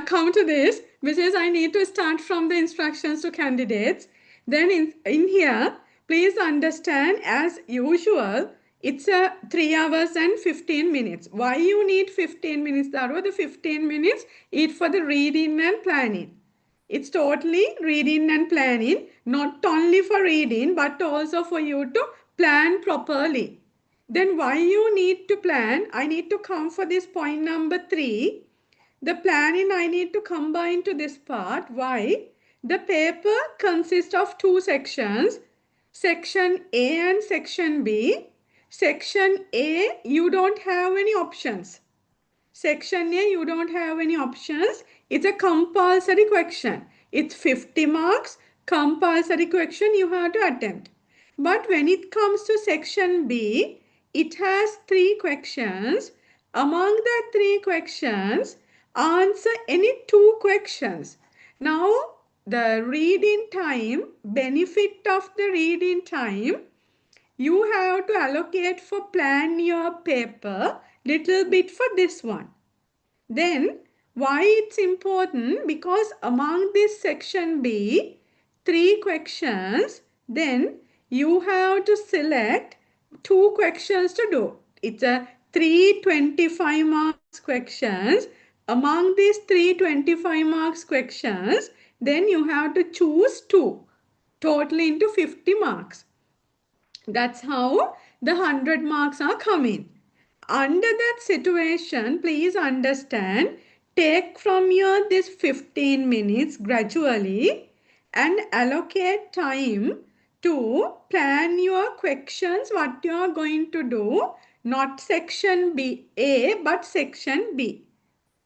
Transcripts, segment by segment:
come to this, which is I need to start from the instructions to candidates. Then in here, please understand as usual, it's a 3 hours and 15 minutes. Why you need 15 minutes? That was the 15 minutes is for the reading and planning. It's totally reading and planning, not only for reading, but also for you to plan properly. Then why you need to plan? I need to come for this point number 3. The planning I need to combine to this part. Why? The paper consists of 2 sections. Section A and section B. Section A, you don't have any options. Section A, you don't have any options. It's a compulsory question. It's 50 marks, compulsory question you have to attempt. But when it comes to section B, it has 3 questions. Among the 3 questions, answer any 2 questions. Now, the reading time, benefit of the reading time, you have to allocate for plan your paper little bit for this one. Then why it's important? Because among this section B, 3 questions, then you have to select 2 questions to do. It's a 325 marks questions. Among these 325 marks questions, then you have to choose 2, totally into 50 marks. That's how the 100 marks are coming. Under that situation, please understand, take from your this 15 minutes gradually and allocate time to plan your questions, what you are going to do, not section B, A, but section B.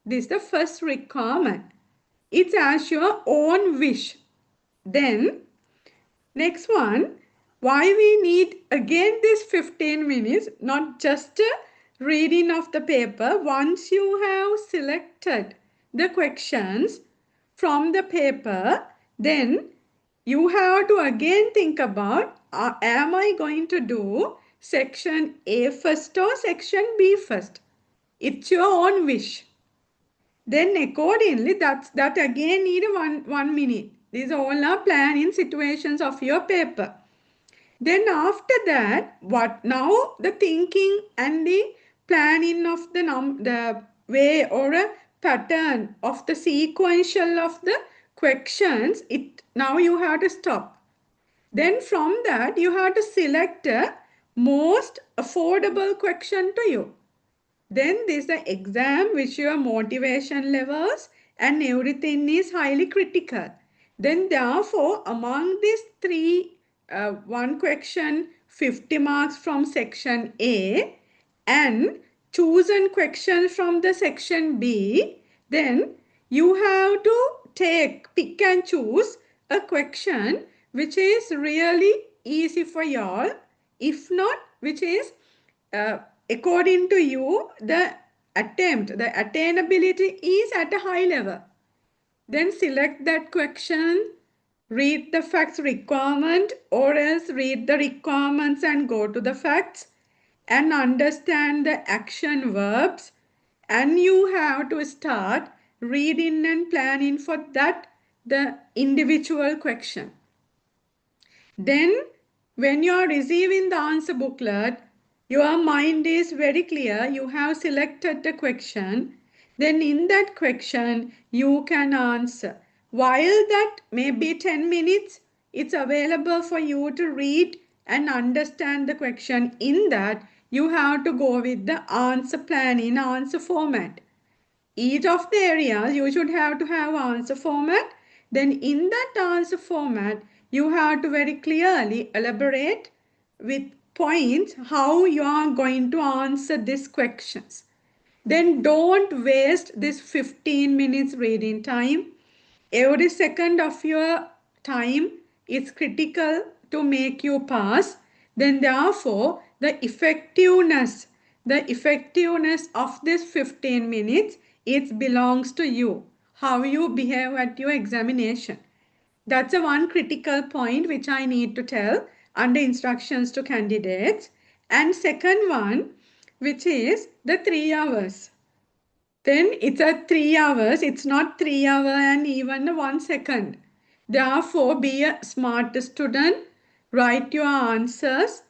This is the first requirement. It's as your own wish. Then, next one, why we need again this 15 minutes, not just reading of the paper. Once you have selected the questions from the paper, then you have to again think about, am I going to do section A first or section B first? It's your own wish. Then accordingly, that again need one minute. These all are planning situations of your paper. Then after that, what now the thinking and the planning of the way or a pattern of the sequential of the questions, now you have to stop. Then from that, you have to select a most affordable question to you. Then there's the exam which your motivation levels and everything is highly critical. Then therefore, among these 3, one question 50 marks from section A and chosen question from the section B, then you have to pick and choose a question which is really easy for y'all. If not, which is according to you, the attainability is at a high level. Then select that question, read the facts requirement, or else read the requirements and go to the facts and understand the action verbs. And you have to start reading and planning for that, the individual question. Then when you are receiving the answer booklet, your mind is very clear. You have selected the question. Then in that question, you can answer. While that may be 10 minutes, it's available for you to read and understand the question. In that, you have to go with the answer plan in answer format. Each of the areas, you should have to have answer format. Then in that answer format, you have to very clearly elaborate with points how you are going to answer these questions. Then don't waste this 15 minutes reading time. Every second of your time is critical to make you pass. Then therefore, the effectiveness of this 15 minutes, it belongs to you. How you behave at your examination. That's the one critical point which I need to tell under instructions to candidates. And second one, which is the 3 hours. Then it's a 3 hours. It's not 3 hours and even 1 second. Therefore, be a smart student. Write your answers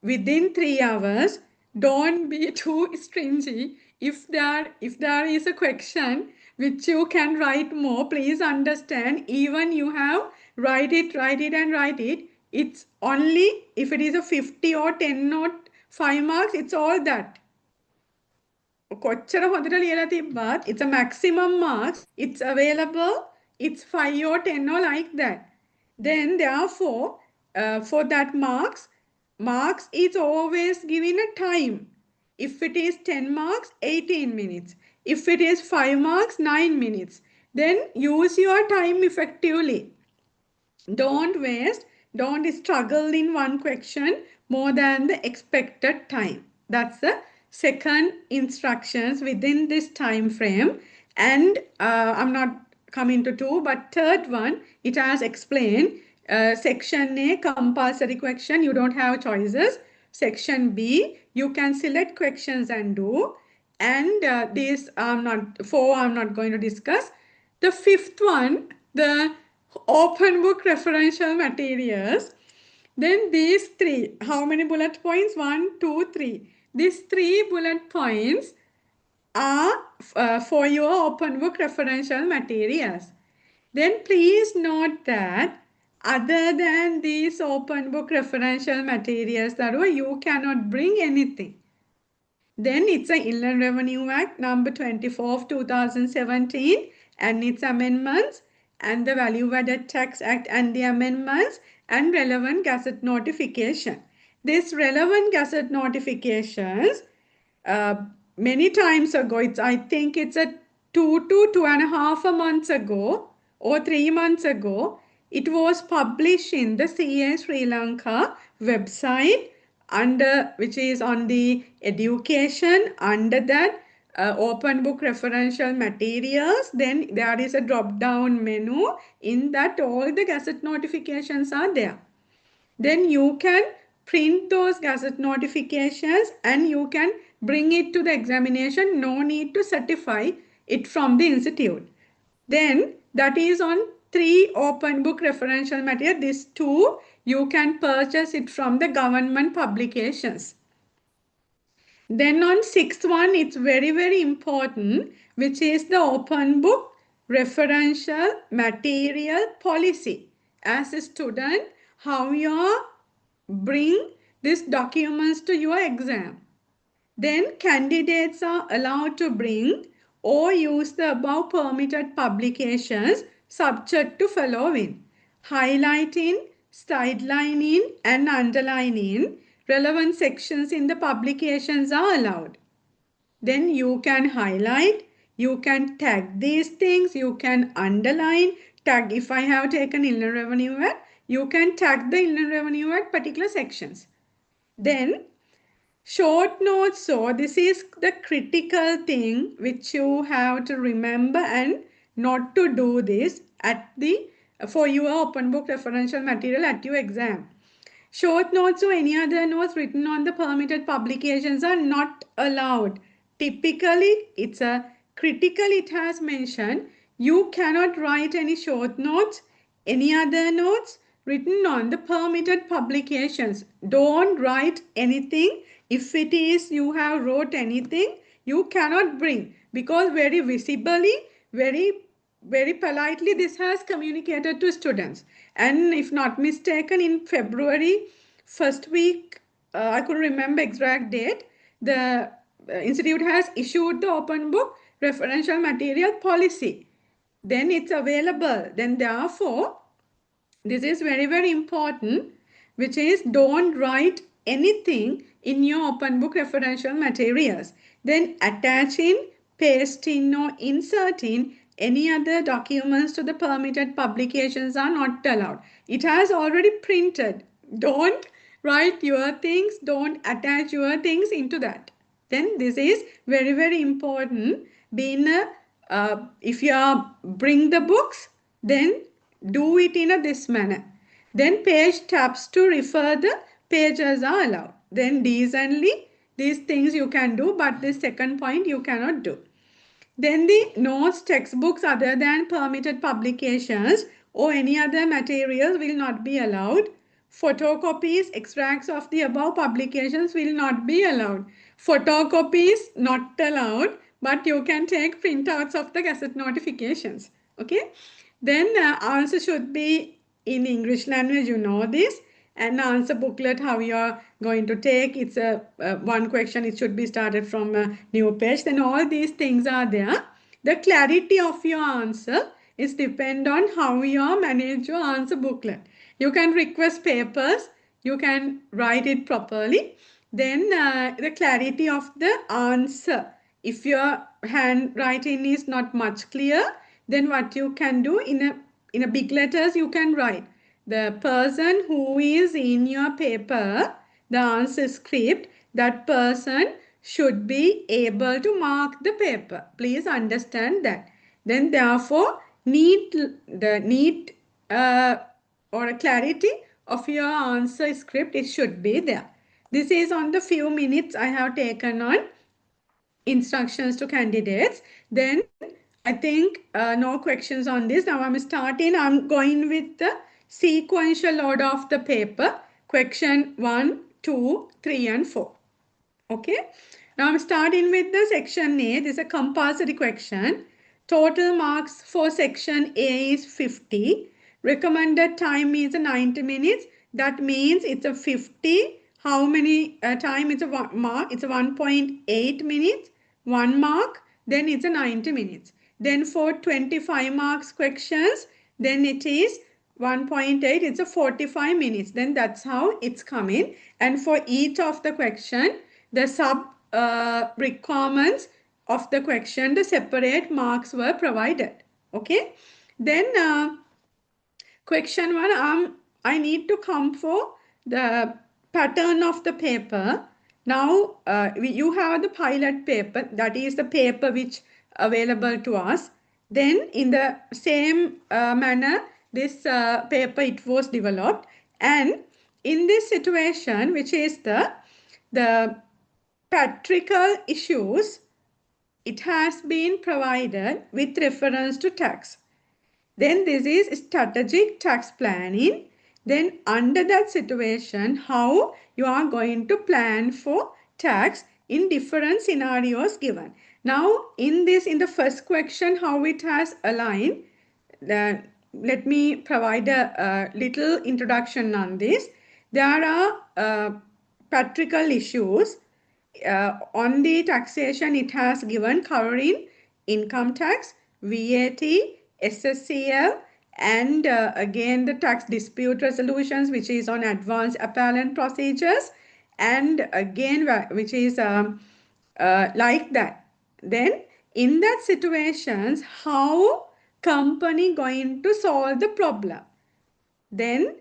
within 3 hours. Don't be too stingy. If there is a question which you can write more, please understand. Even you have write it, and write it. It's only if it is a 50 or 10 or 5 marks. It's all that. කොච්චර හොඳට ලියලා තිබ්බත් it's a maximum marks, it's available, it's 5 or 10 or like that. Then therefore for that marks is always given a time. If it is 10 marks, 18 minutes. If it is 5 marks, 9 minutes. Then use your time effectively. Don't waste, don't struggle in one question more than the expected time. That's the second instructions within this time frame. And I'm not coming to 2, but third one, it has explained. Section A, compulsory question, you don't have choices. Section B, you can select questions and do. And these I'm not going to discuss. The fifth one, the open book referential materials. Then these 3, how many bullet points? 1, 2, 3. These 3 bullet points are for your open book referential materials. Then please note that other than these open book referential materials, you cannot bring anything. Then it's the Inland Revenue Act number 24 of 2017 and its amendments, and the Value Added Tax Act and the amendments, and relevant gazette notification. This relevant gazette notifications, many times ago, I think it's a 2 to 2.5 months ago or 3 months ago, it was published in the CA Sri Lanka website, under which is on the education. Under that open book referential materials, then there is a drop down menu. In that all the gazette notifications are there. Then you can print those gazette notifications and you can bring it to the examination. No need to certify it from the institute. Then that is on 3 open book referential material. These 2 you can purchase it from the government publications. Then on 6th one, it's very, very important, which is the open book referential material policy. As a student, how you bring these documents to your exam. Then candidates are allowed to bring or use the above permitted publications subject to following: highlighting, sidelining and underlining. Relevant sections in the publications are allowed. Then you can highlight, you can tag these things, you can underline, tag. If I have taken Inland Revenue Act, you can tag the Inland Revenue Act particular sections. Then short notes. So this is the critical thing which you have to remember and not to do this for your open book referential material at your exam. Short notes or any other notes written on the permitted publications are not allowed. Typically, it's a critical, it has mentioned, you cannot write any short notes, any other notes written on the permitted publications. Don't write anything. If it is you have wrote anything, you cannot bring, because very visibly, very politely this has communicated to students. And if not mistaken, in February first week, I couldn't remember exact date, the institute has issued the open book referential material policy. Then it's available. Then therefore, this is very, very important, which is don't write anything in your open book referential materials. Then attaching, pasting or inserting any other documents to the permitted publications are not allowed. It has already printed. Don't write your things, don't attach your things into that. Then this is very, very important. If you bring the books, then do it in this manner. Then page tabs to refer the pages are allowed. Then decently these things you can do, but the second point you cannot do. Then the notes, textbooks other than permitted publications or any other materials will not be allowed. Photocopies, extracts of the above publications will not be allowed. Photocopies not allowed, but you can take printouts of the gazette notifications. Okay. Then answer should be in English language, you know this. And answer booklet, how you are going to take. It's a one question, it should be started from a new page. Then all these things are there. The clarity of your answer is depend on how you manage your answer booklet. You can request papers, you can write it properly. Then the clarity of the answer. If your handwriting is not much clear, then what you can do in a big letters you can write the person who is in your paper, the answer script, that person should be able to mark the paper. Please understand that. Then therefore need or a clarity of your answer script, it should be there. This is on the few minutes I have taken on instructions to candidates. Then I think no questions on this. Now I'm starting. I'm going with the sequential order of the paper. Question 1, 2, 3 and 4. Okay. Now I'm starting with the section A. This is a compulsory question. Total marks for section A is 50. Recommended time is 90 minutes. That means it's a 50. How many time? It's a mark. It's a 1.8 minutes. 1 mark. Then it's a 90 minutes. Then for 25 marks questions, then it is 1.8, it's a 45 minutes. Then that's how it's coming. And for each of the question, the sub requirements of the question, the separate marks were provided. Okay. Then question 1, I need to come for the pattern of the paper. Now you have the pilot paper, that is the paper which available to us. Then in the same manner this paper it was developed, and in this situation, which is the patrical issues, it has been provided with reference to tax. Then this is strategic tax planning. Then under that situation, how you are going to plan for tax in different scenarios given. Now in the first question, how it has aligned, let me provide a little introduction on this. There are patrical issues. On the taxation, it has given covering income tax, VAT, SSCL, and again the tax dispute resolutions, which is on advanced appellant procedures, and again which is like that. Then in that situations, how company going to solve the problem? Then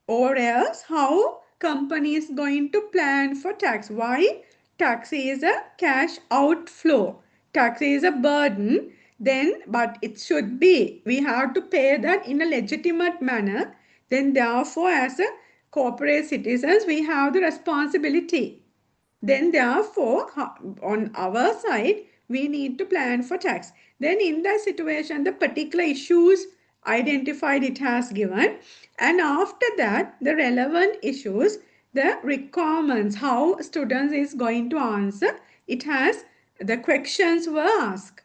or else how company is going to plan for tax? Why? Tax is a cash outflow. Tax is a burden. Then, but it should be, we have to pay that in a legitimate manner. Then therefore, as a corporate citizens, we have the responsibility. Then therefore, on our side, we need to plan for tax. Then in that situation, the particular issues identified it has given. And after that, the relevant issues, the requirements, how students is going to answer, it has, the questions were asked.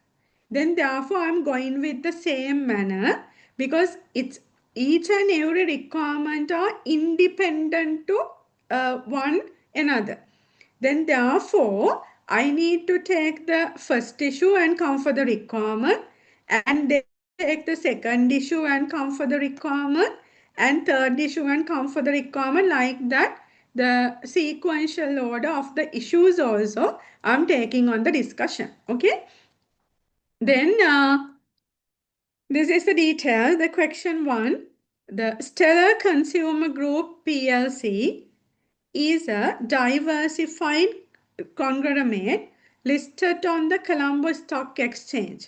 Then therefore, I'm going with the same manner because it's each and every requirement are independent to one another. Then therefore, I need to take the first issue and come for the requirement, and then take the second issue and come for the requirement, and third issue and come for the requirement. Like that, the sequential order of the issues also I'm taking on the discussion. Okay. Then this is the detail. The question 1, the Stellar Consumer Group PLC is a diversified conglomerate listed on the Colombo Stock Exchange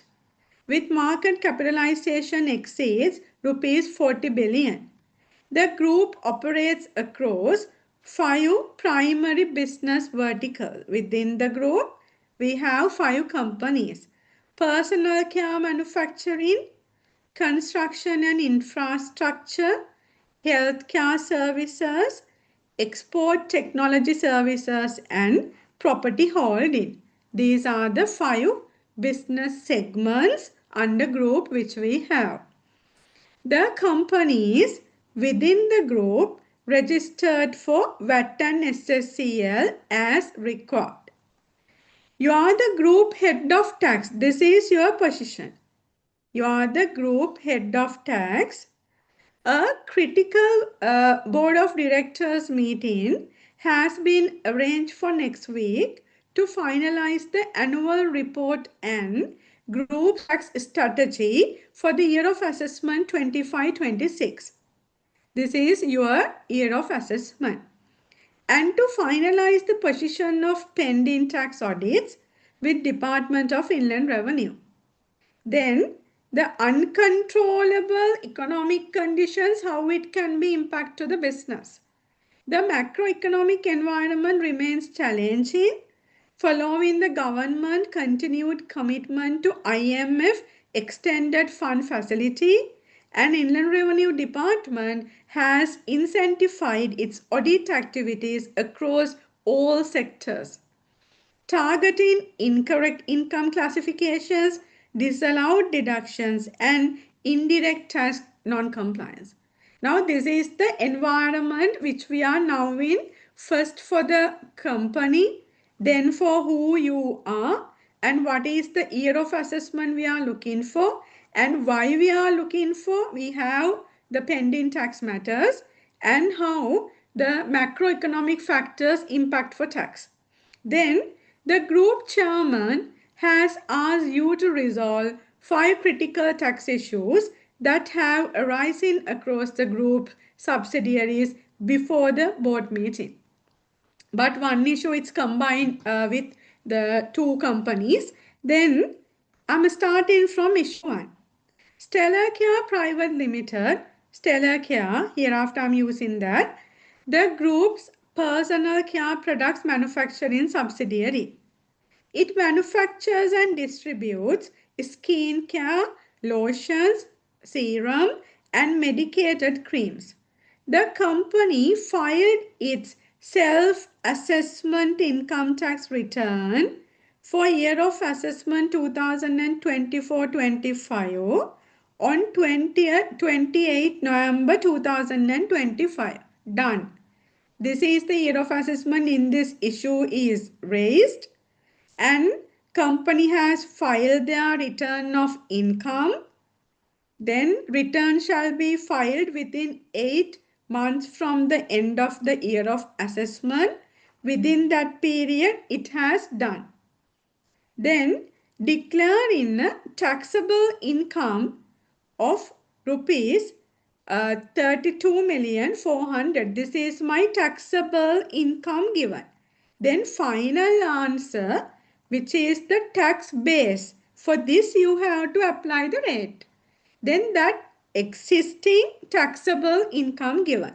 with market capitalization exceeds rupees 40 billion. The group operates across 5 primary business verticals. Within the group, we have 5 companies. personal care manufacturing, construction and infrastructure, healthcare services, export technology services, and property holding. These are the 5 business segments under group which we have. The companies within the group registered for VAT and SSCL as required. You are the group head of tax. This is your position. You are the group head of tax. A critical board of directors meeting has been arranged for next week to finalize the annual report and group tax strategy for the year of assessment 25-26. This is your year of assessment. And to finalize the position of pending tax audits with Department of Inland Revenue. Then the uncontrollable economic conditions, how it can be impact to the business. The macroeconomic environment remains challenging following the government continued commitment to IMF extended fund facility, and Inland Revenue Department has incentivized its audit activities across all sectors, targeting incorrect income classifications, disallowed deductions, and indirect tax non-compliance. Now, this is the environment which we are now in. First for the company, then for who you are, and what is the year of assessment we are looking for, and why we are looking for. We have the pending tax matters and how the macroeconomic factors impact for tax. Then the group chairman has asked you to resolve 5 critical tax issues that have arisen across the group subsidiaries before the board meeting. But one issue is combined with the 2 companies. Then I'm starting from issue 1. Stellar Care Private Limited, Stellar Care, hereafter I'm using that, the group's personal care products manufacturing subsidiary. It manufactures and distributes skin care, lotions, serum, and medicated creams. The company filed its self-assessment income tax return for year of assessment 2024-25 on 28 November 2025. Done. This is the year of assessment in this issue is raised, and company has filed their return of income. Then return shall be filed within 8 months from the end of the year of assessment. Within that period it has done. Then declare in taxable income of rupees 32,400,000. This is my taxable income given. Then final answer, which is the tax base. For this you have to apply the rate. Then that existing taxable income given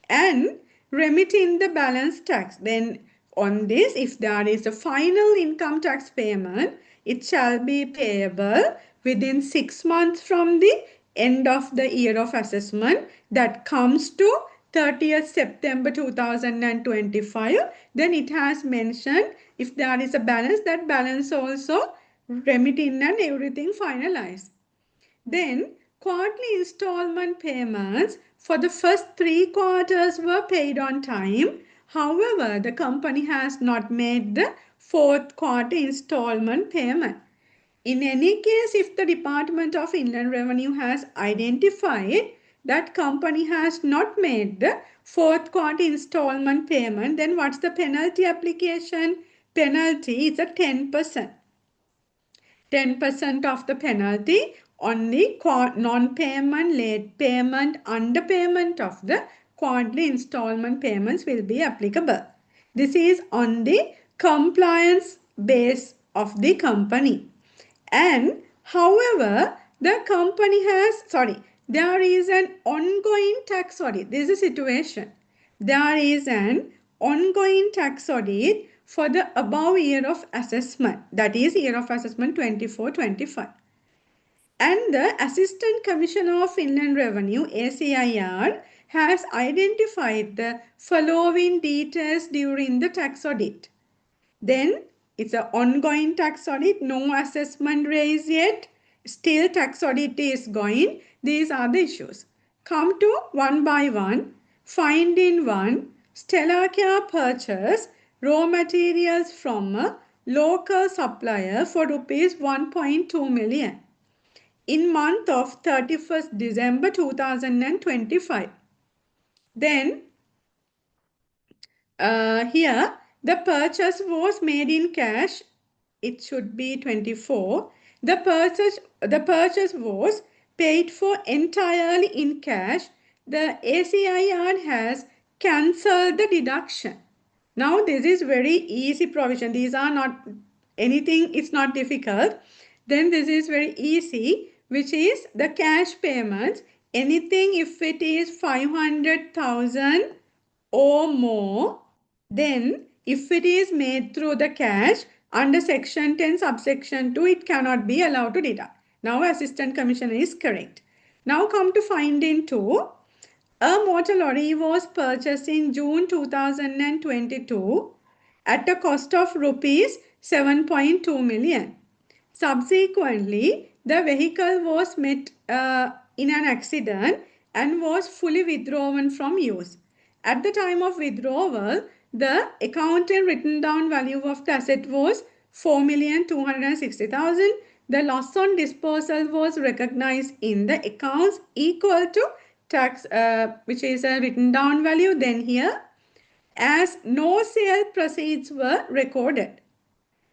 and remitting the balance tax. Then on this, if there is a final income tax payment, it shall be payable within 6 months from the end of the year of assessment, that comes to 30th September 2025. Then it has mentioned if there is a balance, that balance also remit in and everything finalized. Then quarterly installment payments for the first 3 quarters were paid on time. However, the company has not made the 4th quarter installment payment. In any case, if the Department of Inland Revenue has identified that company has not made the 4th quarter installment payment, then what's the penalty application? Penalty is a 10%. 10% of the penalty on the non-payment, late payment, underpayment of the quarterly installment payments will be applicable. This is on the compliance base of the company. And however, the company has, there is an ongoing tax audit. This is a situation. There is an ongoing tax audit for the above year of assessment, that is year of assessment 24-25. And the Assistant Commissioner of Inland Revenue, ACIR, has identified the following details during the tax audit. Then it's an ongoing tax audit, no assessment raised yet, still tax audit is going. These are the issues. Come to one by one. Finding 1, Stellar Care purchase raw materials from a local supplier for rupees 1.2 million in month of 31st December 2025. Then here the purchase was made in cash. It should be 24. The purchase was paid for entirely in cash. The ACIR has cancelled the deduction. Now this is very easy provision. These are not anything, it's not difficult. Then this is very easy, which is the cash payments. Anything if it is 500,000 or more, then if it is made through the cash under section 10 subsection 2, it cannot be allowed to deduct. Now Assistant Commissioner is correct. Now come to finding 2. A motor lorry was purchased in June 2022 at a cost of rupees 7.2 million. Subsequently, the vehicle was met in an accident and was fully withdrawn from use. At the time of withdrawal, the accountant written down value of the asset was 4,260,000. The loss on disposal was recognized in the accounts equal to tax, which is a written down value. Then here, as no sale proceeds were recorded.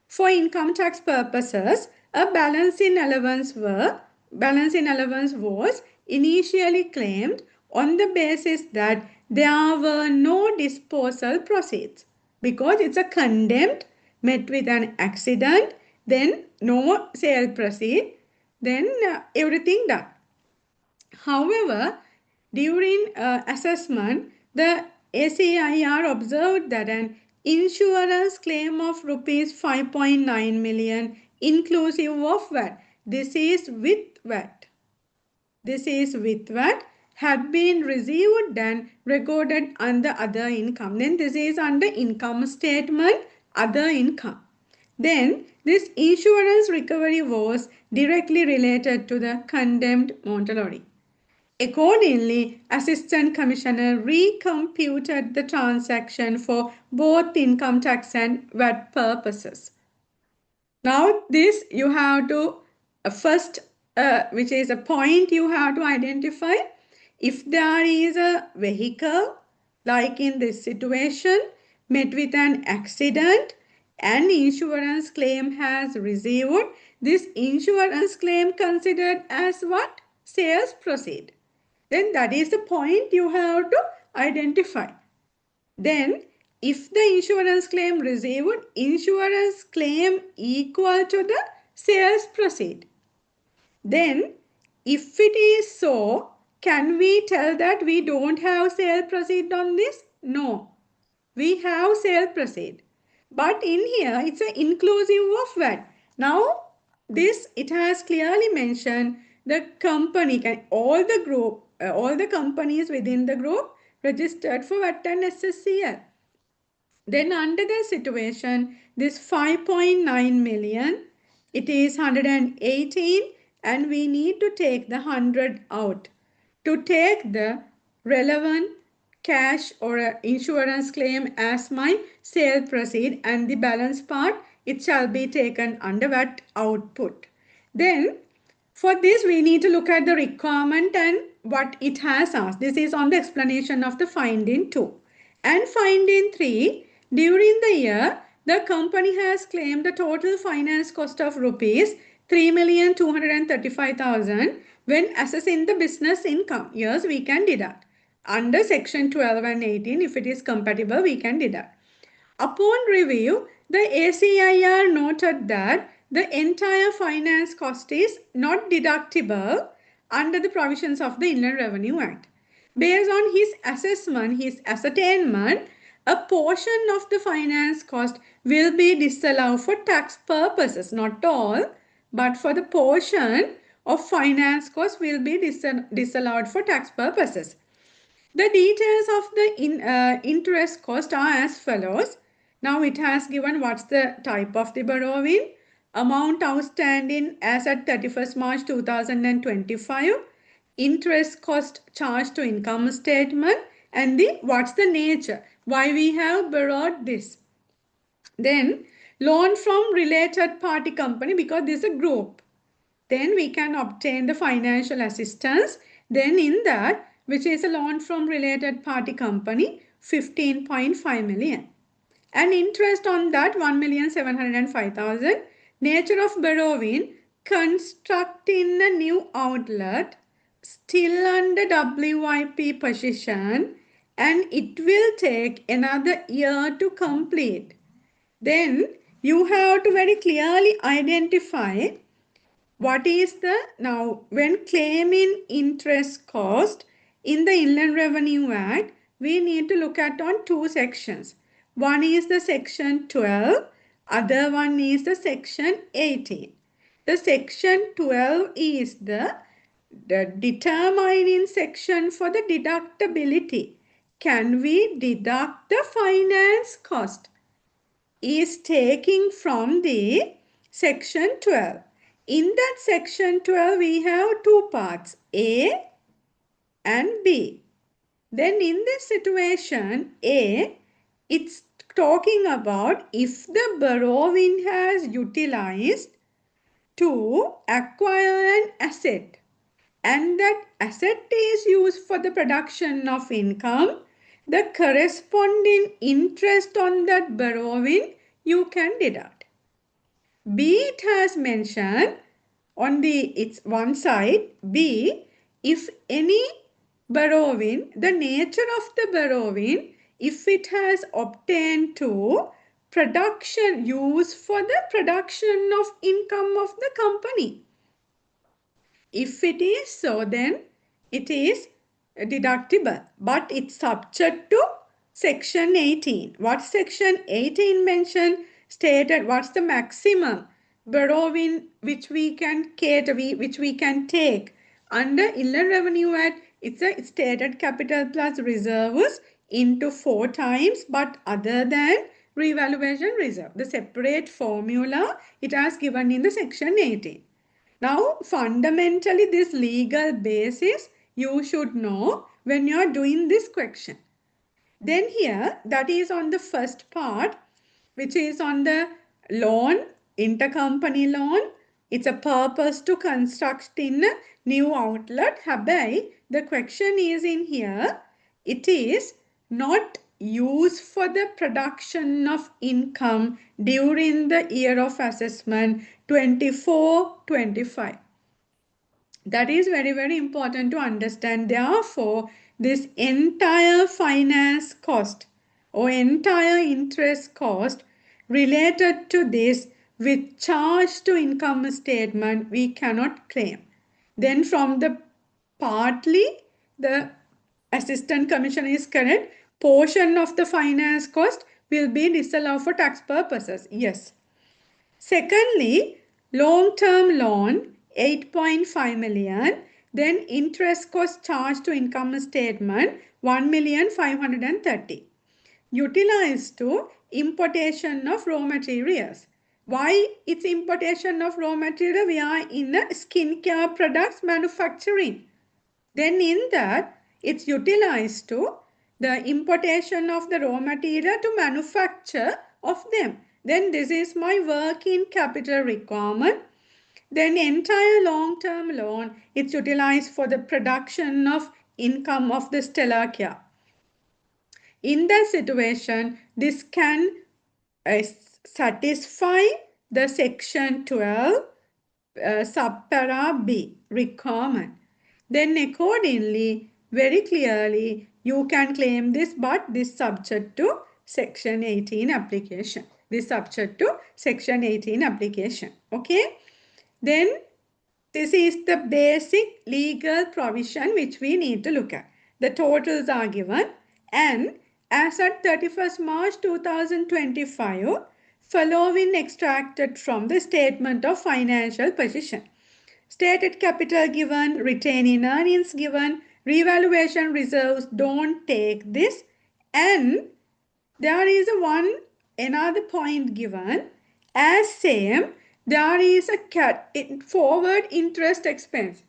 For income tax purposes, a balancing allowance was initially claimed on the basis that there were no disposal proceeds, because it's a condemned met with an accident, then no sale proceed, then everything done. However, during assessment, the ACIR observed that an insurance claim of rupees 5.9 million inclusive of VAT, this is with VAT, had been received and recorded under other income. Then this is under income statement, other income. Then this insurance recovery was directly related to the condemned motor lorry. Accordingly, Assistant Commissioner recomputed the transaction for both income tax and VAT purposes. Now this you have to first, which is a point you have to identify. If there is a vehicle, like in this situation, met with an accident and insurance claim has received, this insurance claim considered as what? Sales proceed. Then that is the point you have to identify. Then if the insurance claim received, insurance claim equal to the sales proceed. Then if it is so, can we tell that we don't have sale proceed on this? No, we have sale proceed. But in here, it's an inclusive of VAT. Now, this, it has clearly mentioned the company, all the group, all the companies within the group registered for VAT and SSCL. Then under the situation, this 5.9 million, it is 118 and we need to take the 100 out. To take the relevant cash or insurance claim as my sale proceed, and the balance part, it shall be taken under VAT output. Then for this we need to look at the requirement and what it has asked. This is on the explanation of the finding 2. And finding 3, during the year the company has claimed the total finance cost of rupees 3,235,000 when assessing the business income. Yes, we can deduct. Under section 12 and 18, if it is compatible, we can deduct. Upon review, the ACIR noted that the entire finance cost is not deductible under the provisions of the Inland Revenue Act. Based on his assessment, his ascertainment, a portion of the finance cost will be disallowed for tax purposes. Not all, but for the portion of finance cost will be disallowed for tax purposes. The details of the interest cost are as follows. Now it has given what's the type of the borrowing, amount outstanding as at 31st March 2025, interest cost charged to income statement, and what's the nature, why we have borrowed this. Then loan from related party company, because this is a group. Then we can obtain the financial assistance. Then in that, which is a loan from related party company, 15.5 million. And interest on that, 1,705,000. Nature of borrowing, constructing a new outlet, still under WIP position, and it will take another year to complete. Then you have to very clearly identify what is the, now when claiming interest cost in the Inland Revenue Act, we need to look at on two sections. One is the section 12, other one is the section 18. The section 12 is the determining section for the deductibility. Can we deduct the finance cost? Is taking from the section 12. In that section 12, we have two parts, A and B. Then in this situation, A, it's talking about if the borrowing has utilized to acquire an asset and that asset is used for the production of income, the corresponding interest on that borrowing you can deduct. B, it has mentioned on its one side, B, if any borrowing, the nature of the borrowing, if it has obtained to production, use for the production of income of the company. If it is so, then it is deductible, but it's subject to section 18. What section 18 mentioned? Stated what's the maximum borrowing which we can cater, which we can take under Inland Revenue Act. It's a stated capital plus reserves into 4 times, but other than revaluation reserve. The separate formula it has given in the section 18. Now, fundamentally, this legal basis you should know when you are doing this question. Then here, that is on the first part, which is on the loan, intercompany loan. It's a purpose to construct in a new outlet. Habai, the question is in here, it is not used for the production of income during the year of assessment 24-25. That is very, very important to understand. Therefore, this entire finance cost or entire interest cost related to this with charge to income statement, we cannot claim. Then from the partly, the Assistant Commissioner is correct, portion of the finance cost will be disallowed for tax purposes. Yes. Secondly, long-term loan, 8.5 million. Then interest cost charged to income statement, 1,530,000. Utilized to importation of raw materials. Why it's importation of raw material? We are in a skincare products manufacturing. Then in that, it's utilized to the importation of the raw material to manufacture of them. Then this is my working capital requirement. Then entire long-term loan, it's utilized for the production of income of the Stellar Care. In that situation, this can satisfy the section 12 subpara B requirement. Then accordingly, very clearly, you can claim this, but this subject to section 18 application. This subject to section 18 application. Okay. Then this is the basic legal provision which we need to look at. The totals are given and as at 31st March 2025, following extracted from the statement of financial position. Stated capital given, retaining earnings given, revaluation reserves, don't take this. And there is another point given as same, there is a forward interest expense.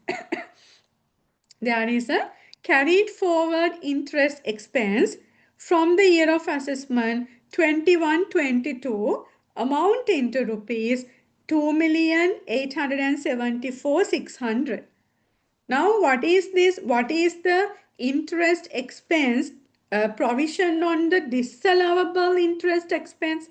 There is a carried forward interest expense from the year of assessment 21-22 amounting to rupees 2,874,600. Now what is this? What is the interest expense provision on the disallowable interest expense?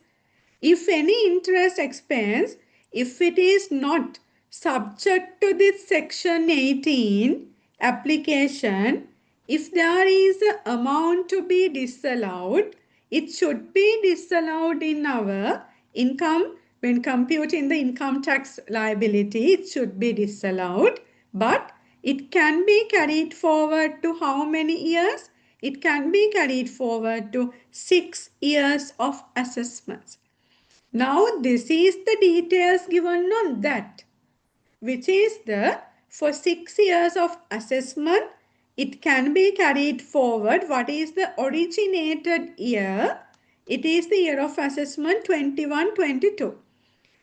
If any interest expense, if it is not subject to this section 18 application, if there is an amount to be disallowed, it should be disallowed in our income. When computing the income tax liability, it should be disallowed, but it can be carried forward to how many years? It can be carried forward to 6 years of assessments. Now this is the details given on that, which is the for 6 years of assessment, it can be carried forward. What is the originated year? It is the year of assessment 21-22.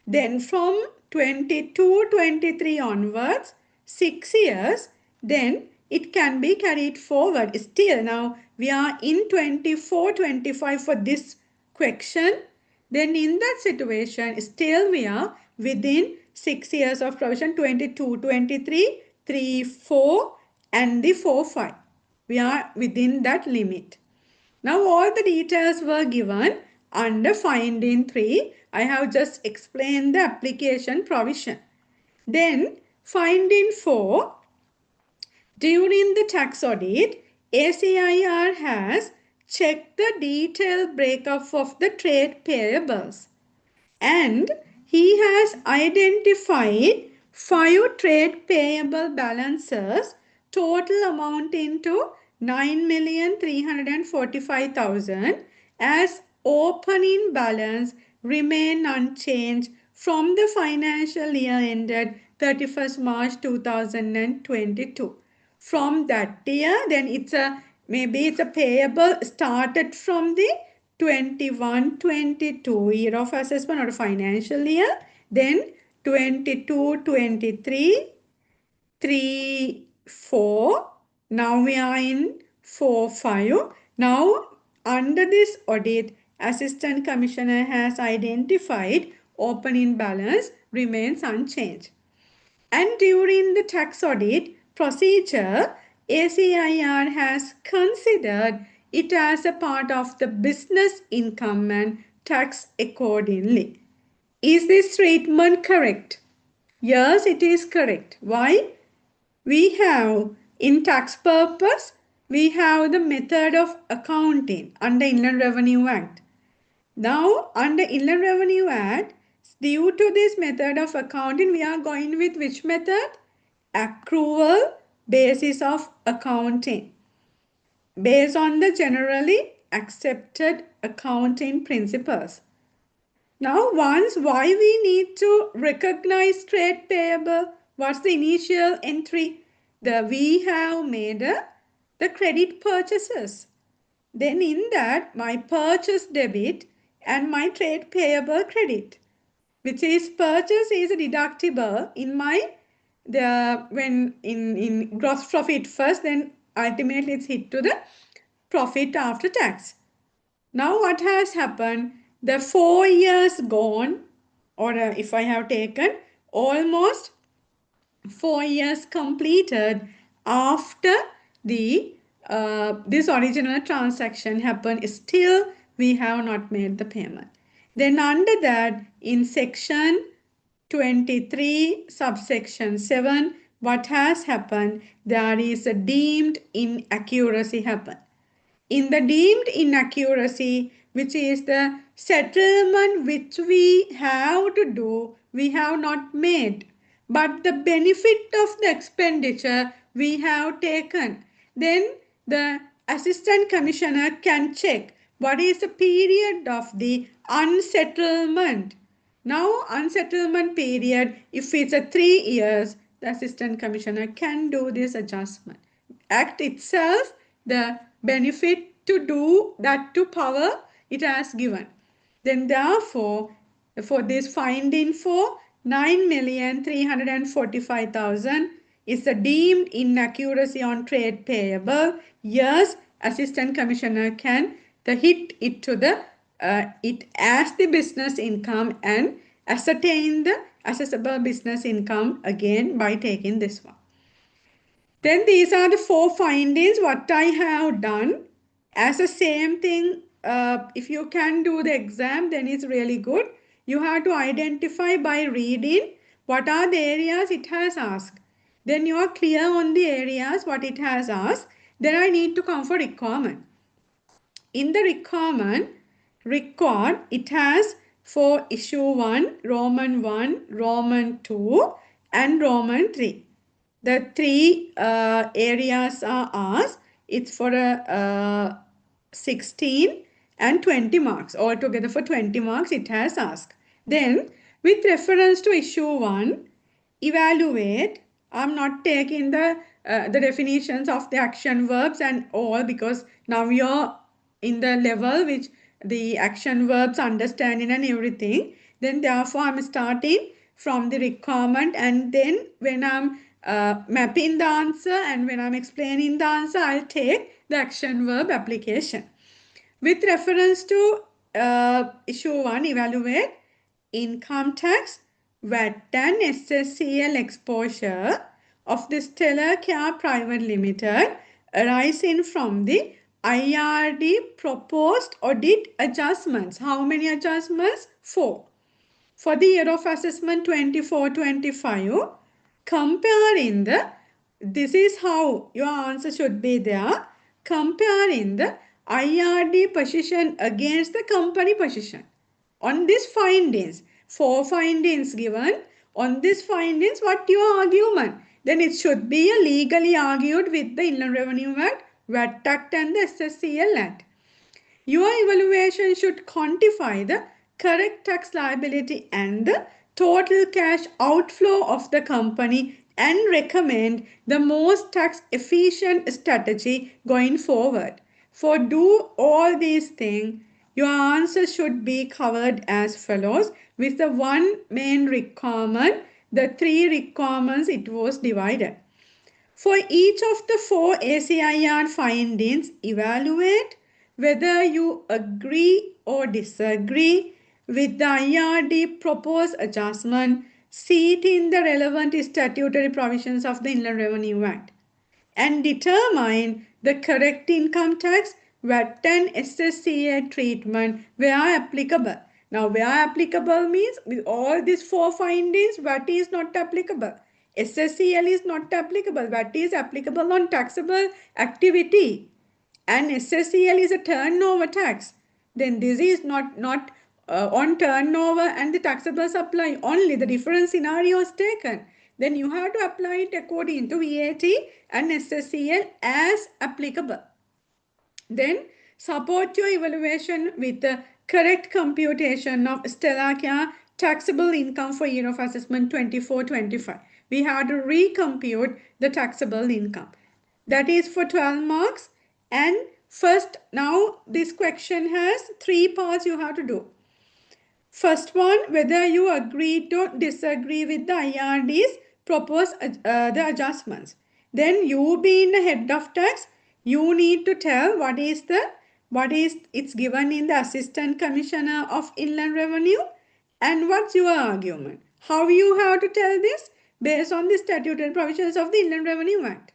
Then from 22-23 onwards, 6 years, then it can be carried forward. Still now we are in 24-25 for this question. Then in that situation, still we are within 6 years of provision 22-23, 3, 4 and the 4, 5. We are within that limit. Now all the details were given under finding 3. I have just explained the application provision. Then finding 4. During the tax audit, ACIR has checked the detailed breakup of the trade payables. And he has identified 5 trade payable balances, total amounting to 9,345,000 as opening balance remain unchanged from the financial year ended 31st March 2022. From that year, then maybe it's a payable started from the 21-22 year of assessment or financial year, then 22-23, 3, 4. Now we are in 4, 5. Now under this audit, Assistant Commissioner has identified opening balance remains unchanged. And during the tax audit procedure, ACIR has considered it as a part of the business income and tax accordingly. Is this treatment correct? Yes, it is correct. Why? We have, in tax purpose, we have the method of accounting under Inland Revenue Act. Now, under Inland Revenue Act, due to this method of accounting, we are going with which method? Accrual basis of accounting. Based on the generally accepted accounting principles. Now, why we need to recognize trade payable? What's the initial entry? We have made the credit purchases. Then in that, my purchase debit and my trade payable credit, which is purchase is deductible in my when in gross profit first, then ultimately it's hit to the profit after tax. Now what has happened? The 4 years gone, or if I have taken almost 4 years completed after the this original transaction happened, still we have not made the payment. Then under that, in section 23 subsection 7, what has happened? There is a deemed inaccuracy happened. In the deemed inaccuracy, which is the settlement which we have to do, we have not made. But the benefit of the expenditure we have taken. Then the Assistant Commissioner can check what is the period of the unsettlement? Now, unsettlement period, if it's a 3 years, the assistant commissioner can do this adjustment. Act itself, the benefit to do that to power it has given. Then therefore, for this finding for 9,345,000 is the deemed inaccuracy on trade payable. Yes, assistant commissioner can hit it to the it as the business income and ascertain the assessable business income again by taking this one. Then these are the 4 findings what I have done as the same thing. If you can do the exam, then it's really good. You have to identify by reading what are the areas it has asked. Then you are clear on the areas what it has asked. Then I need to come for requirement. In the requirement, record it has for issue 1, Roman 1, Roman 2 and Roman 3. The 3 areas are asked. It's for 16 and 20 marks. Altogether for 20 marks it has asked. Then with reference to issue 1, evaluate. I'm not taking the definitions of the action verbs and all because now you're in the level which the action verbs understanding and everything. Then therefore I'm starting from the requirement, and then when I'm mapping the answer and when I'm explaining the answer, I'll take the action verb application. With reference to issue 1, evaluate income tax, VAT and SSCL exposure of the Stellar Care Private Limited arising from the IRD proposed audit adjustments. How many adjustments? 4. For the year of assessment 24-25, comparing the, this is how your answer should be there, comparing the IRD position against the company position. On these findings, 4 findings given, on these findings, what your argument? Then it should be a legally argued with the Inland Revenue Act, VAT Act and the SSCL Act. Your evaluation should quantify the correct tax liability and the total cash outflow of the company and recommend the most tax efficient strategy going forward. For do all these things, your answer should be covered as follows. With the 1 main requirement, the 3 requirements it was divided. For each of the 4 ACIR findings, evaluate whether you agree or disagree with the IRD proposed adjustment, see it in the relevant statutory provisions of the Inland Revenue Act, and determine the correct income tax, VAT and SSCA treatment where applicable. Now, where applicable means with all these 4 findings, VAT is not applicable. SSCL is not applicable. VAT is applicable on taxable activity. And SSCL is a turnover tax. Then this is not on turnover and the taxable supply only. The different scenarios taken. Then you have to apply it according to VAT and SSCL as applicable. Then support your evaluation with the correct computation of Stellar Care taxable income for year of assessment 24-25. We have to recompute the taxable income. That is for 12 marks. And first, now this question has 3 parts you have to do. First one, whether you agree or disagree with the IRD's propose the adjustments. Then you being the head of tax, you need to tell what is it's given in the Assistant Commissioner of Inland Revenue and what's your argument. How you have to tell this? Based on the statutory provisions of the Inland Revenue Act.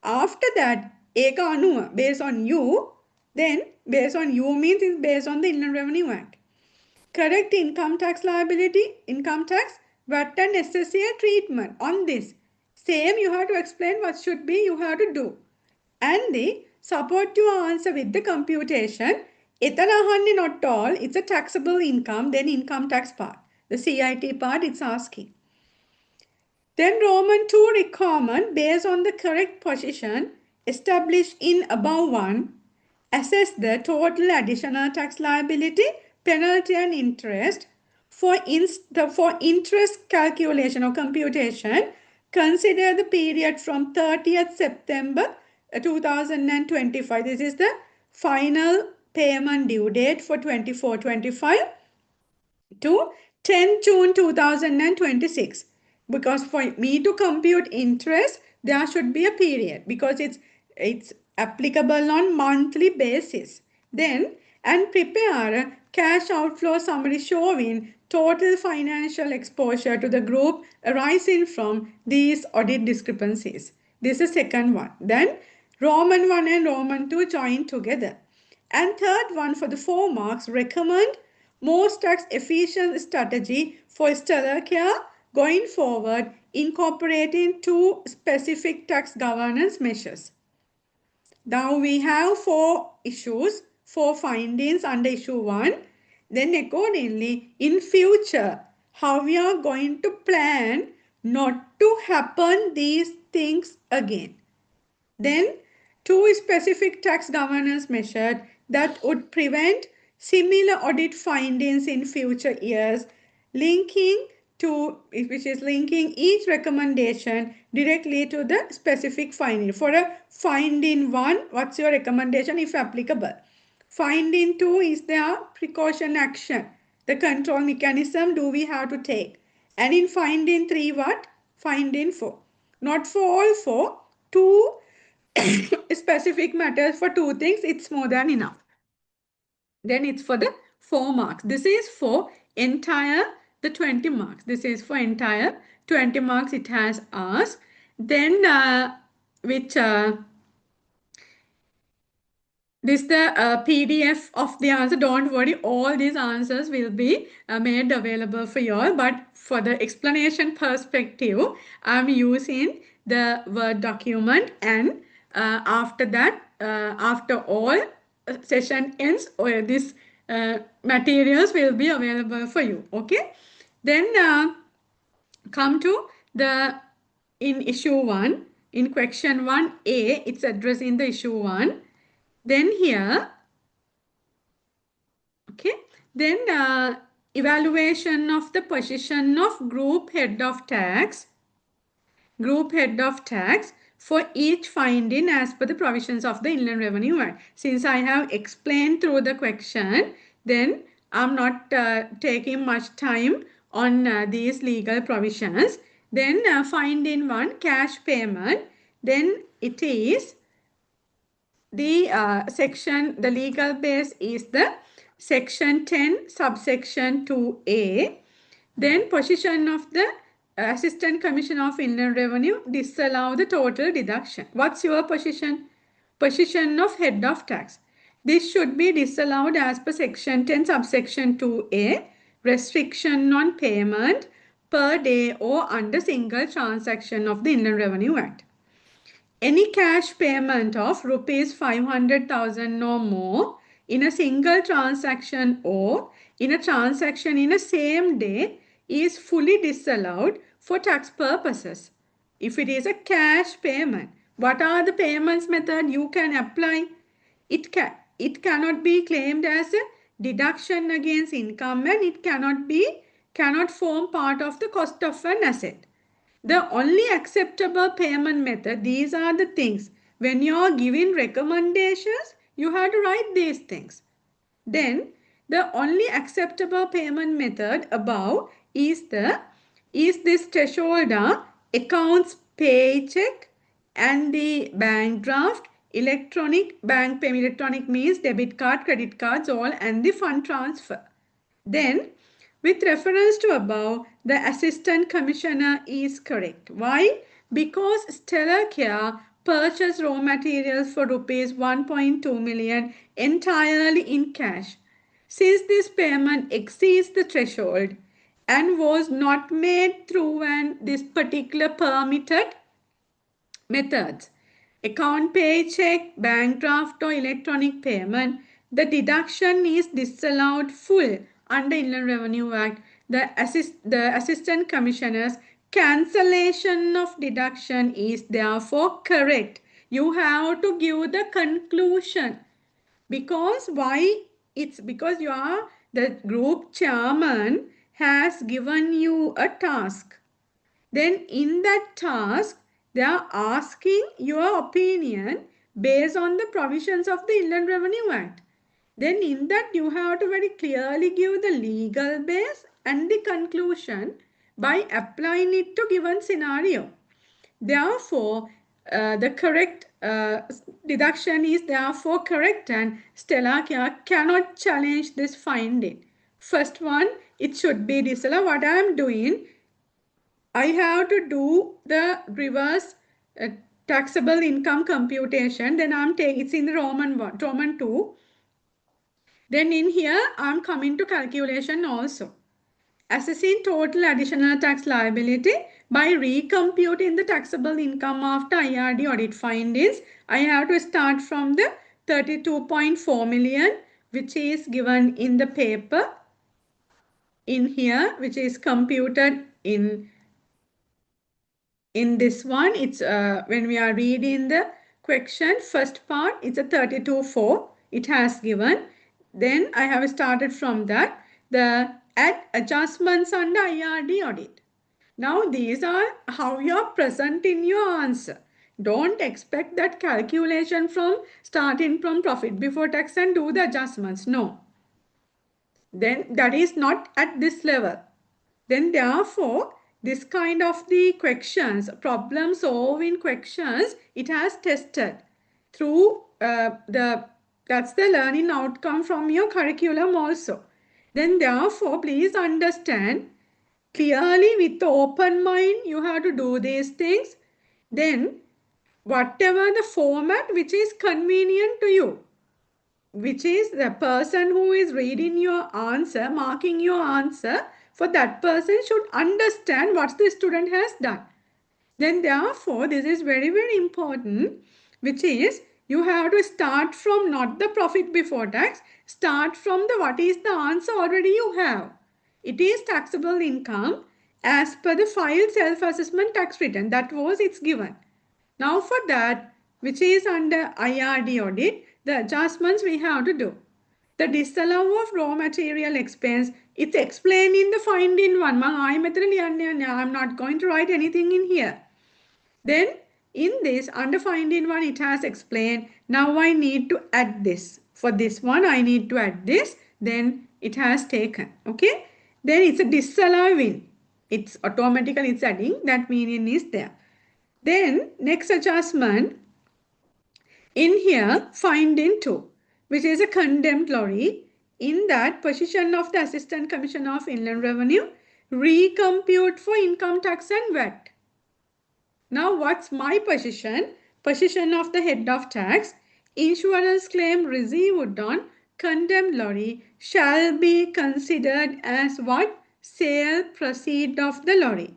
After that, eka anuwa, based on you, then based on you means it's based on the Inland Revenue Act. Correct income tax liability, income tax, VAT and SSCA treatment on this. Same you have to explain what should be you have to do. And the support your answer with the computation. Etana not all, it's a taxable income, then income tax part. The CIT part it's asking. Then Roman 2 requirement based on the correct position established in above 1. assess the total additional tax liability, penalty and interest. For interest calculation or computation, consider the period from 30th September 2025. This is the final payment due date for 24-25 to 10 June 2026. Because for me to compute interest, there should be a period because it's applicable on monthly basis. Then, and prepare a cash outflow summary showing total financial exposure to the group arising from these audit discrepancies. This is second one. Then Roman 1 and Roman 2 join together. And third one, for the 4 marks, recommend most tax efficient strategy for Stellar Care going forward, incorporating 2 specific tax governance measures. Now we have 4 issues, 4 findings under issue 1. Then accordingly, in future, how we are going to plan not to happen these things again. Then 2 specific tax governance measures that would prevent similar audit findings in future years, which is linking each recommendation directly to the specific finding. For a finding 1, what's your recommendation if applicable? Finding 2 is the precaution action, the control mechanism do we have to take. And in finding 3, what? Finding 4. Not for all 4, 2 specific matters for 2 things, it's more than enough. Then it's for the 4 marks. This is for entire the 20 marks. This is for entire 20 marks it has asked. Then this the PDF of the answer. Don't worry, all these answers will be made available for you all. But for the explanation perspective, I'm using the Word document, and after that, after all session ends, or this materials will be available for you. Okay. Then come to the in issue 1, in question 1A, it's addressing the issue 1. Then here, okay, then evaluation of the position of group head of tax for each finding as per the provisions of the Inland Revenue Act. Since I have explained through the question, then I'm not taking much time on these legal provisions. Then finding 1, cash payment. Then it is the section, the legal base is the section 10 subsection 2A. Then position of the Assistant Commissioner of Inland Revenue disallow the total deduction. What's your position? Position of head of tax. This should be disallowed as per section 10 subsection 2A. Restriction on payment per day or under single transaction of the Inland Revenue Act. Any cash payment of rupees 500,000 or more in a single transaction or in a transaction in a same day is fully disallowed for tax purposes. If it is a cash payment, what are the payments method you can apply? It cannot be claimed as a deduction against income, and it cannot form part of the cost of an asset. The only acceptable payment method, these are the things. When you are giving recommendations, you have to write these things. Then the only acceptable payment method above is this threshold accounts paycheck and the bank draft, electronic bank payment. Electronic means debit card, credit cards, all, and the fund transfer. Then with reference to above, the Assistant Commissioner is correct. Why? Because Stellar Care purchased raw materials for rupees 1.2 million entirely in cash. Since this payment exceeds the threshold and was not made through this particular permitted methods, account paycheck, bank draft or electronic payment, the deduction is disallowed full under Inland Revenue Act. The Assistant Commissioner's cancellation of deduction is therefore correct. You have to give the conclusion. Because why? It's because the group chairman has given you a task. Then in that task, they are asking your opinion based on the provisions of the Inland Revenue Act. Then in that you have to very clearly give the legal base and the conclusion by applying it to given scenario. Therefore, the correct deduction is therefore correct, and Stella cannot challenge this finding. First one, it should be Stella. What I am doing, I have to do the reverse taxable income computation. Then I'm taking, it's in the Roman 2. Then in here, I'm coming to calculation also. Assessing total additional tax liability by recomputing the taxable income after IRD audit findings. I have to start from the 32.4 million, which is given in the paper in here, which is computed in this one. It's when we are reading the question, first part, it's a 32.4. It has given. Then I have started from that. The adjustments under IRD audit. Now these are how you are present in your answer. Don't expect that calculation from starting from profit before tax and do the adjustments. No. Then that is not at this level. Then therefore, this kind of the questions, problem solving questions, it has tested through that's the learning outcome from your curriculum also. Then therefore, please understand clearly with the open mind, you have to do these things. Then whatever the format which is convenient to you, which is the person who is reading your answer, marking your answer, for that person should understand what the student has done. Then therefore, this is very, very important, which is you have to start from not the profit before tax, start from the what is the answer already you have. It is taxable income as per the filed self-assessment tax return. That was it's given. Now for that, which is under IRD audit, the adjustments we have to do. The disallow of raw material expense, it's explained in the finding one. I'm not going to write anything in here. Then in this, under finding one, it has explained, now I need to add this. For this one, I need to add this. Then it has taken. Okay. Then it's a disallowing. It's automatically it's adding. That meaning is there. Then next adjustment, in here, finding 2, which is a condemned lorry. In that, position of the Assistant Commissioner of Inland Revenue, recompute for income tax and VAT. Now, what's my position? Position of the head of tax. Insurance claim received on condemned lorry shall be considered as what? Sale proceed of the lorry.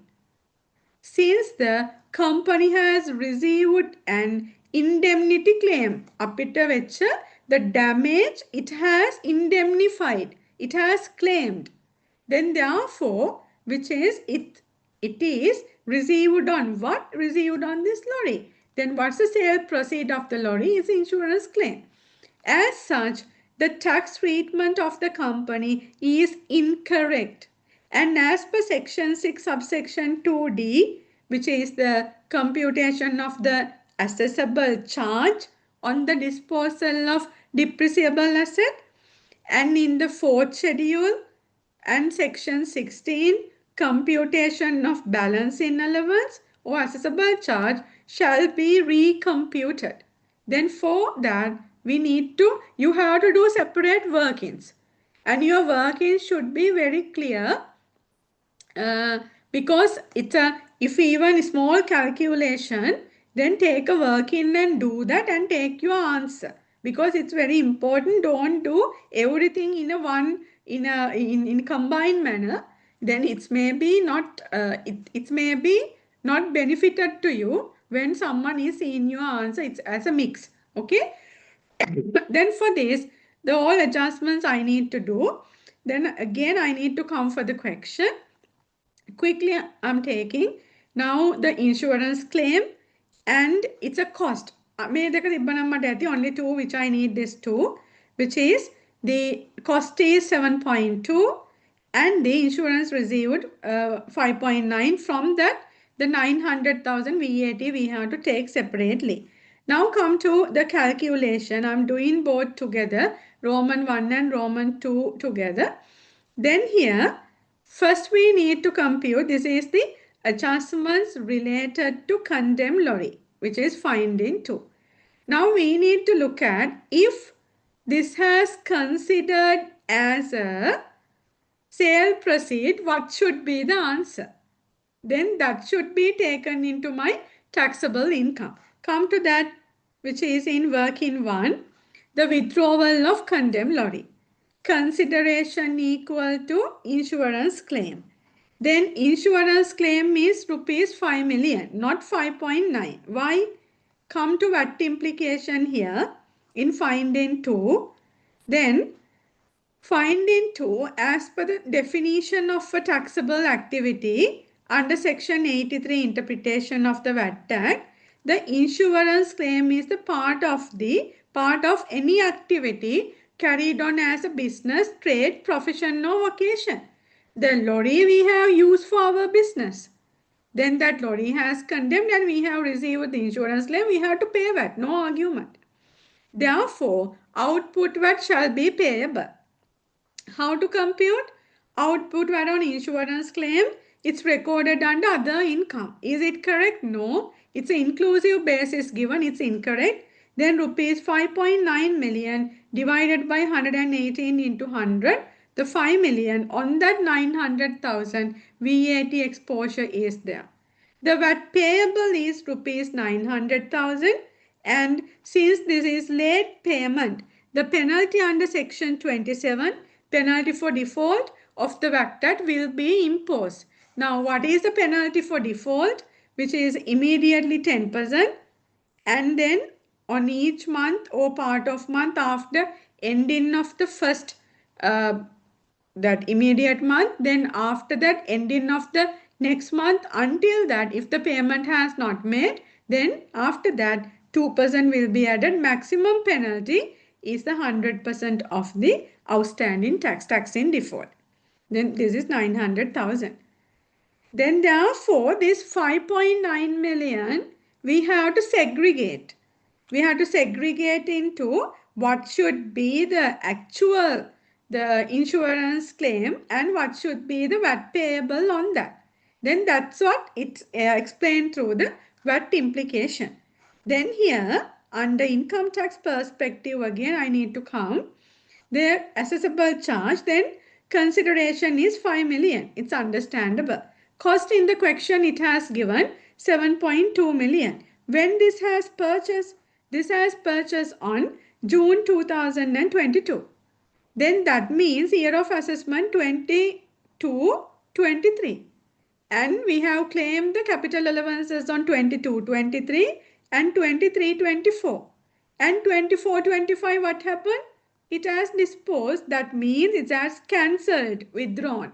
Since the company has received an indemnity claim, the damage it has indemnified, it has claimed. Then therefore, which is it is received on what? Received on this lorry. Then what's the sale proceed of the lorry? Is insurance claim. As such, the tax treatment of the company is incorrect. And as per section 6 subsection 2D, which is the computation of the assessable charge on the disposal of depreciable asset, and in the 4th schedule and section 16, computation of balance in allowance or assessable charge shall be recomputed. Then for that, you have to do separate workings. And your workings should be very clear because if even a small calculation, then take a working and do that and take your answer. Because it's very important, don't do everything in combined manner. Then it's maybe not benefited to you when someone is seeing your answer. It's as a mix. Okay. Then for this, all adjustments I need to do. Then again, I need to come for the question. Quickly, I'm taking now the insurance claim, and it's a cost. Only 2 which I need this 2. which is the cost is 7.2 and the insurance received 5.9. From that, the 900,000 VAT we have to take separately. Now come to the calculation. I'm doing both together, Roman 1 and Roman 2 together. Then here, first we need to compute, this is the adjustments related to condemned lorry, which is finding 2. Now we need to look at if this has considered as a sale proceed, what should be the answer? Then that should be taken into my taxable income. Come to that, which is in working 1, the withdrawal of condemned lorry. Consideration equal to insurance claim. Then insurance claim is rupees 5 million, not 5.9. Why? Come to what implication here in finding 2. Then finding 2, as per the definition of a taxable activity under section 83 interpretation of the VAT Act, the insurance claim is the part of any activity carried on as a business, trade, profession or vocation. The lorry we have used for our business. Then that lorry has condemned and we have received the insurance claim, we have to pay VAT, no argument. Therefore, output VAT shall be payable. How to compute? Output VAT on insurance claim, it's recorded under other income. Is it correct? No. It's an inclusive basis given, it's incorrect. Then rupees 5.9 million divided by 118 into 100. The 5 million on that 900,000 VAT exposure is there. The VAT payable is rupees 900,000, and since this is late payment, the penalty under section 27, penalty for default of the VAT will be imposed. Now, what is the penalty for default? Which is immediately 10%, and then on each month or part of month after ending of the first that immediate month, then after that ending of the next month, until that if the payment has not made, then after that 2% will be added. Maximum penalty is the 100% of the outstanding tax in default. Then this is 900,000. Then therefore this 5.9 million we have to segregate. We have to segregate into what should be the actual the insurance claim and what should be the VAT payable on that. Then that's what it's explained through the VAT implication. Then here under income tax perspective again I need to come. The assessable charge, then consideration is 5 million. It's understandable. Cost in the question it has given 7.2 million. When this has purchased? This has purchased on June 2022. Then that means year of assessment 22-23. And we have claimed the capital allowances on 22-23 and 23-24. And 24-25 what happened? It has disposed, that means it has cancelled, withdrawn.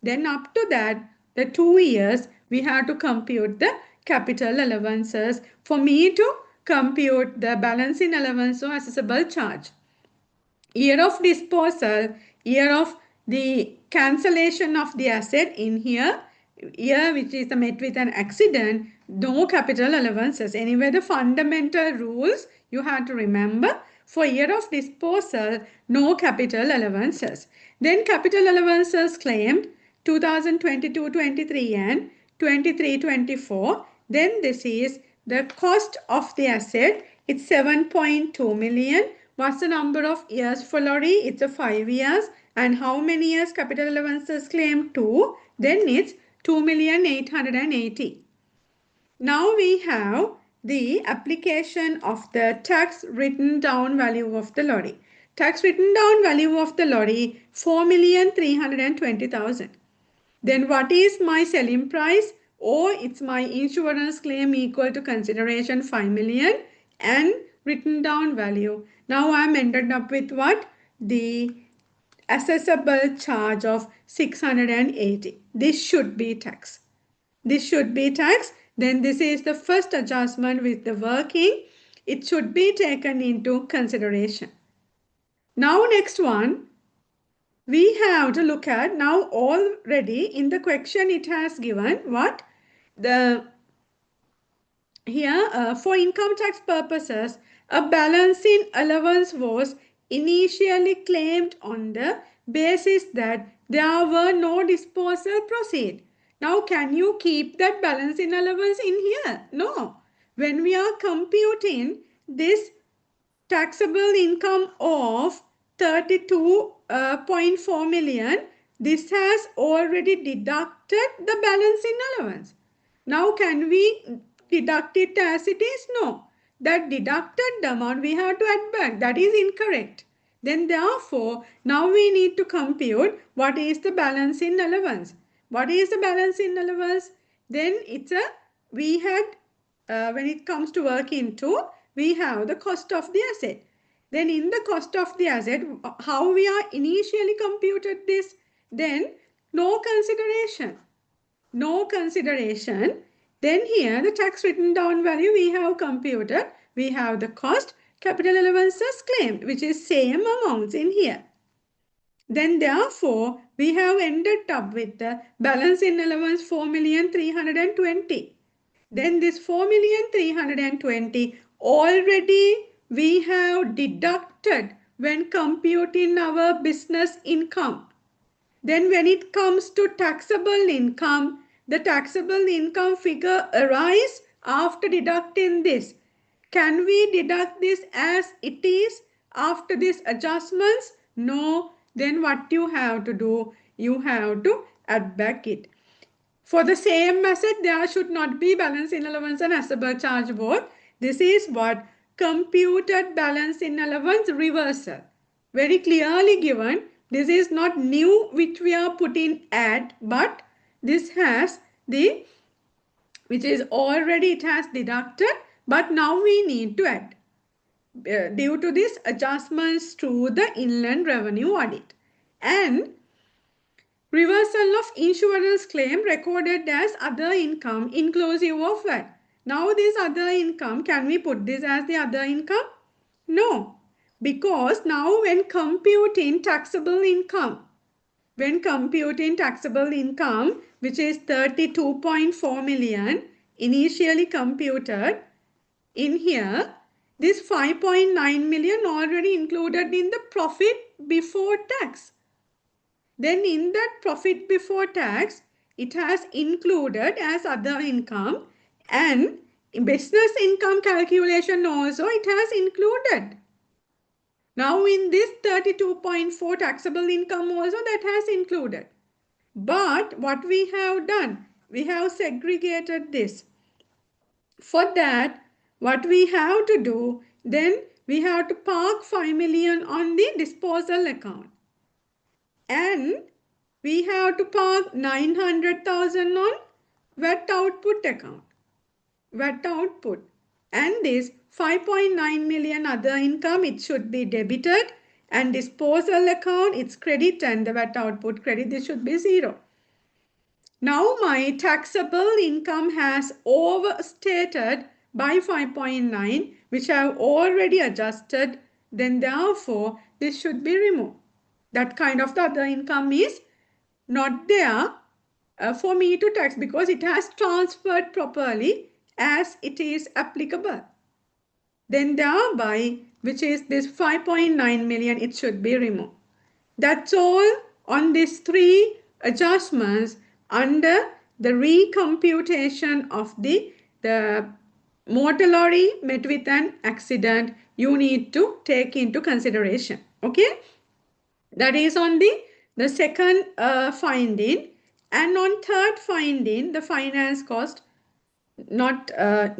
Then up to that, the 2 years, we have to compute the capital allowances for me to compute the balancing allowance or assessable charge. Year of disposal, year of the cancellation of the asset in here, year which is met with an accident, no capital allowances. Anyway, the fundamental rules you have to remember. For year of disposal, no capital allowances. Then capital allowances claimed 2022-23 and 23-24. Then this is the cost of the asset. It's 7.2 million. What's the number of years for lorry? It's a 5 years. And how many years capital allowances claimed? 2. Then it's 2,880,000. Now we have the application of the tax written down value of the lorry. Tax written down value of the lorry 4,320,000. Then what is my selling price? Or it's my insurance claim equal to consideration 5 million and written down value. Now I am ended up with what? The assessable charge of 680. This should be tax. This should be tax. Then this is the first adjustment with the working. It should be taken into consideration. Now next one, we have to look at now already in the question it has given what? The here for income tax purposes, a balancing allowance was initially claimed on the basis that there were no disposal proceeds. Now can you keep that balancing allowance in here? No. When we are computing this taxable income of 32.4 million, this has already deducted the balancing allowance. Now can we deduct it as it is? No. That deducted amount we have to add back. That is incorrect. Then therefore, now we need to compute what is the balancing allowance. What is the balancing allowance? Then it's a, we had, when it comes to work into, we have the cost of the asset. Then in the cost of the asset, how we are initially computed this? Then no consideration. No consideration. Then here the tax written down value we have computed. We have the cost, capital allowances claimed, which is same amounts in here. Then therefore, we have ended up with the balance in allowance 4,320,000. Then this 4,320,000 already we have deducted when computing our business income. Then when it comes to taxable income, the taxable income figure arises after deducting this. Can we deduct this as it is after these adjustments? No. Then what you have to do? You have to add back it. For the same asset, there should not be balance in allowance and assessable charge both. This is what computed balance in allowance reversal. Very clearly given. This is not new which we are putting add, but this has the, which is already it has deducted, but now we need to add due to this adjustments to the Inland Revenue Audit. And reversal of insurance claim recorded as other income inclusive of VAT. Now this other income, can we put this as the other income? No, because now when computing taxable income, which is 32.4 million initially computed in here, this 5.9 million already included in the profit before tax. Then in that profit before tax, it has included as other income, and in business income calculation also it has included. Now in this 32.4 taxable income also that has included. But what we have done, we have segregated this. For that, what we have to do, then we have to park 5 million on the disposal account. And we have to park 900,000 on VAT output account. VAT output. And this 5.9 million other income, it should be debited, and disposal account, it's credit, and the VAT output credit, this should be 0. Now my taxable income has overstated by 5.9, which I have already adjusted. Then therefore, this should be removed. That kind of the other income is not there for me to tax because it has transferred properly as it is applicable. Then thereby, which is this 5.9 million, it should be removed. That's all on these 3 adjustments under the recomputation of the motor lorry met with an accident you need to take into consideration. Okay, that is on the second finding. And on third finding, the finance cost, not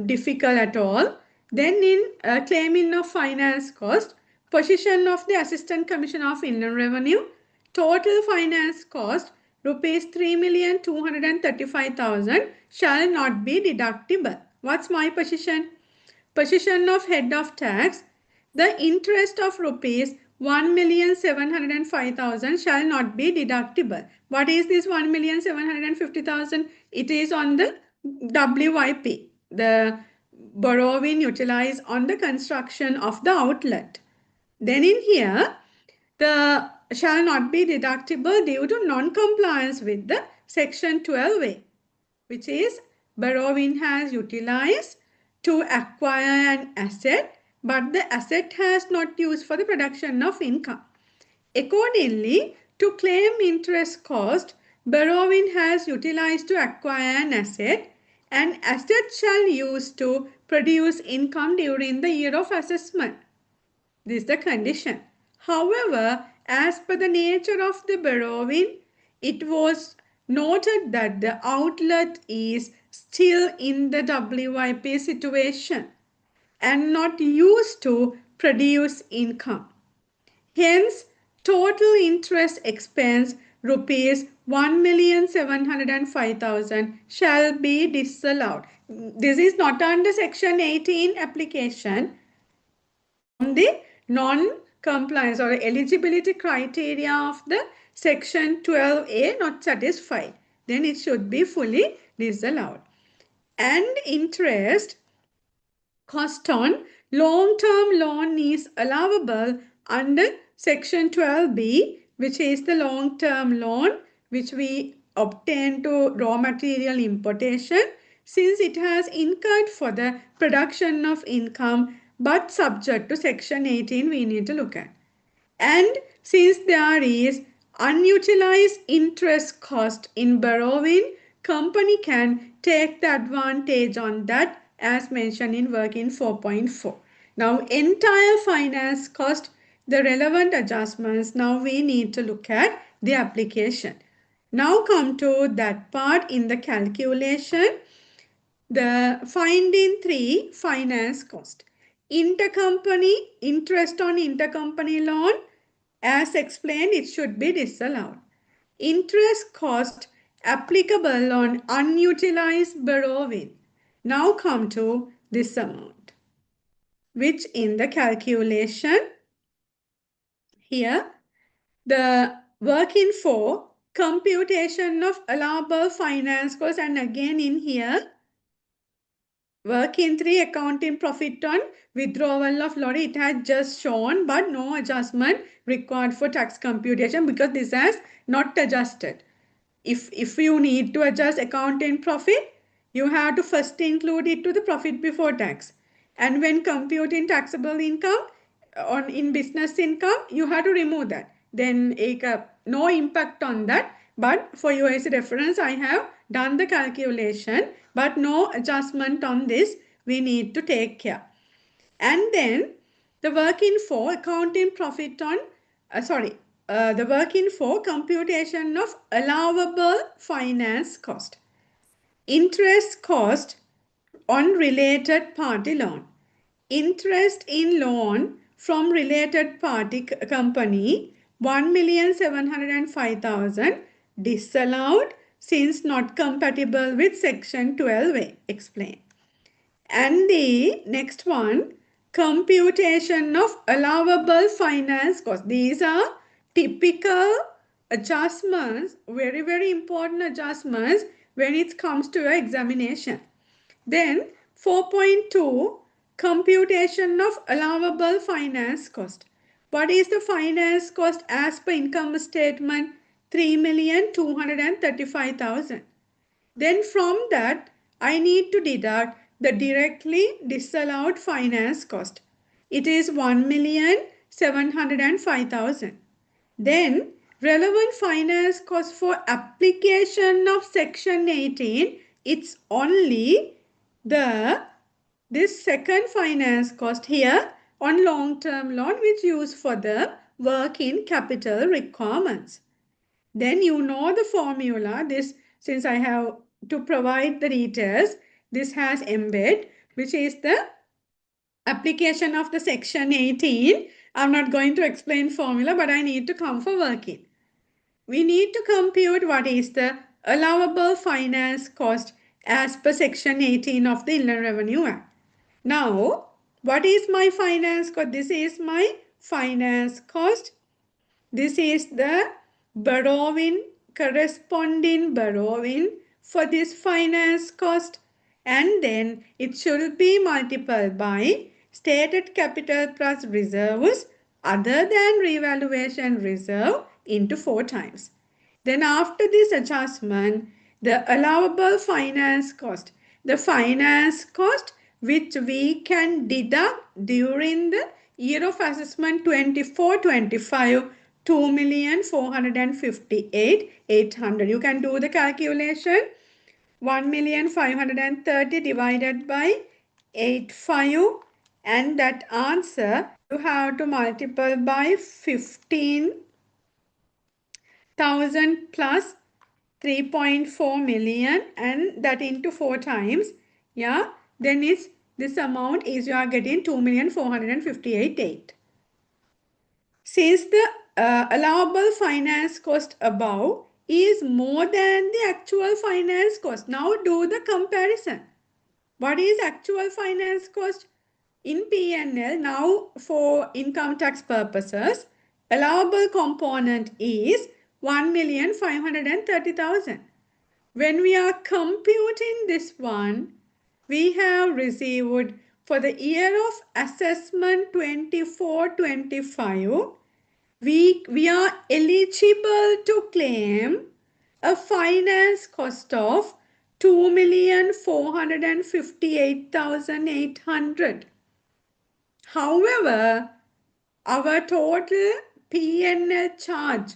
difficult at all. Then in claiming of finance cost, position of the Assistant Commissioner of Inland Revenue, total finance cost rupees 3,235,000 shall not be deductible. What's my position? Position of Head of Tax, the interest of rupees 1,705,000 shall not be deductible. What is this 1,750,000? It is on the WIP, the borrowing utilized on the construction of the outlet. Then in here, the shall not be deductible due to non-compliance with the section 12A, which is borrowing has utilized to acquire an asset, but the asset has not used for the production of income. Accordingly, to claim interest cost, borrowing has utilized to acquire an asset, and asset shall use to produce income during the year of assessment. This is the condition. However, as per the nature of the borrowing, it was noted that the outlet is still in the WIP situation and not used to produce income. Hence, total interest expense rupees 1,705,000 shall be disallowed. This is not under section 18 application. From the non-compliance or eligibility criteria of the section 12A not satisfied, then it should be fully disallowed. And interest cost on long-term loan is allowable under section 12B, which is the long-term loan which we obtain to raw material importation, since it has incurred for the production of income but subject to section 18 we need to look at. And since there is unutilized interest cost in borrowing, company can take the advantage on that as mentioned in working 4.4. Now entire finance cost, the relevant adjustments, now we need to look at the application. Now come to that part in the calculation. The finding 3, finance cost. Intercompany, interest on intercompany loan, as explained, it should be disallowed. Interest cost applicable on unutilized borrowing. Now come to this amount, which in the calculation, here, the working for computation of allowable finance cost, and again in here, working 3, accounting profit on withdrawal of lorry, it had just shown, but no adjustment required for tax computation because this has not adjusted. If you need to adjust accounting profit, you have to first include it to the profit before tax. And when computing taxable income in business income, you have to remove that. Then no impact on that. But for you as a reference, I have done the calculation, but no adjustment on this. We need to take care. And then the working for accounting profit on, the working for computation of allowable finance cost. Interest cost on related party loan. Interest in loan from related party company 1,705,000 disallowed since not compatible with section 12A. Explain. And the next one, computation of allowable finance cost. These are typical adjustments, very, very important adjustments when it comes to your examination. Then 4.2, computation of allowable finance cost. What is the finance cost as per income statement? 3,235,000. Then from that, I need to deduct the directly disallowed finance cost. It is 1,705,000. Then relevant finance cost for application of section 18, it's only this second finance cost here on long-term loan which used for the working capital requirements. Then you know the formula. This, since I have to provide the details, this has embed, which is the application of the section 18. I'm not going to explain formula, but I need to come for working. We need to compute what is the allowable finance cost as per section 18 of the Inland Revenue Act. Now, what is my finance cost? This is my finance cost. This is the borrowing, corresponding borrowing for this finance cost, and then it should be multiplied by stated capital plus reserves other than revaluation reserve into 4 times. Then after this adjustment, the allowable finance cost, the finance cost which we can deduct during the year of assessment 24-25, 2,458,800. You can do the calculation. 1,530,000 divided by 85, and that answer you have to multiply by 15,000 plus 3.4 million, and that into 4 times. Yeah, then it's this amount is you are getting 2,458,800. Since the allowable finance cost above is more than the actual finance cost, now do the comparison. What is actual finance cost? In P&L, now for income tax purposes, allowable component is 1,530,000. When we are computing this one, we have received for the year of assessment 24-25, we are eligible to claim a finance cost of 2,458,800. However, our total P&L charge,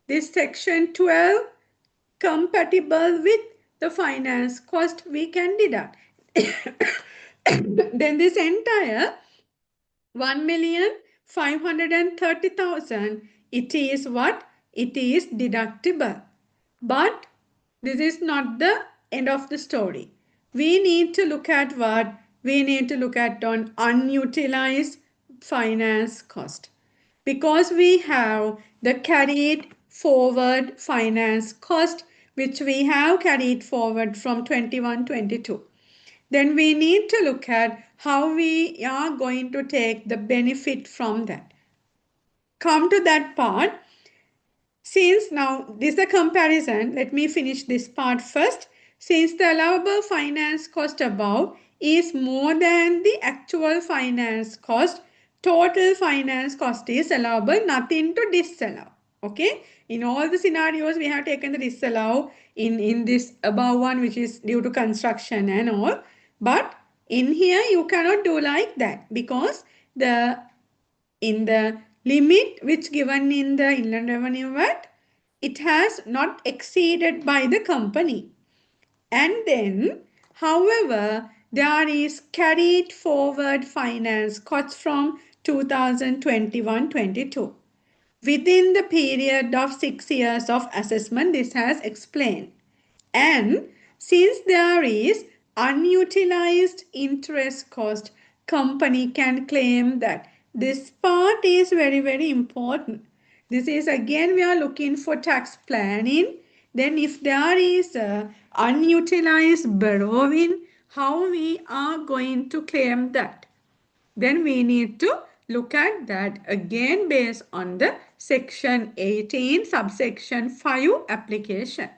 this section 12, compatible with the finance cost, we can deduct. Then this entire 1,530,000, it is what? It is deductible. But this is not the end of the story. We need to look at what? We need to look at on unutilized finance cost. Because we have the carried forward finance cost, which we have carried forward from 21-22. Then we need to look at how we are going to take the benefit from that. Come to that part. Since now this is a comparison, let me finish this part first. Since the allowable finance cost above is more than the actual finance cost, total finance cost is allowable, nothing to disallow. Okay, in all the scenarios we have taken the disallow in this above one, which is due to construction and all. But in here you cannot do like that, because in the limit which given in the Inland Revenue Act, it has not exceeded by the company. And then, however, there is carried forward finance costs from 2021-22. Within the period of 6 years of assessment, this has explained. And since there is unutilized interest cost, company can claim that. This part is very, very important. This is again, we are looking for tax planning. Then if there is a unutilized borrowing, how we are going to claim that? Then we need to look at that again based on the section 18 subsection 5 application.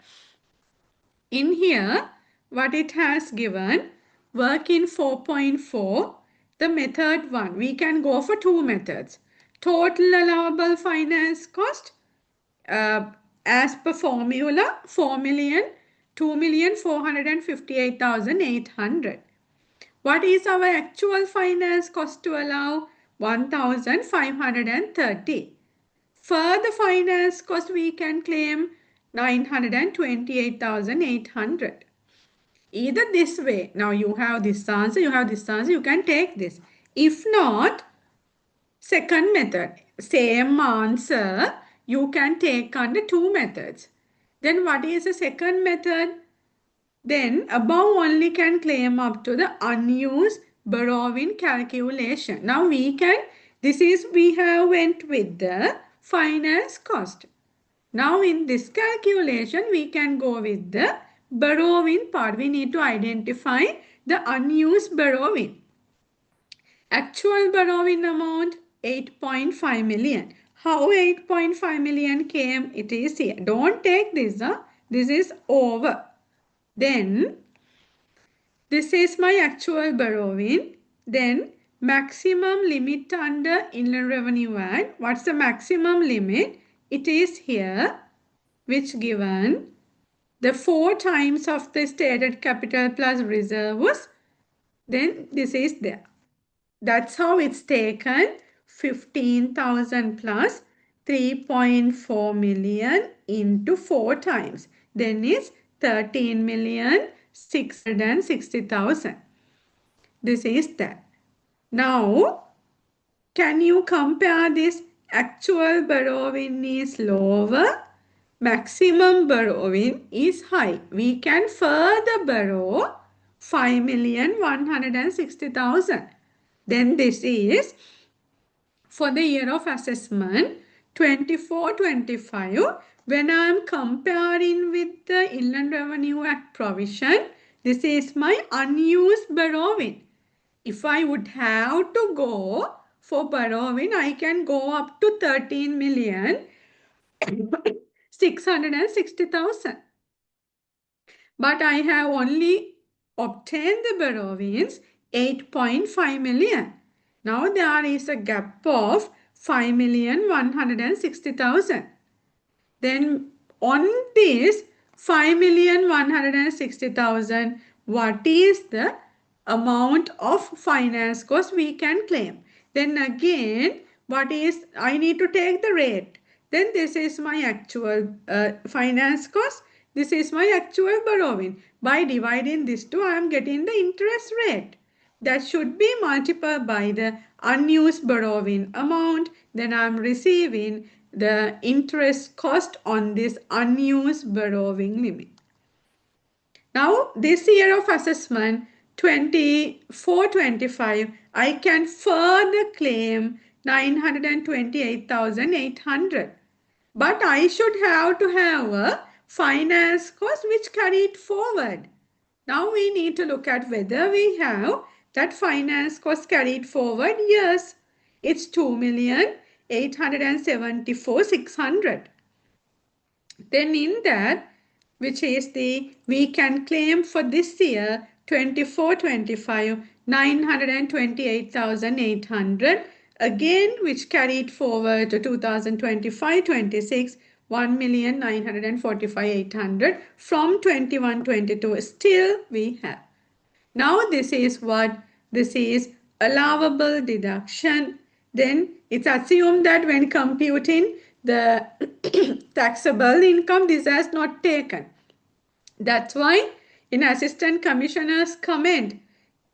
In here, what it has given, work in 4.4, the method 1, we can go for 2 methods. Total allowable finance cost, as per formula, 2,458,800. What is our actual finance cost to allow? 1,530. Further finance cost we can claim 928,800. Either this way, now you have this answer, you can take this. If not, second method, same answer, you can take under 2 methods. Then what is the second method? Then above only can claim up to the unused borrowing calculation. Now we have went with the finance cost. Now in this calculation, we can go with the borrowing part. We need to identify the unused borrowing. Actual borrowing amount 8.5 million. How 8.5 million came? It is here. Don't take this. This is over. Then this is my actual borrowing. Then maximum limit under Inland Revenue Act. What's the maximum limit? It is here, which given the 4 times of the stated capital plus reserves, then this is there. That's how it's taken. 15,000 plus 3.4 million into 4 times. Then it's 13,660,000. This is that. Now, can you compare this? Actual borrowing is lower, maximum borrowing is high. We can further borrow 5,160,000. Then this is for the year of assessment 24-25. When I am comparing with the Inland Revenue Act provision, this is my unused borrowing. If I would have to go for borrowing, I can go up to 13,660,000. But I have only obtained the borrowings 8.5 million. Now there is a gap of 5,160,000. Then on this 5,160,000, what is the amount of finance cost we can claim? Then again, what is, I need to take the rate. Then this is my actual finance cost. This is my actual borrowing. By dividing this two, I am getting the interest rate. That should be multiplied by the unused borrowing amount. Then I am receiving the interest cost on this unused borrowing limit. Now, this year of assessment, 24-25, I can further claim 928,800. But I should have to have a finance cost which carried forward. Now we need to look at whether we have that finance cost carried forward. Yes, it's 2,874,600. Then in that, which is the, we can claim for this year 24-25, 928,800. Again, which carried forward to 2025-26, 1,945,800 from 21-22. Still we have. Now this is what? This is allowable deduction. Then it's assumed that when computing the taxable income, this has not taken. That's why in Assistant Commissioner's comment,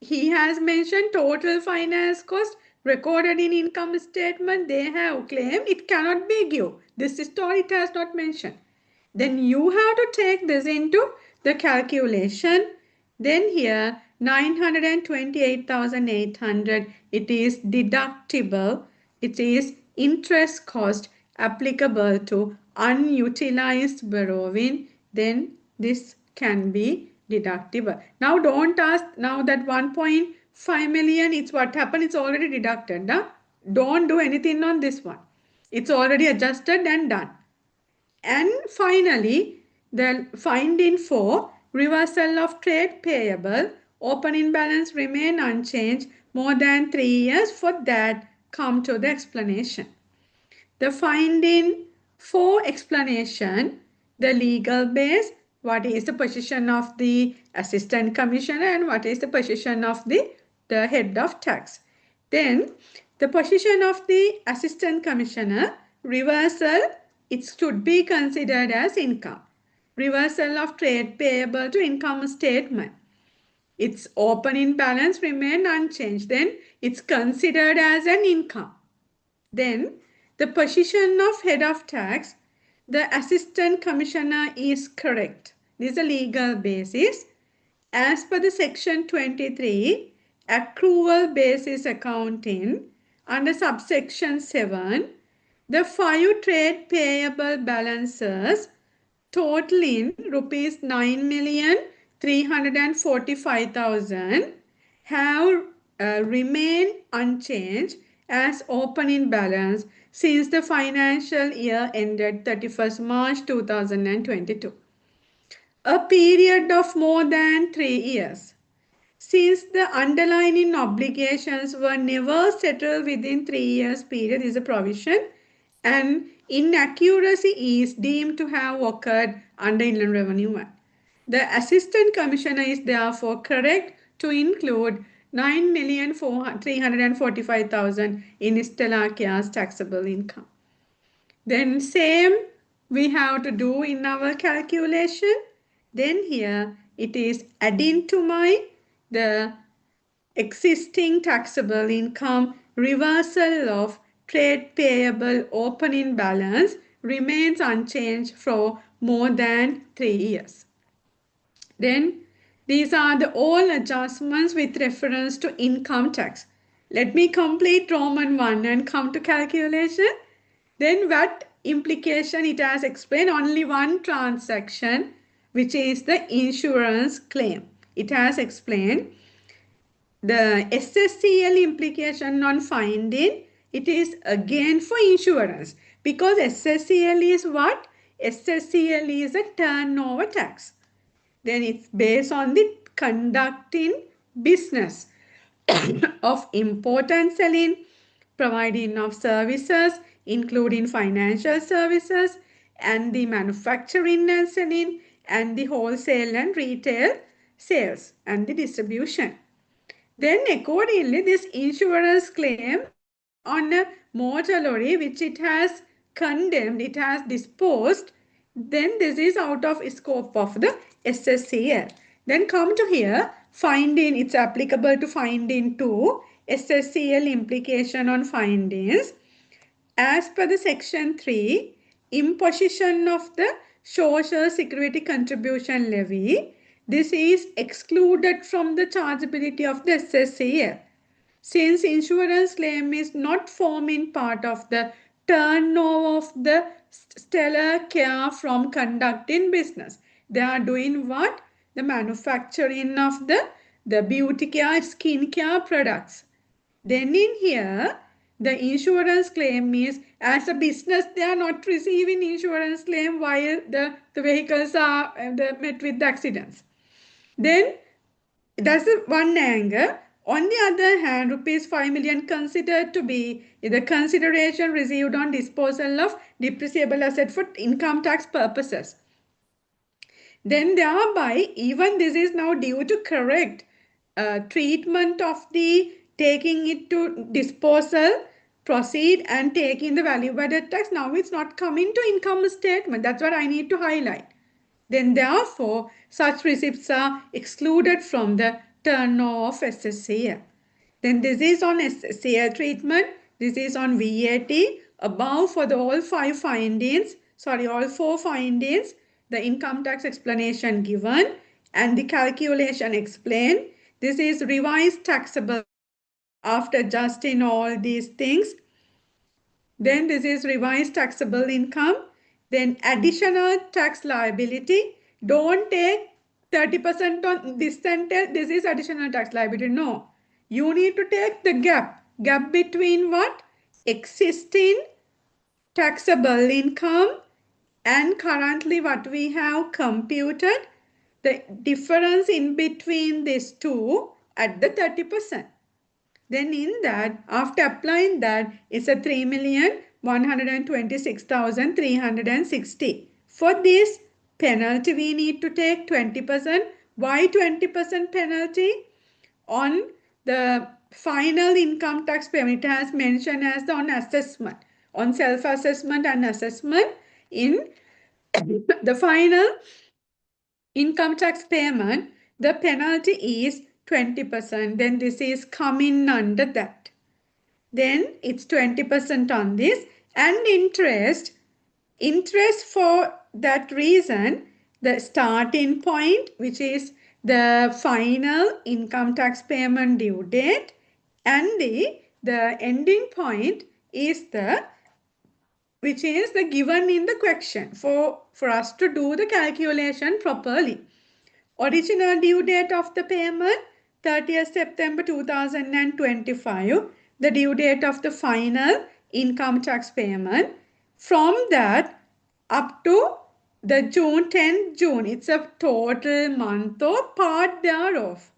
he has mentioned total finance cost recorded in income statement. They have claimed it cannot be given. This story it has not mentioned. Then you have to take this into the calculation. Then here 928,800, it is deductible. It is interest cost applicable to unutilized borrowing. Then this can be deductible. Now don't ask, now that 1.5 million, it's what happened, it's already deducted. Huh? Don't do anything on this one. It's already adjusted and done. And finally, the finding for reversal of trade payable, opening balance remain unchanged more than 3 years. For that, come to the explanation. The finding for explanation, the legal base, what is the position of the Assistant Commissioner and what is the position of the head of tax. Then the position of the Assistant Commissioner, reversal, it should be considered as income. Reversal of trade payable to income statement. Its opening balance remain unchanged. Then it's considered as an income. Then the position of head of tax, the Assistant Commissioner is correct. This is a legal basis. As per the section 23, accrual basis accounting, under subsection 7, the 5 trade payable balances totaling rupees 9,345,000 have remained unchanged as opening balance since the financial year ended 31st March 2022. A period of more than 3 years. since the underlying obligations were never settled within 3 years period is a provision, and inaccuracy is deemed to have occurred under Inland Revenue Act. The Assistant Commissioner is therefore correct to include 9,345,000 in Stella Care's taxable income. Then same we have to do in our calculation. Then here it is adding to the existing taxable income, reversal of trade payable opening balance remains unchanged for more than 3 years. Then these are the all adjustments with reference to income tax. Let me complete Roman 1 and come to calculation. Then what implication it has explained only one transaction, which is the insurance claim. It has explained the SSCL implication on finding, it is again for insurance, because SSCL is what? SSCL is a turnover tax. Then it's based on the conducting business of import and selling, providing of services, including financial services, and the manufacturing and selling, and the wholesale and retail sales, and the distribution. Then accordingly, this insurance claim on a motor lorry which it has condemned, it has disposed, then this is out of scope of the SSCL. Then come to here, finding, it's applicable to finding 2, SSCL implication on findings. As per the section 3, imposition of the social security contribution levy, this is excluded from the chargeability of the SSCL. Since insurance claim is not forming part of the turnover of the Stella Care from conducting business. They are doing what? The manufacturing of the beauty care, skin care products. Then in here, the insurance claim is as a business, they are not receiving insurance claim while the vehicles are met with the accidents. Then that's one angle. On the other hand, rupees 5 million considered to be the consideration received on disposal of depreciable asset for income tax purposes. Then thereby, even this is now due to correct treatment of the taking it to disposal, proceed and taking the value added tax. Now it's not coming to income statement. That's what I need to highlight. Then therefore, such receipts are excluded from the turnover of SSCL. Then this is on SSCL treatment. This is on VAT. Above for the all 5 findings, all 4 findings, the income tax explanation given and the calculation explained. This is revised taxable after adjusting all these things. Then this is revised taxable income. Then additional tax liability. Don't take 30% on this sentence. This is additional tax liability. No. You need to take the gap. Gap between what? Existing taxable income and currently what we have computed. The difference in between these two at the 30%. Then in that, after applying that, it's a 3,126,360. For this penalty, we need to take 20%. Why 20% penalty? On the final income tax payment, it has mentioned as on assessment, on self-assessment and assessment. In the final income tax payment, the penalty is 20%. Then this is coming under that. Then it's 20% on this, and interest for that reason, the starting point, which is the final income tax payment due date, and the ending point is which is the given in the question for us to do the calculation properly. Original due date of the payment, 30th September 2025, the due date of the final income tax payment. From that up to the 10th June, it's a total month or part thereof.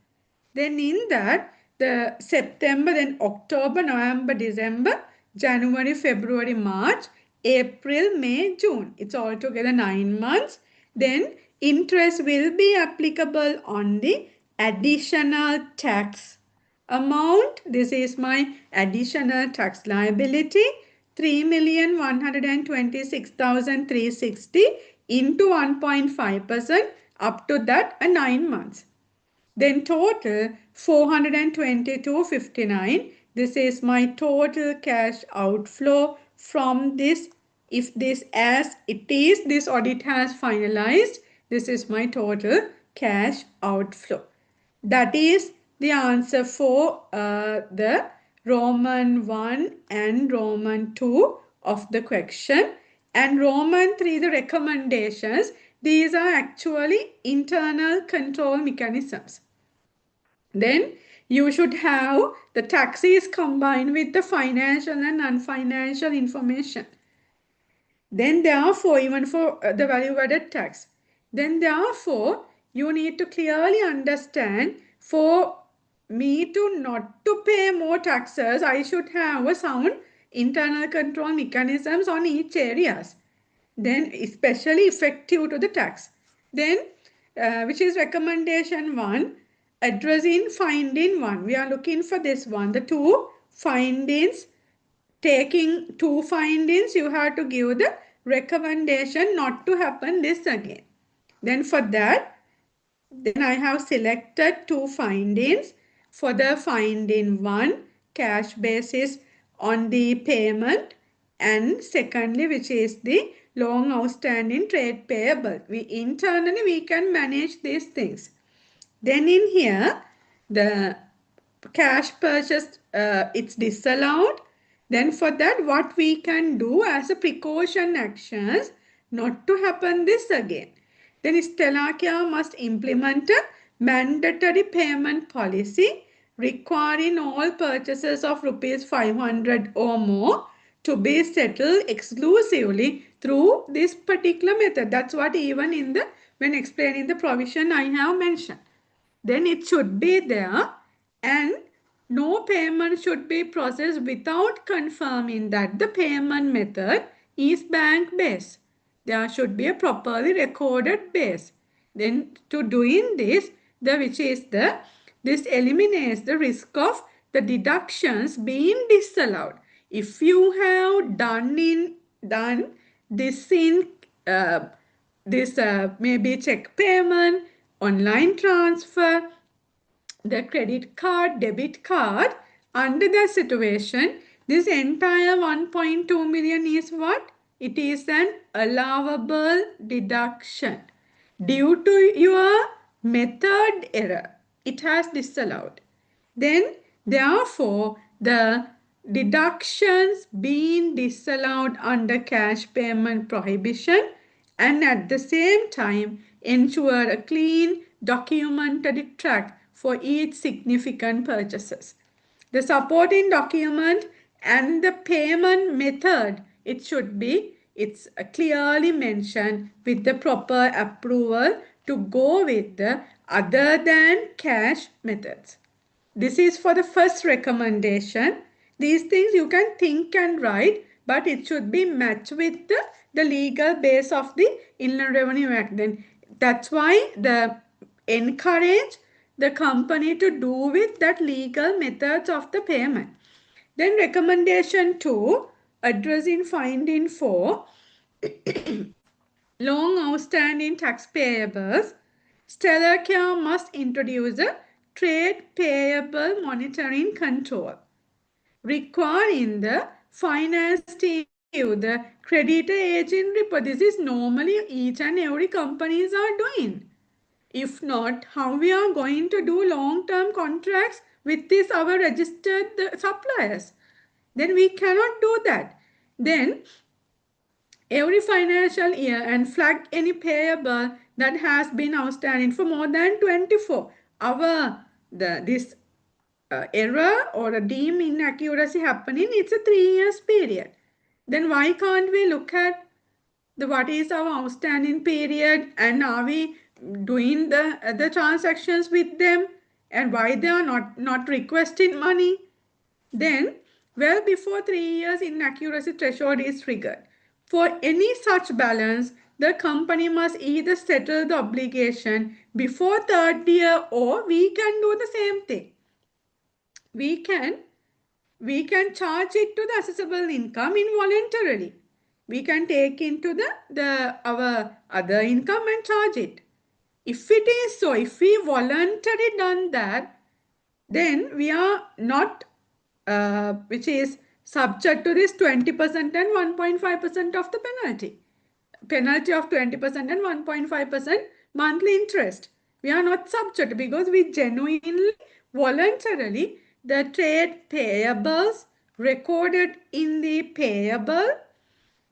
Then in that, the September, then October, November, December, January, February, March, April, May, June. It's altogether 9 months. Then interest will be applicable on the additional tax amount. This is my additional tax liability. 3,126,360 into 1.5% up to that 9 months. Then total 422.59. This is my total cash outflow from this. If this as it is, this audit has finalized. This is my total cash outflow. That is the answer for the Roman 1 and Roman 2 of the question. And Roman 3, the recommendations, these are actually internal control mechanisms. Then you should have the taxes combined with the financial and non-financial information. Then therefore, even for the value-added tax, then therefore, you need to clearly understand for me to not to pay more taxes, I should have a sound internal control mechanisms on each areas. Then especially effective to the tax. Then which is recommendation 1, addressing finding 1. We are looking for this one, the 2 findings. Taking 2 findings, you have to give the recommendation not to happen this again. Then for that, then I have selected 2 findings. For the finding 1, cash basis on the payment, and secondly, which is the long outstanding trade payable. Internally we can manage these things. Then in here, the cash purchase, it's disallowed. Then for that, what we can do as a precaution actions not to happen this again. Then Stella Care must implement a mandatory payment policy requiring all purchases of rupees 500 or more to be settled exclusively through this particular method. That's what even in the, when explaining the provision I have mentioned. Then it should be there, and no payment should be processed without confirming that the payment method is bank based. There should be a properly recorded base. Then to doing this, this eliminates the risk of the deductions being disallowed. If you have done this in maybe check payment, online transfer, the credit card, debit card, under that situation, this entire 1.2 million is what? It is an allowable deduction. Due to your method error, it has disallowed. Then, therefore, the deductions being disallowed under cash payment prohibition, and at the same time ensure a clean documented track for each significant purchases. The supporting document and the payment method, it should be, it's clearly mentioned with the proper approval to go with the other than cash methods. This is for the first recommendation. These things you can think and write, but it should be matched with the legal base of the Inland Revenue Act. Then that's why the encourage the company to do with that legal methods of the payment. Then recommendation 2, addressing finding 4, long outstanding tax payables. Stellar Care must introduce a trade payable monitoring control, requiring the finance team the creditor agent report. This is normally each and every companies are doing. If not, how we are going to do long-term contracts with this our registered suppliers? Then we cannot do that. Then every financial year and flag any payable that has been outstanding for more than 24 hours. This error or a deemed inaccuracy happening, it's a 3 years period. Then why can't we look at what is our outstanding period, and are we doing the transactions with them? and why they are not requesting money. Then, well before 3 years, inaccuracy threshold is triggered. For any such balance, the company must either settle the obligation before third year, or we can do the same thing. We can charge it to the assessable income involuntarily. We can take into our other income and charge it. If it is so, if we voluntarily done that, then we are not, which is subject to this 20% and 1.5% of the penalty. Penalty of 20% and 1.5% monthly interest. We are not subject because we genuinely, voluntarily, the trade payables recorded in the payable,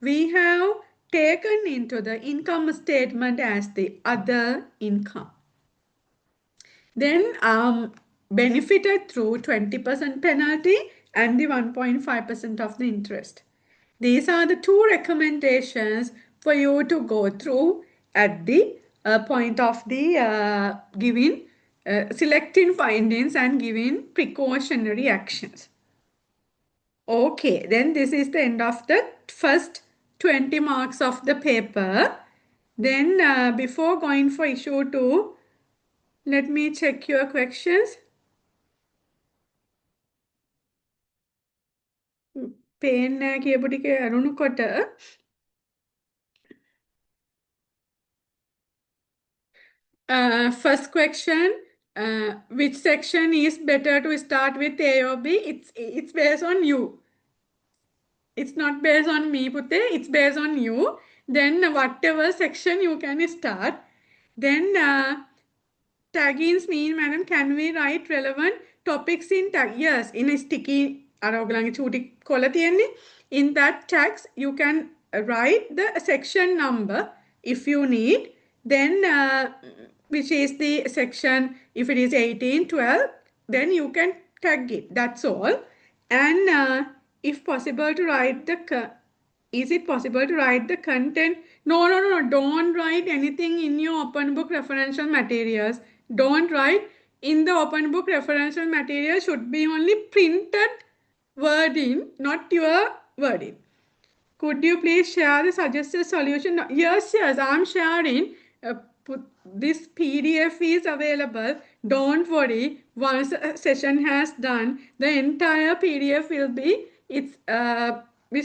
we have taken into the income statement as the other income. Then benefited through 20% penalty and the 1.5% of the interest. These are the two recommendations for you to go through at the point of the selecting findings and giving precautionary actions. Okay, then this is the end of the first 20 marks of the paper. Then before going for issue 2, let me check your questions. පේන්නේ කියපු ටික අරුණුකොට first question, which section is better to start with, A or B? It's based on you. It's not based on me, Pute. It's based on you. Then whatever section you can start. Then taggings mean, madam, can we write relevant topics in tag? Yes, in a sticky, in that tags, you can write the section number if you need. Then which is the section, if it is 18, 12, then you can tag it. That's all. And if possible to write is it possible to write the content? No. Don't write anything in your open book referential materials. Don't write. In the open book referential material should be only printed wording, not your wording. Could you please share the suggested solution? Yes, I'm sharing. This PDF is available. Don't worry. Once a session has done, the entire PDF will be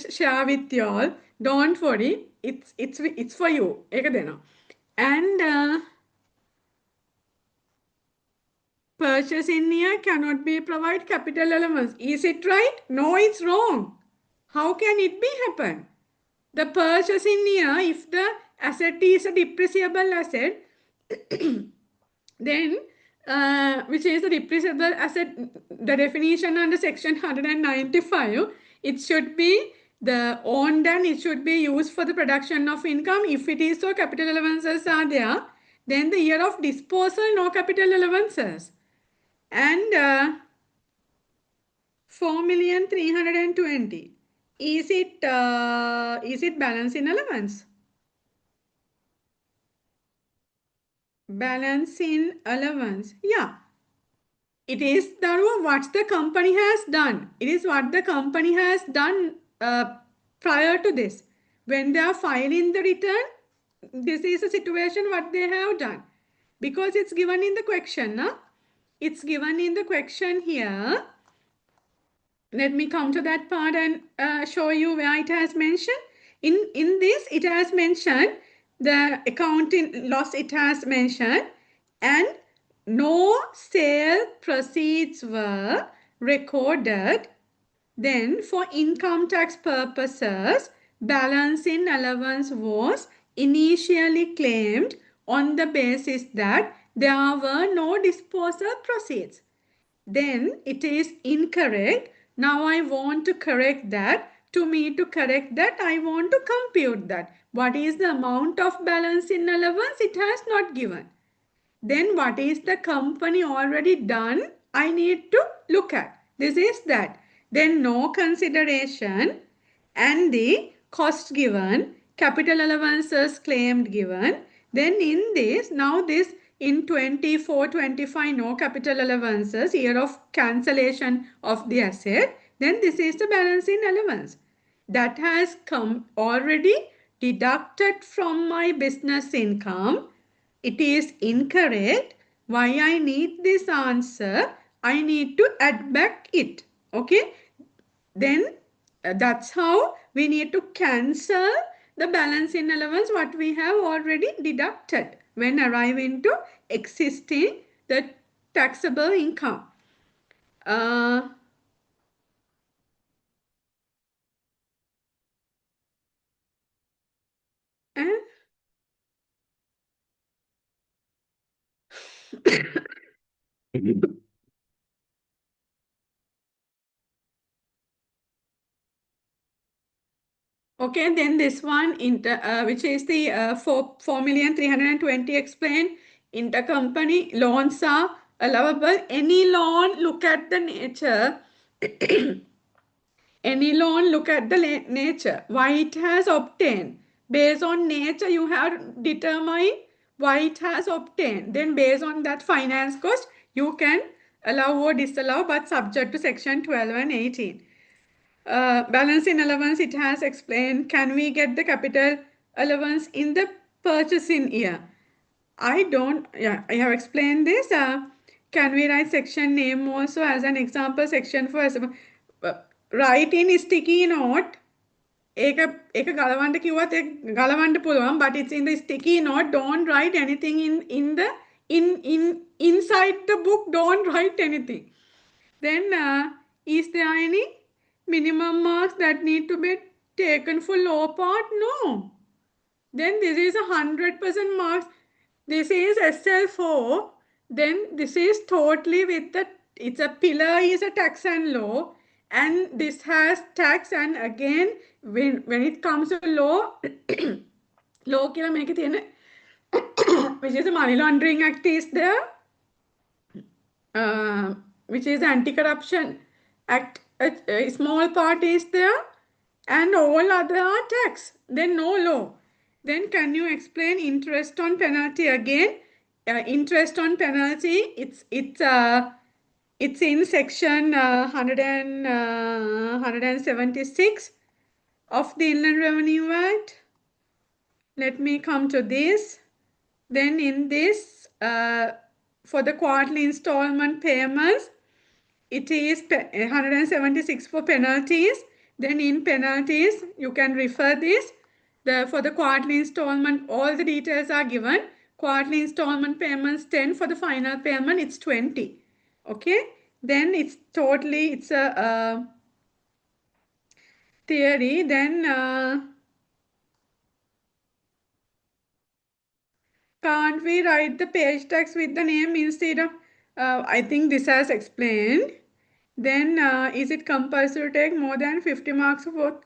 share with you all. Don't worry. It's for you. And purchase in here cannot be provide capital allowance. Is it right? No, it's wrong. How can it be happen? The purchase in here, if the asset is a depreciable asset, then which is a depreciable asset, the definition under section 195, it should be the owned and it should be used for the production of income. If it is so, capital allowances are there. Then the year of disposal, no capital allowances. And 4,320,000. Is it balance in allowance? Balance in allowance. Yeah. It is what the company has done. It is what the company has done prior to this. When they are filing the return, this is a situation what they have done. Because it's given in the question. Nah? It's given in the question here. Let me come to that part and show you where it has mentioned. In this, it has mentioned the accounting loss, it has mentioned, and no sale proceeds were recorded. Then for income tax purposes, balance in allowance was initially claimed on the basis that there were no disposal proceeds. Then it is incorrect. Now I want to correct that. To me to correct that, I want to compute that. What is the amount of balance in allowance? It has not given. Then what is the company already done? I need to look at. This is that. Then no consideration and the cost given, capital allowances claimed given. Then in this, now this in 24-25, no capital allowances, year of cancellation of the asset, then this is the balancing allowance. That has come already deducted from my business income. It is incorrect. Why I need this answer? I need to add back it. Okay. Then that's how we need to cancel the balancing allowance what we have already deducted when arriving to existing the taxable income. Uh, and okay, then this one, which is the 4,320,000 explained, intercompany loans are allowable. Any loan, look at the nature. Any loan, look at the nature. Why it has obtained. Based on nature, you have determined why it has obtained. Then based on that finance cost, you can allow or disallow, but subject to section 12 and 18. Balancing allowance, it has explained, can we get the capital allowance in the purchasing year? I don't, yeah, I have explained this. Can we write section name also as an example section for write in sticky note? ඒක ගලවන්න කිව්වත් ඒක ගලවන්න පුළුවන්, but it's in the sticky note. Don't write anything in inside the book. Don't write anything. Then is there any minimum marks that need to be taken for low part? No. Then this is 100% marks. This is SL4. Then this is totally with the, it's a pillar is a tax and law. And this has tax, and again, when it comes to law, law කියලා මේකේ තියෙන which is the money laundering act is there, which is the anti-corruption act, a small part is there, and all other are tax. Then no law. Then can you explain interest on penalty again? Interest on penalty, it's in section 176 of the Inland Revenue Act. Let me come to this. Then in this, for the quarterly installment payments, it is 176 for penalties. Then in penalties, you can refer this. For the quarterly installment, all the details are given. Quarterly installment payments 10, for the final payment it's 20. Okay, then it's totally, it's a theory. Then can't we write the page text with the name instead of, I think this has explained. Then is it compulsory to take more than 50 marks for?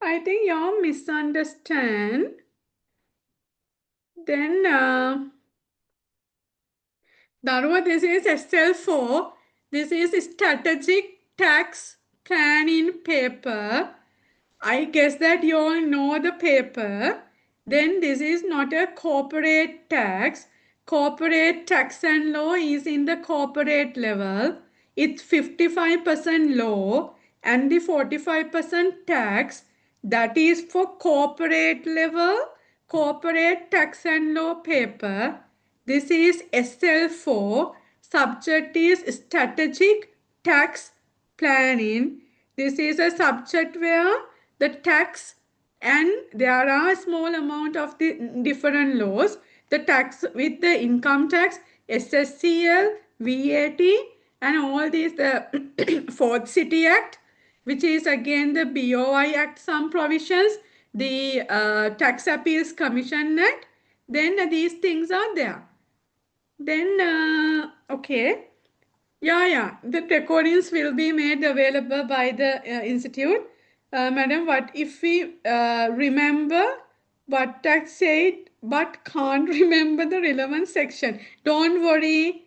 I think you all misunderstand. Then Darwa, this is SL4. This is strategic tax planning paper. I guess that you all know the paper. Then this is not a corporate tax. Corporate tax and law is in the corporate level. It's 55% law and the 45% tax. That is for corporate level, corporate tax and law paper. This is SL4. Subject is strategic tax planning. This is a subject where the tax, and there are a small amount of the different laws. The tax with the income tax, SSCL, VAT, and all these, the Fourth City Act, which is again the BOI Act, some provisions, the Tax Appeals Commission Act. Then these things are there. Then, okay. Yeah, the recordings will be made available by the institute. Madam, what if we remember what tax said but can't remember the relevant section? Don't worry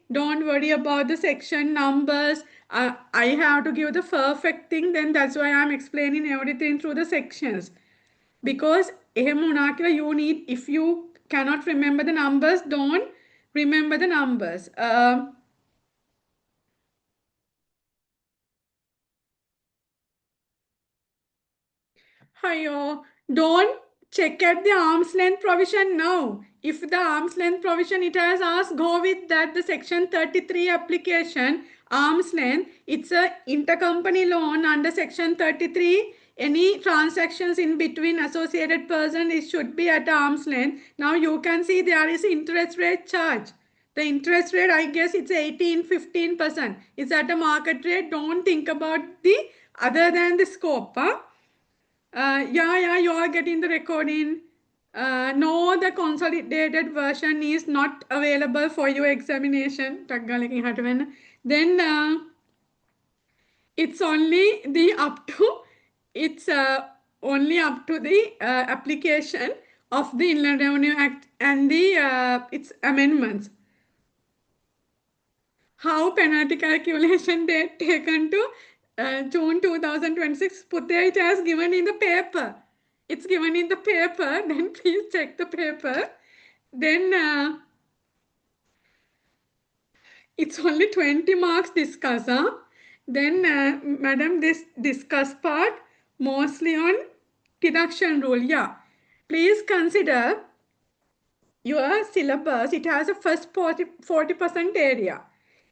about the section numbers. I have to give the perfect thing, then that's why I'm explaining everything through the sections. Because you need, if you cannot remember the numbers, don't remember the numbers. Hiyo, don't check at the arm's length provision now. If the arm's length provision it has asked, go with that. The section 33 application, arm's length, it's a intercompany loan under section 33. Any transactions in between associated person, it should be at arm's length. Now you can see there is interest rate charge. The interest rate, I guess it's 18-15%. It's at a market rate. Don't think about the other than the scope. Huh? Yeah, you are getting the recording. No, the consolidated version is not available for your examination. Then it's only the up to, it's only up to the application of the Inland Revenue Act and the its amendments. How penalty calculation date taken to June 2026, put there it has given in the paper. It's given in the paper, then please check the paper. Then it's only 20 marks discuss. Huh? Then madam, this discuss part mostly on deduction rule. Yeah, please consider your syllabus, it has a first 40% area.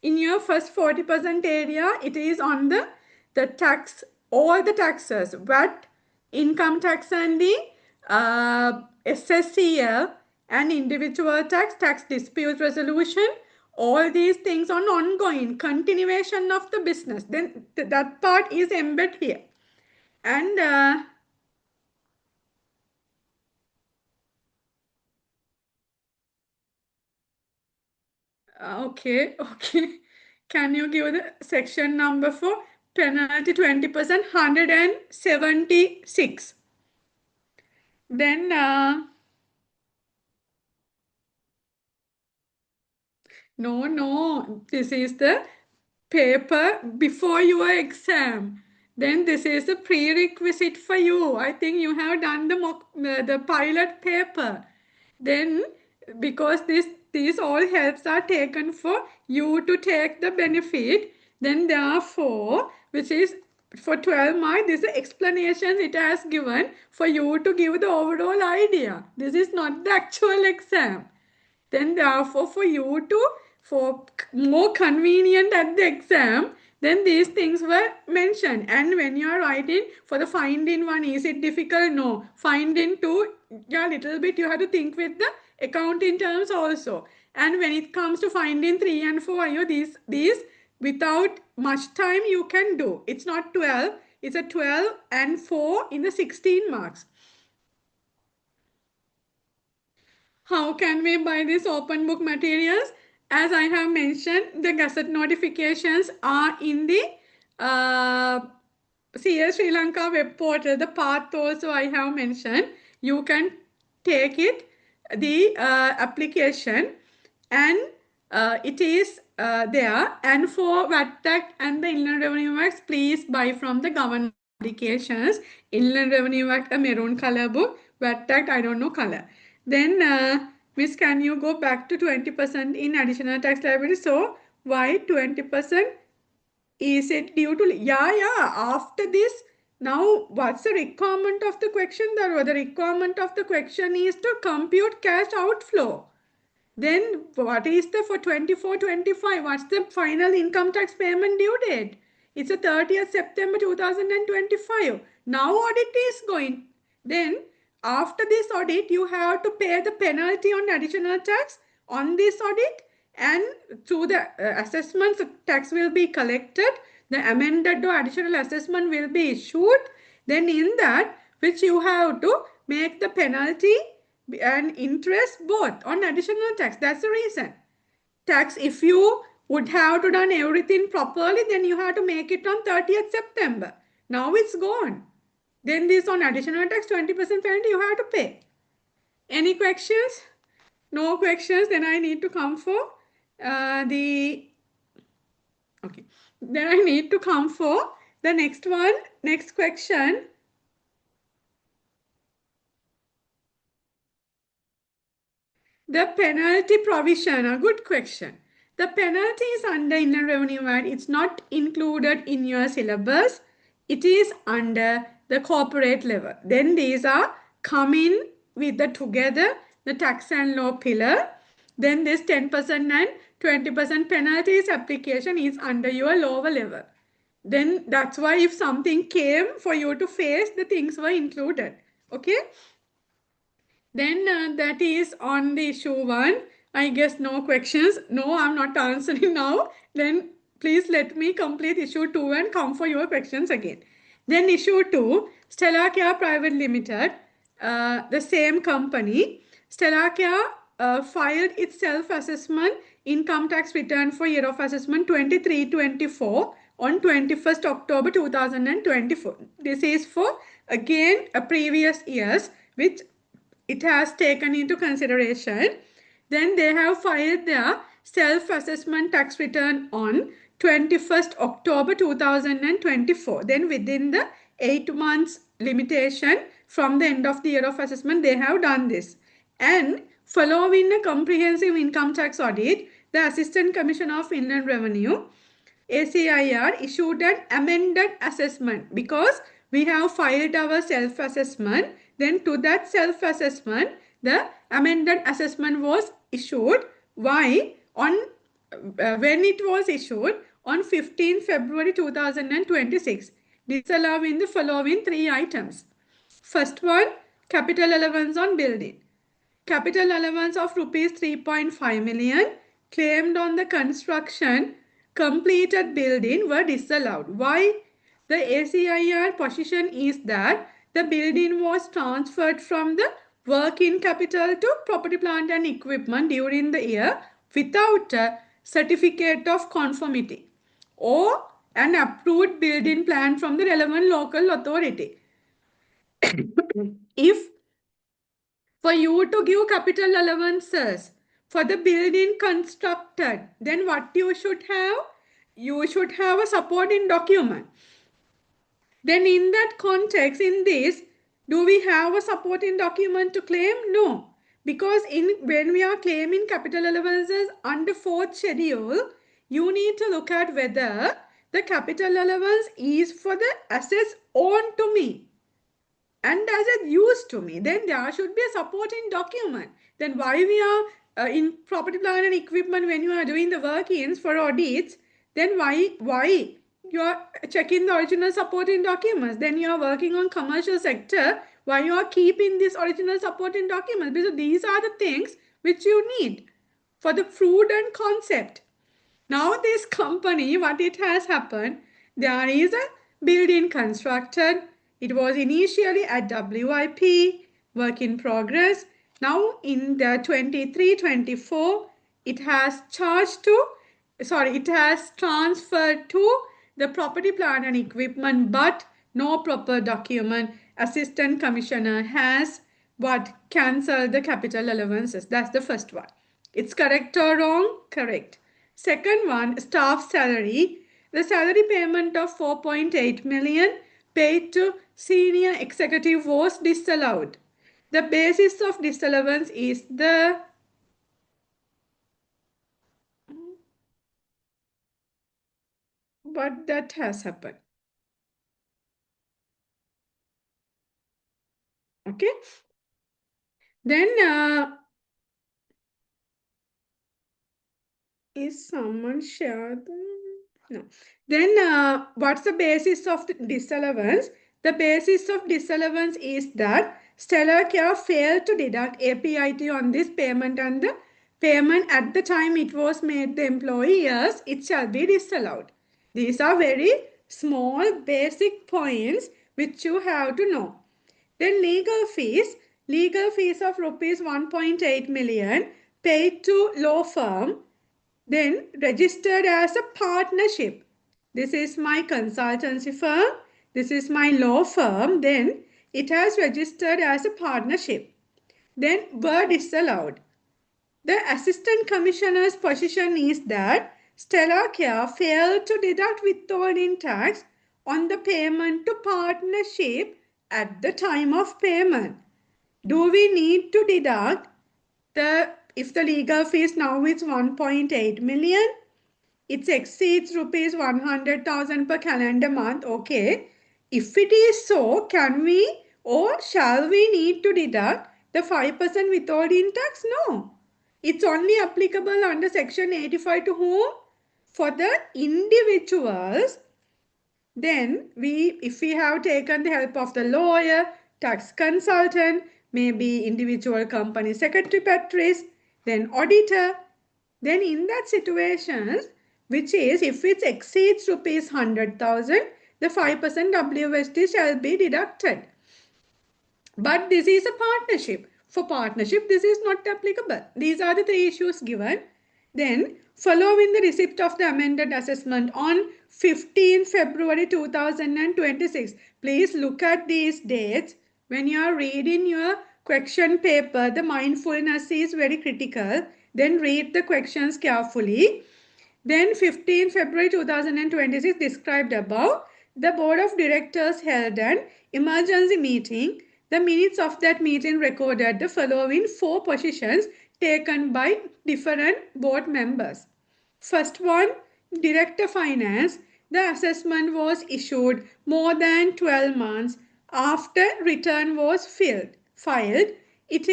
In your first 40% area, it is on the tax, all the taxes, VAT, income tax and the SSCL and individual tax, tax dispute resolution, all these things on ongoing continuation of the business. Then that part is embedded here. And okay. Can you give the section number for penalty 20%, 176. Then no, this is the paper before your exam. Then this is a prerequisite for you. I think you have done the pilot paper. Then because these all helps are taken for you to take the benefit, then therefore, which is for 12 marks, this is the explanations it has given for you to give the overall idea. This is not the actual exam. Then therefore for you to, for more convenient at the exam, then these things were mentioned. And when you are writing for the finding one, is it difficult? No. Finding two, yeah, little bit you have to think with the accounting terms also. And when it comes to finding 3 and 4, you these without much time you can do. It's not 12, it's a 12 and 4 in the 16 marks. How can we buy these open book materials? As I have mentioned, the Gazette notifications are in the CS Sri Lanka web portal. The path also I have mentioned. You can take it, the application, and it is there. And for VAT Act and the Inland Revenue Act, please buy from the government applications. Inland Revenue Act, a maroon color book. VAT Act, I don't know color. Then, Miss, can you go back to 20% in additional tax liability? So, why 20%? Is it due to... Yeah. After this, now what's the requirement of the question? The requirement of the question is to compute cash outflow. Then what is the for 24-25? What's the final income tax payment due date? It's a 30th September 2025. Now audit is going. Then after this audit, you have to pay the penalty on additional tax on this audit, and through the assessments, tax will be collected. The amended or additional assessment will be issued. Then in that, which you have to make the penalty and interest both on additional tax. That's the reason. Tax, if you would have to done everything properly, then you have to make it on 30th September. Now it's gone. Then this on additional tax, 20% penalty you have to pay. Any questions? No questions, then I need to come for okay. Then I need to come for the next one, next question. The penalty provision, a good question. The penalty is under Inland Revenue Act. It's not included in your syllabus. It is under the corporate level. Then these are coming with the together, the tax and law pillar. Then this 10% and 20% penalties application is under your lower level. Then that's why if something came for you to face, the things were included. Okay. Then that is on the issue 1. I guess no questions. No, I'm not answering now. Then please let me complete issue 2 and come for your questions again. Then issue 2, Stella Care Private Limited, the same company. Stella Care filed its self-assessment income tax return for year of assessment 23-24 on 21st October 2024. This is for again a previous years which it has taken into consideration. Then they have filed their self-assessment tax return on 21st October 2024. Then within the 8 months limitation from the end of the year of assessment, they have done this. And following a comprehensive income tax audit, the Assistant Commissioner of Inland Revenue, ACIR, issued an amended assessment because we have filed our self-assessment. Then to that self-assessment, the amended assessment was issued. Why? On when it was issued on 15 February 2026, disallowing the following 3 items. First one, capital allowance on building. Capital allowance of rupees 3.5 million claimed on the construction completed building were disallowed. Why? The ACIR position is that the building was transferred from the working capital to property, plant and equipment during the year without a certificate of conformity or an approved building plan from the relevant local authority. If for you to give capital allowances for the building constructed, then what you should have? You should have a supporting document. Then in that context, in this, do we have a supporting document to claim? No. Because when we are claiming capital allowances under 4th schedule, you need to look at whether the capital allowance is for the assets owned to me and assets used to me. Then there should be a supporting document. Then why we are in property, plant and equipment when you are doing the work-ins for audits, then why you are checking the original supporting documents? Then you are working on commercial sector, why you are keeping this original supporting documents? Because these are the things which you need for the prudent concept. Now this company, what it has happened, there is a building constructed. It was initially at WIP, work in progress. Now in the 23-24, it has it has transferred to the property, plant and equipment, but no proper document. Assistant Commissioner has cancelled the capital allowances. That's the first one. It's correct or wrong? Correct. Second one, staff salary. The salary payment of 4.8 million paid to senior executive was disallowed. The basis of disallowance is the what that has happened. Okay. Then is someone shared? No. Then what's the basis of the disallowance? The basis of disallowance is that Stellar Care failed to deduct APIT on this payment and the payment at the time it was made the employee, yes, it shall be disallowed. These are very small basic points which you have to know. Then legal fees of rupees 1.8 million paid to law firm, then registered as a partnership. This is my consultancy firm. This is my law firm. Then it has registered as a partnership. Then were disallowed. The Assistant Commissioner's position is that Stellar Care failed to deduct withholding tax on the payment to partnership at the time of payment. Do we need to deduct the if the legal fees now is 1.8 million, it exceeds rupees 100,000 per calendar month. Okay. If it is so, can we or shall we need to deduct the 5% withholding tax? No. It's only applicable under section 85 to whom? For the individuals. Then if we have taken the help of the lawyer, tax consultant, maybe individual company secretary Patrice, then auditor, then in that situations, which is if it exceeds rupees 100,000, the 5% WST shall be deducted. But this is a partnership. For partnership, this is not applicable. These are the three issues given. Then, following the receipt of the amended assessment on 15 February 2026, please look at these dates. When you are reading your question paper, the mindfulness is very critical. Then read the questions carefully. Then 15 February 2026 described above, the Board of Directors held an emergency meeting. The minutes of that meeting recorded the following 4 positions taken by different board members. First one, Director Finance. The assessment was issued more than 12 months after return was filed. It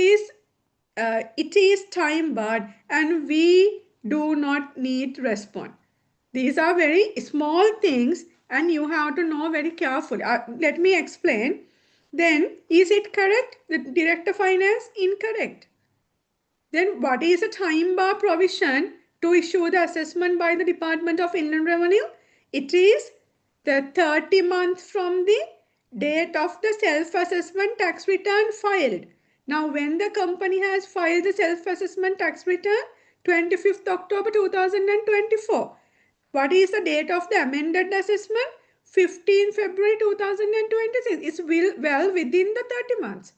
is time barred and we do not need to respond. These are very small things and you have to know very carefully. Let me explain. Then, is it correct? The Director Finance, incorrect. Then what is a time bar provision to issue the assessment by the Department of Inland Revenue? It is the 30 months from the date of the self-assessment tax return filed. Now, when the company has filed the self-assessment tax return, 25th October 2024. What is the date of the amended assessment? 15 February 2026. It's well within the 30 months.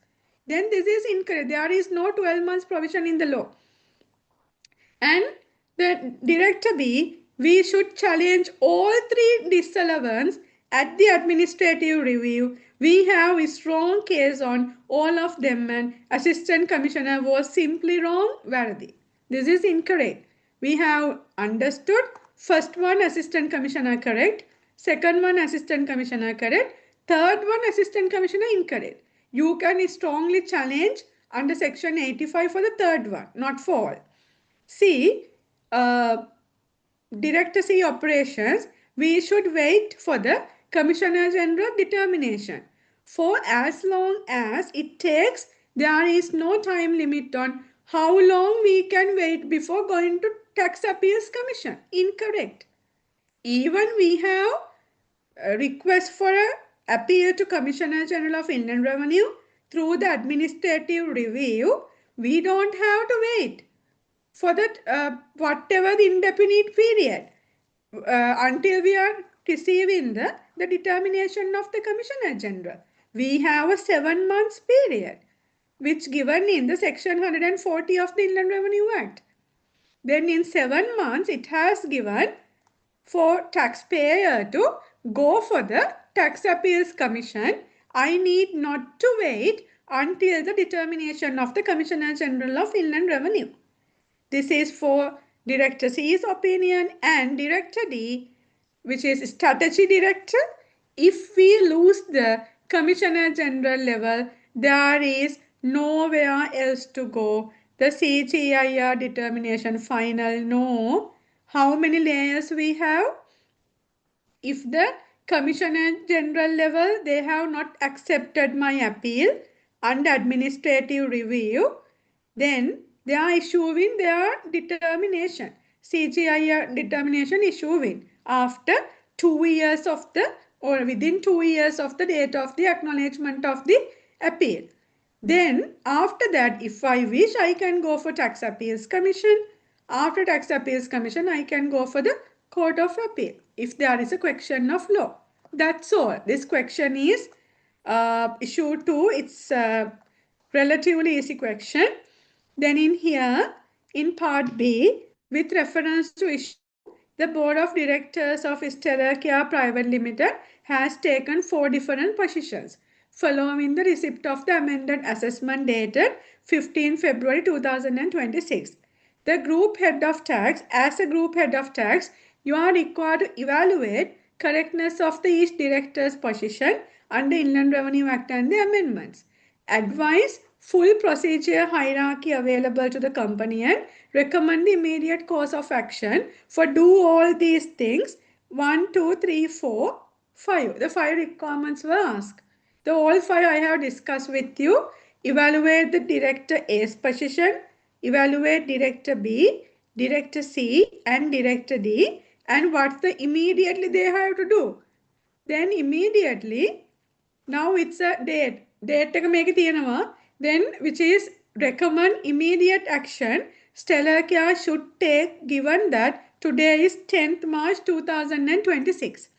Then this is incorrect. There is no 12 months provision in the law. And the Director B, we should challenge all 3 disallowance at the administrative review. We have a strong case on all of them and Assistant Commissioner was simply wrong, Varadi. This is incorrect. We have understood first one Assistant Commissioner correct, second one Assistant Commissioner correct, third one Assistant Commissioner incorrect. You can strongly challenge under section 85 for the third one, not for all. See, Director C operations, we should wait for the Commissioner General determination. For as long as it takes, there is no time limit on how long we can wait before going to Tax Appeals Commission. Incorrect. Even we have a request for an appeal to Commissioner General of Inland Revenue through the administrative review, we don't have to wait for that whatever the indefinite period until we are receiving the determination of the Commissioner General. We have a 7 months period which given in the section 140 of the Inland Revenue Act. Then in 7 months it has given for taxpayer to go for the Tax Appeals Commission. I need not to wait until the determination of the Commissioner General of Inland Revenue. This is for Director C's opinion and Director D, which is Strategy Director. If we lose the Commissioner General level, there is nowhere else to go. The CGIR determination final, no. How many layers we have? If the Commissioner General level, they have not accepted my appeal under administrative review, then they are issuing their determination. CGIR determination issuing after 2 years of the or within 2 years of the date of the acknowledgement of the appeal. Then after that, if I wish, I can go for Tax Appeals Commission. After Tax Appeals Commission, I can go for the Court of Appeal if there is a question of law. That's all. This question is issue 2. It's a relatively easy question. Then in here, in part B, with reference to issue, the Board of Directors of Stellar Care Private Limited has taken 4 different positions. following the receipt of the amended assessment dated 15 February 2026. The group head of tax, as a group head of tax, you are required to evaluate correctness of the each director's position under Inland Revenue Act and the amendments. Advise full procedure hierarchy available to the company and recommend the immediate course of action for do all these things. 1, 2, 3, 4, 5. The 5 requirements were asked. The all 5 I have discussed with you. Evaluate the director A's position, evaluate director B, director C and director D, and what the immediately they have to do. Then immediately, now it's a date. Date එක මේකේ තියෙනවා. Then which is recommend immediate action Stellar Care should take given that today is 10th March 2026.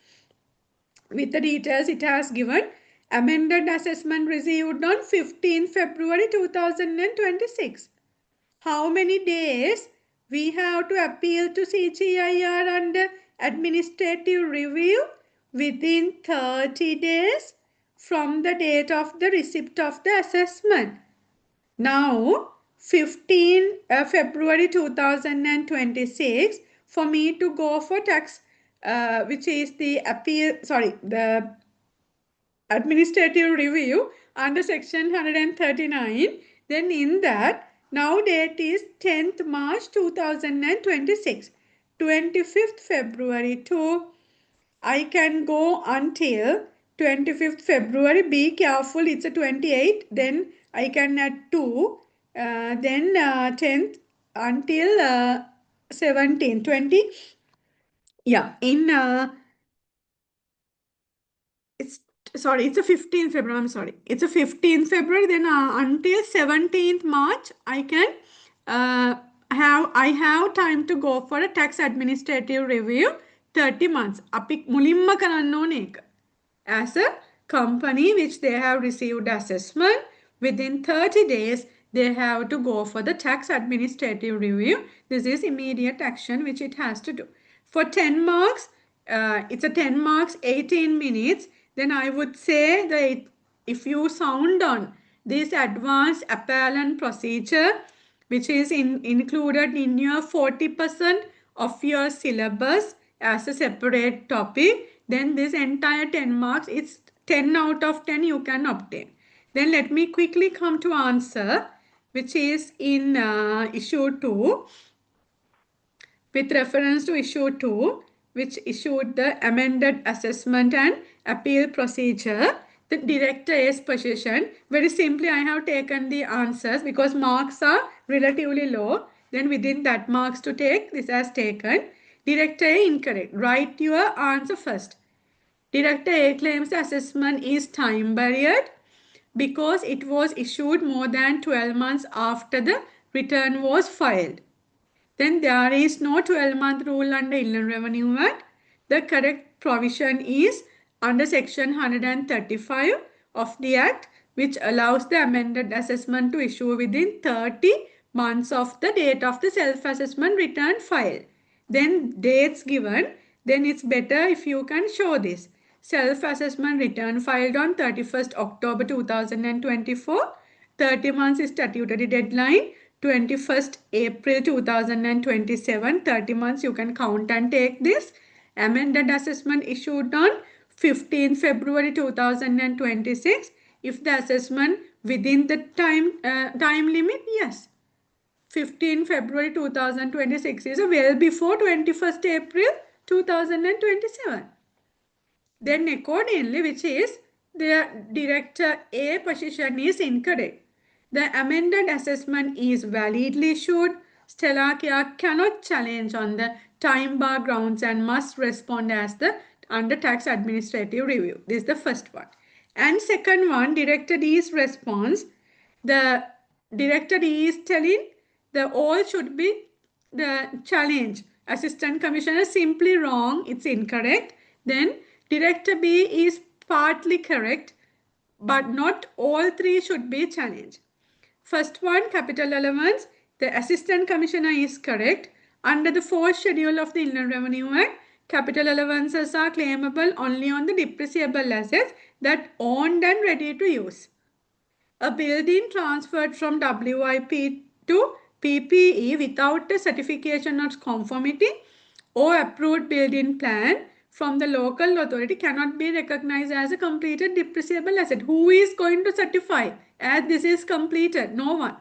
With the details it has given. Amended assessment received on 15 February 2026. How many days we have to appeal to CGIR under administrative review? Within 30 days from the date of the receipt of the assessment. Now, 15 February 2026, for me to go for tax, which is the the administrative review under section 139, then in that, now date is 10th March 2026, 25th February to, I can go until 25th February, be careful, it's a 28, then I can add 2, then 10th until 17, 20, yeah, in, it's a 15th February, I'm sorry, it's a 15th February, then until 17th March, I can, I have time to go for a tax administrative review, 30 months. අපි මුලින්ම කරන්න ඕනේ ඒක. As a company which they have received assessment, within 30 days, they have to go for the tax administrative review. This is immediate action which it has to do. For 10 marks, it's a 10 marks, 18 minutes. Then I would say that if you sound on this advanced appellant procedure, which is included in your 40% of your syllabus as a separate topic, then this entire 10 marks, it's 10 out of 10 you can obtain. Then let me quickly come to answer, which is in issue 2. With reference to issue 2, which issued the amended assessment and appeal procedure, the director A's position, very simply I have taken the answers because marks are relatively low. Then within that marks to take, this has taken. Director A incorrect. Write your answer first. Director A claims the assessment is time barred because it was issued more than 12 months after the return was filed. Then there is no 12-month rule under Inland Revenue Act. The correct provision is under section 135 of the Act, which allows the amended assessment to issue within 30 months of the date of the self-assessment return filed. Then dates given, then it's better if you can show this. Self-assessment return filed on 31st October 2024, 30 months is statutory deadline. 21st April 2027, 30 months you can count and take this. Amended assessment issued on 15 February 2026. If the assessment within the time limit, yes. 15 February 2026 is well before 21st April 2027. Then accordingly, which is the director A position is incorrect. The amended assessment is validly issued. Stellar Care cannot challenge on the time bar grounds and must respond as the under tax administrative review. This is the first one. And second one, Director D's response. The Director D is telling the all should be the challenge. Assistant Commissioner simply wrong. It's incorrect. Then Director B is partly correct, but not all three should be challenged. First one, capital allowance, the Assistant Commissioner is correct. Under the 4th schedule of the Inland Revenue Act, capital allowances are claimable only on the depreciable assets that owned and ready to use. A building transferred from WIP to PPE without a certification of conformity or approved building plan from the local authority cannot be recognized as a completed depreciable asset. Who is going to certify as this is completed? No one.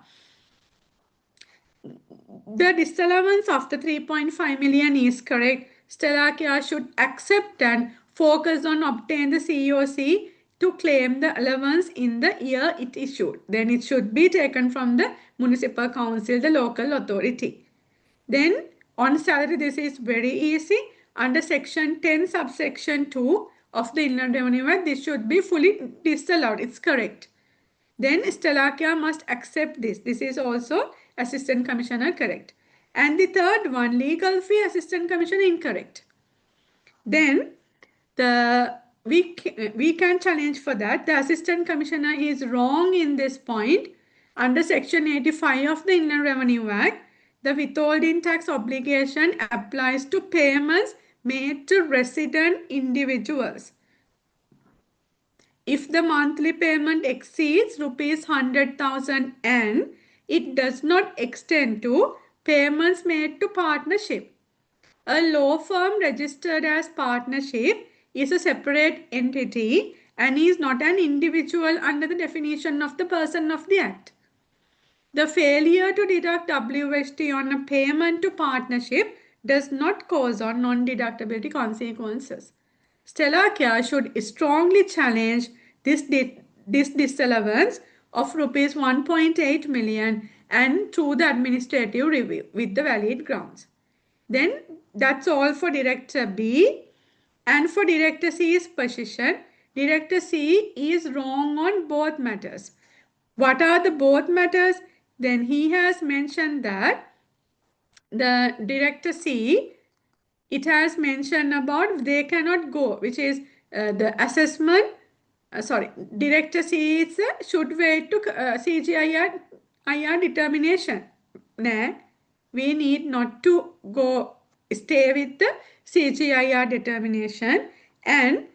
The disallowance of the 3.5 million is correct. Stellar Care should accept and focus on obtain the COC to claim the allowance in the year it issued. Then it should be taken from the municipal council, the local authority. Then on salary, this is very easy. Under section 10 subsection 2 of the Inland Revenue Act, this should be fully disallowed. It's correct. Then Stellar Care must accept this. This is also Assistant Commissioner correct. And the third one, legal fee Assistant Commissioner incorrect. Then we can challenge for that. The Assistant Commissioner is wrong in this point. Under Section 85 of the Inland Revenue Act, the withholding tax obligation applies to payments made to resident individuals. If the monthly payment exceeds rupees 100,000 and it does not extend to payments made to partnership. A law firm registered as partnership is a separate entity and is not an individual under the definition of the person of the Act. The failure to deduct WST on a payment to partnership does not cause on non-deductibility consequences. Stellar Care should strongly challenge this disallowance of rupees 1.8 million and through the administrative review with the valid grounds. Then that's all for Director B. And for Director C's position, Director C is wrong on both matters. What are the both matters? Then he has mentioned that the Director C, it has mentioned about they cannot go, which is the assessment. Director C should wait to CGIR determination. Nah, we need not to go stay with the CGIR determination and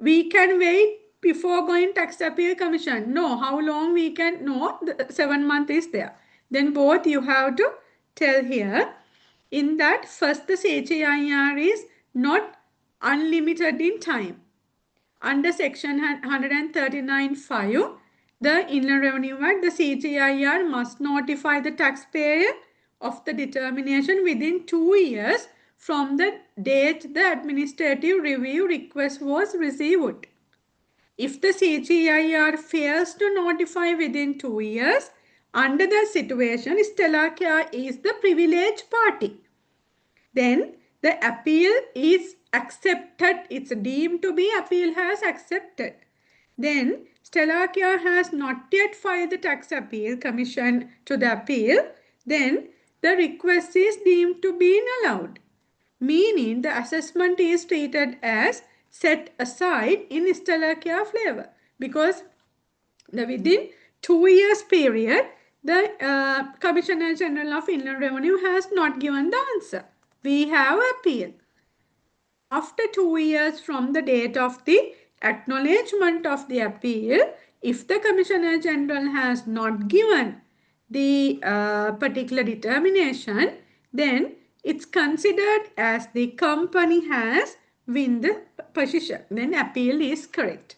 we can wait before going tax appeal commission. No, how long we can? No, the 7 months is there. Then both you have to tell here. In that first the CGIR is not unlimited in time. Under section 139(5), the Inland Revenue Act, the CGIR must notify the taxpayer of the determination within 2 years from the date the administrative review request was received. If the CGIR fails to notify within 2 years, under the situation, Stellar Care is the privileged party. Then the appeal is accepted. It's deemed to be appeal has accepted. Then Stellar Care has not yet filed the tax appeal commission to the appeal. Then the request is deemed to be allowed. Meaning the assessment is treated as set aside in Stellar Care flavor. Because within 2 years period, the Commissioner General of Inland Revenue has not given the answer. We have appeal. After 2 years from the date of the acknowledgement of the appeal, if the Commissioner General has not given the particular determination, then it's considered as the company has win the position. Then appeal is correct.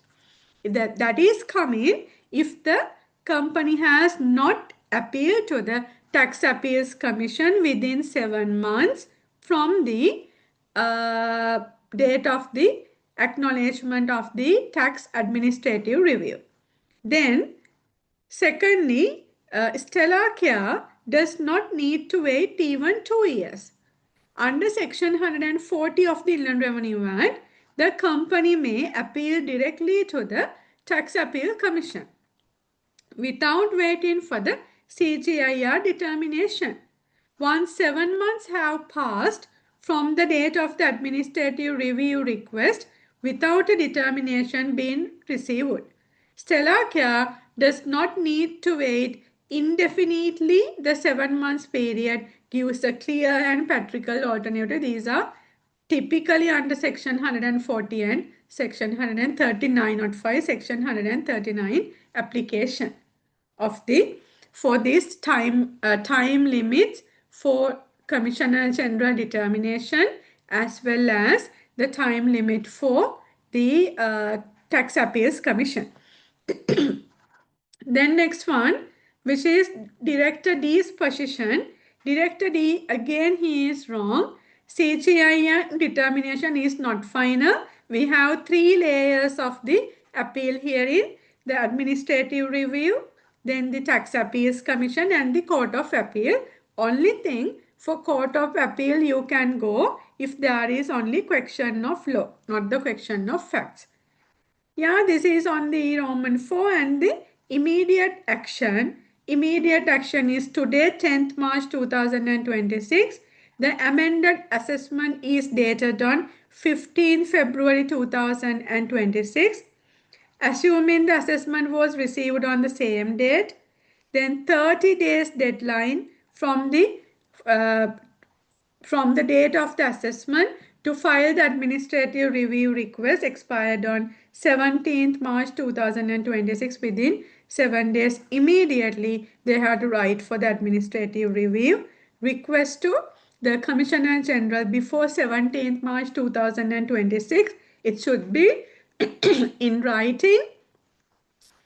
That is coming if the company has not appealed to the Tax Appeals Commission within 7 months from the date of the acknowledgement of the tax administrative review. Then, secondly, Stellar Care does not need to wait even 2 years. Under Section 140 of the Inland Revenue Act, the company may appeal directly to the Tax Appeal Commission without waiting for the CGIR determination. Once 7 months have passed from the date of the administrative review request without a determination being received, Stellar Care does not need to wait indefinitely. The 7 months period gives a clear and practical alternative. These are typically under section 140 and section 139 not 5 section 139 application of the for this time limits for Commissioner General determination as well as the time limit for the Tax Appeals Commission. Then next one, which is Director D's position. Director D, again he is wrong. CGI determination is not final. We have three layers of the appeal hearing: the administrative review, then the Tax Appeals Commission and the Court of Appeal. Only thing, for Court of Appeal you can go if there is only question of law, not the question of facts. Yeah, this is on the Roman 4 and the immediate action. Immediate action is today, 10th March 2026. The amended assessment is dated on 15 February 2026. Assuming the assessment was received on the same date, then 30 days deadline from the date of the assessment to file the administrative review request expired on 17th March 2026. Within 7 days immediately they had to write for the administrative review request to the Commissioner General before 17th March 2026. It should be in writing.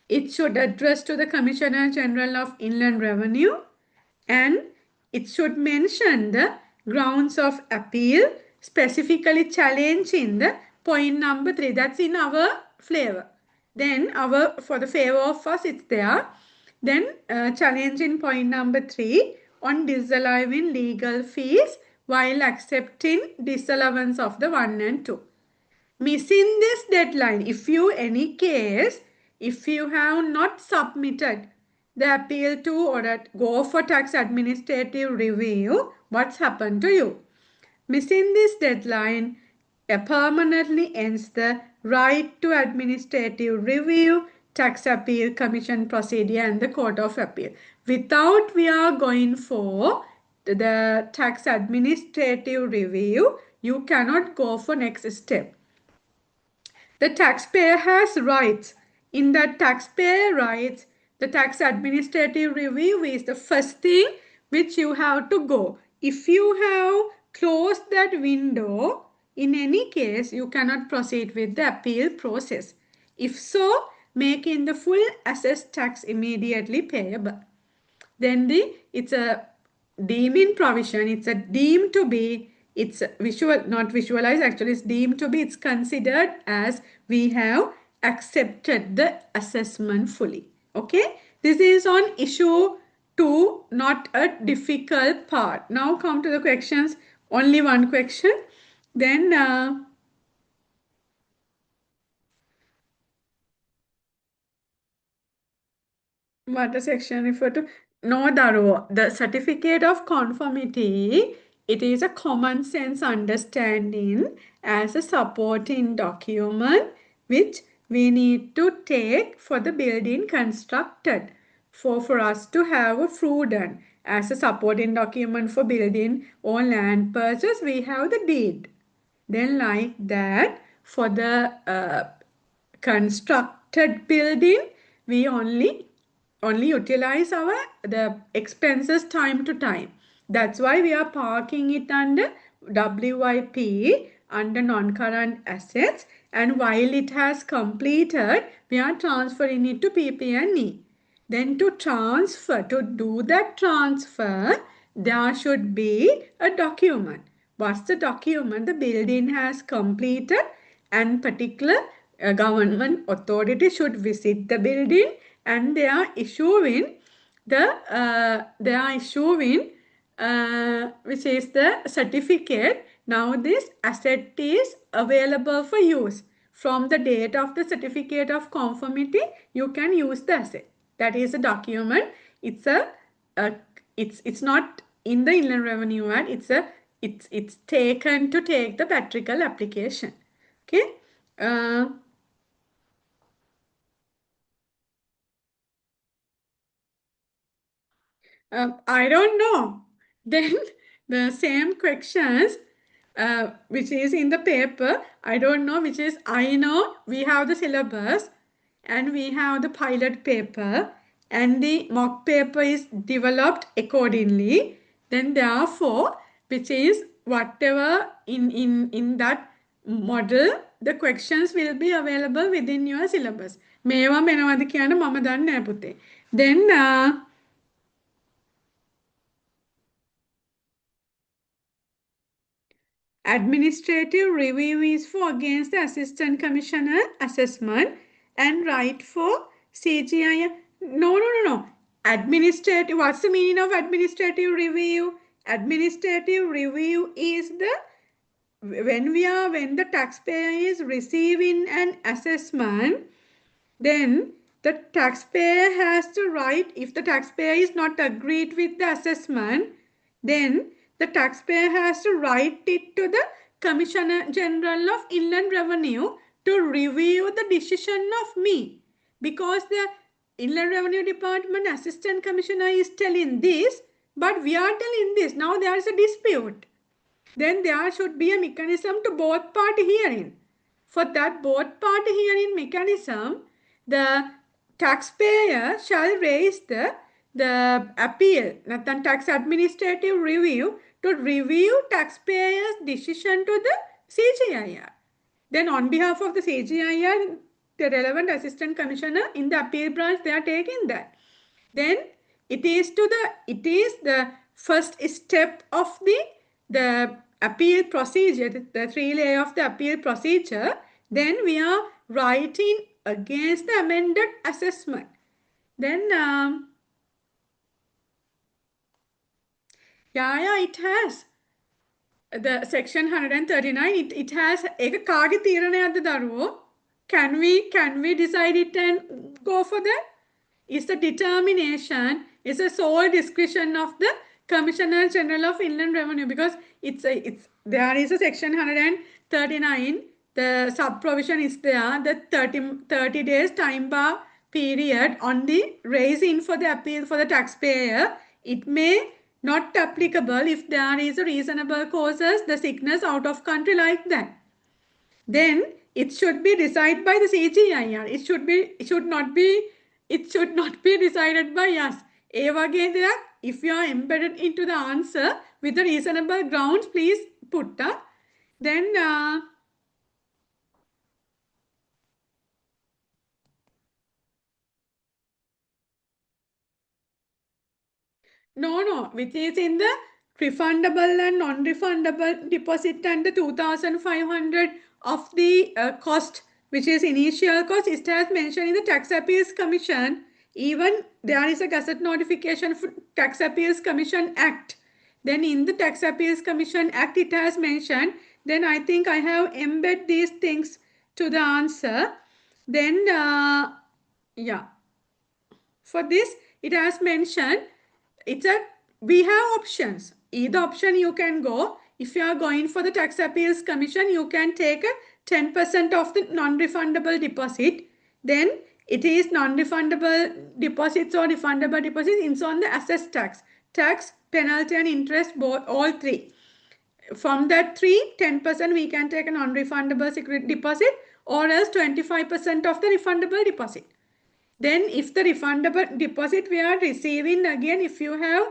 It should address to the Commissioner General of Inland Revenue, and it should mention the grounds of appeal, specifically challenging the point number 3. That's in our flavor. Then for the favor of us, it's there. Then challenging point number 3 on disallowing legal fees while accepting disallowance of the 1 and 2. Missing this deadline, if you have not submitted the appeal to or go for tax administrative review, what's happened to you? Missing this deadline permanently ends the right to administrative review, tax appeal commission procedure and the court of appeal. Without we are going for the tax administrative review, you cannot go for next step. The taxpayer has rights. In the taxpayer rights, the tax administrative review is the first thing which you have to go. If you have closed that window, in any case, you cannot proceed with the appeal process. If so, making the full assessed tax immediately payable. Then it's a deeming provision. It's a deemed to be. It's not visualized, actually it's deemed to be. It's considered as we have accepted the assessment fully. Okay, this is on issue 2, not a difficult part. Now come to the questions. Only one question. Then what the section refer to? No, Daro. The certificate of conformity, it is a common sense understanding as a supporting document which we need to take for the building constructed. For us to have a prudent as a supporting document for building or land purchase, we have the deed. Then like that, for the constructed building, we only utilize the expenses time to time. That's why we are parking it under WIP, under non-current assets, and while it has completed, we are transferring it to PP&E. Then to do that transfer, there should be a document. What's the document? The building has completed and particular government authority should visit the building and they are issuing which is the certificate. Now this asset is available for use. From the date of the certificate of conformity, you can use the asset. That is a document. It's not in the Inland Revenue Act. It's taken to take the patrical application. Okay. I don't know. Then the same questions. which is in the paper. I don't know which is. I know we have the syllabus and we have the pilot paper and the mock paper is developed accordingly. Then therefore, which is whatever in that model, the questions will be available within your syllabus. මේවා මෙනවද කියන මම දන්නේ නැහැ පුතේ. Then administrative review is for against the assistant commissioner assessment and right for CGI. No. Administrative, what's the meaning of administrative review? Administrative review is the when the taxpayer is receiving an assessment, then the taxpayer has to write, if the taxpayer is not agreed with the assessment, then the taxpayer has to write it to the Commissioner General of Inland Revenue to review the decision of me. Because the Inland Revenue Department Assistant Commissioner is telling this, but we are telling this. Now there is a dispute. Then there should be a mechanism to both party hearing. For that both party hearing mechanism, the taxpayer shall raise the appeal, නැත්නම් tax administrative review, to review taxpayer's decision to the CGIR. Then on behalf of the CGIR, the relevant assistant commissioner in the appeal branch, they are taking that. Then it is the first step of the appeal procedure, the 3 layer of the appeal procedure. Then we are writing against the amended assessment. Then it has the section 139. It has එක කාගේ තීරණයක්ද දරුවෝ? Can we decide it and go for that? It's the determination, it's a sole discretion of the Commissioner General of Inland Revenue, because there is a section 139, the sub provision is there, the 30 days time bar period on the raising for the appeal for the taxpayer. It may not applicable if there is a reasonable causes, the sickness out of country like that. Then it should be decided by the CGIR. It should not be decided by us. ඒ වගේ දෙයක්, if you are embedded into the answer with the reasonable grounds, please put that. Then no, which is in the refundable and non-refundable deposit, and the 2,500 of the cost, which is initial cost, it has mentioned in the Tax Appeals Commission. Even there is a gazette notification for Tax Appeals Commission Act. Then in the Tax Appeals Commission Act, it has mentioned. Then I think I have embedded these things to the answer. Then for this, it has mentioned, we have options. Either option you can go. If you are going for the Tax Appeals Commission, you can take a 10% of the non-refundable deposit. Then it is non-refundable deposits or refundable deposits. It's on the assessed tax, penalty and interest, both, all three. From that 10% we can take a non-refundable security deposit, or else 25% of the refundable deposit. Then if the refundable deposit we are receiving again, if you have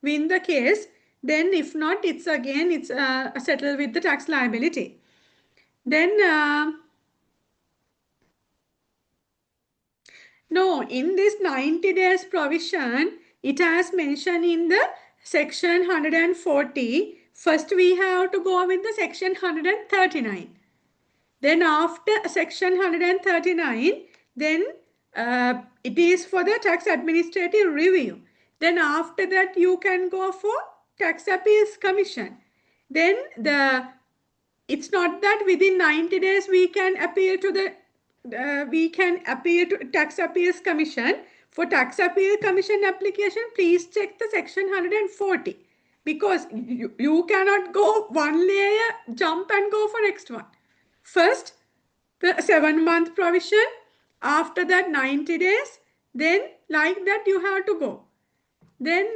win the case, then if not, it's settled with the tax liability. Then no, in this 90 days provision, it has mentioned in the section 140. First we have to go with the section 139. Then after section 139, then it is for the tax administrative review. Then after that you can go for Tax Appeals Commission. Then it's not that within 90 days we can appeal to Tax Appeals Commission. For Tax Appeal Commission application, please check the section 140, because you cannot go one layer, jump and go for next one. First, the 7-month provision, after that 90 days, then like that you have to go. Then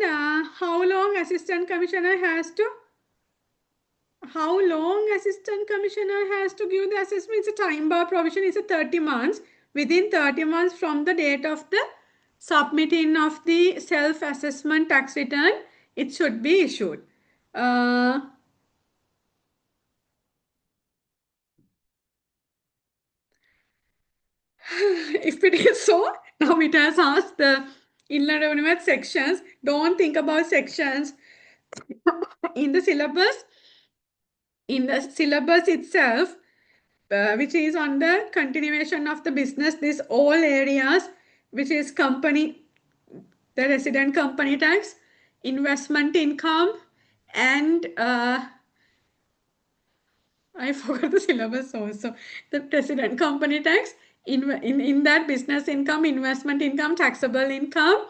how long Assistant Commissioner has to how long assistant commissioner has to give the assessment? It's a time bar provision. It's a 30 months. Within 30 months from the date of the submitting of the self-assessment tax return, it should be issued. If it is so, now it has asked the Inland Revenue Act sections. Don't think about sections in the syllabus. In the syllabus itself, which is on the continuation of the business, this all areas, which is company, the resident company tax, investment income, and I forgot the syllabus also. The resident company tax, in that business income, investment income, taxable income,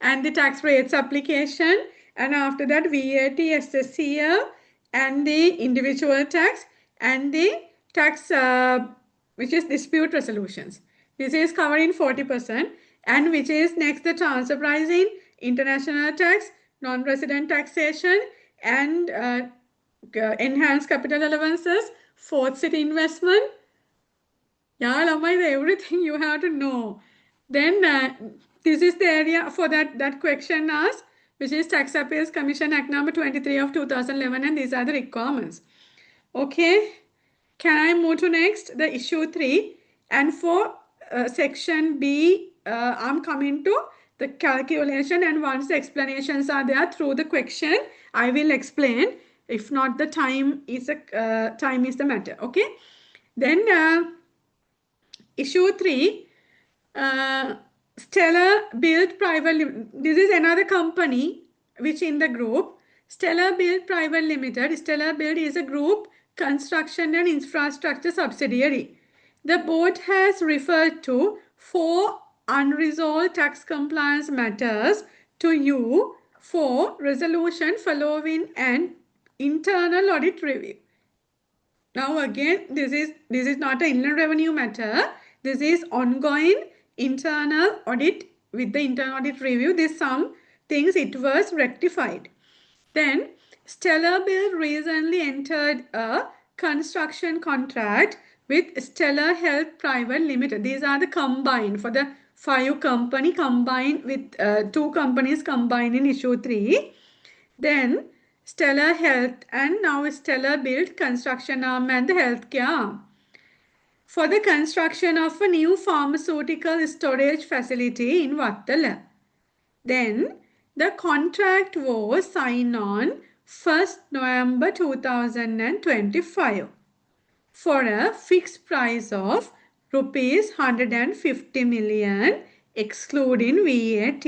and the tax rates application, and after that VAT, SSCL, and the individual tax, and the tax which is dispute resolutions. This is covering 40%, and which is next the transfer pricing, international tax, non-resident taxation, and enhanced capital allowances, fourth city investment. Yeah, everything you have to know. Then this is the area for that question asked, which is Tax Appeals Commission Act number 23 of 2011, and these are the requirements. Okay, can I move to next, the issue 3? And for section B, I'm coming to the calculation, and once the explanations are there through the question, I will explain. If not, the time is the matter. Okay, then issue 3, Stellar Build Private Limited. This is another company which in the group. Stellar Build Private Limited. Stellar Build is a group construction and infrastructure subsidiary. The board has referred to 4 unresolved tax compliance matters to you for resolution following an internal audit review. Now again, this is not an Inland Revenue matter. This is ongoing internal audit. With the internal audit review, this some things it was rectified. Then Stellar Build recently entered a construction contract with Stellar Health Private Limited. These are the combined for the 5 company combined with 2 companies combined in issue 3. Then Stellar Health and now Stellar Build construction arm and the healthcare arm for the construction of a new pharmaceutical storage facility in Vattala. Then the contract was signed on 1st November 2025 for a fixed price of rupees 150 million excluding VAT.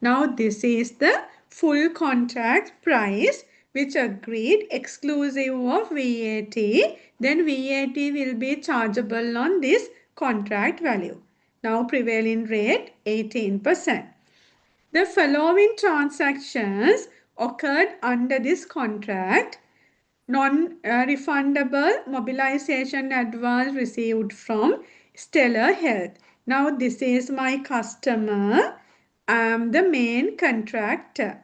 Now this is the full contract price which agreed exclusive of VAT. Then VAT will be chargeable on this contract value. Now prevailing rate 18%. The following transactions occurred under this contract. Non-refundable mobilization advance received from Stellar Health. Now this is my customer. I am the main contractor.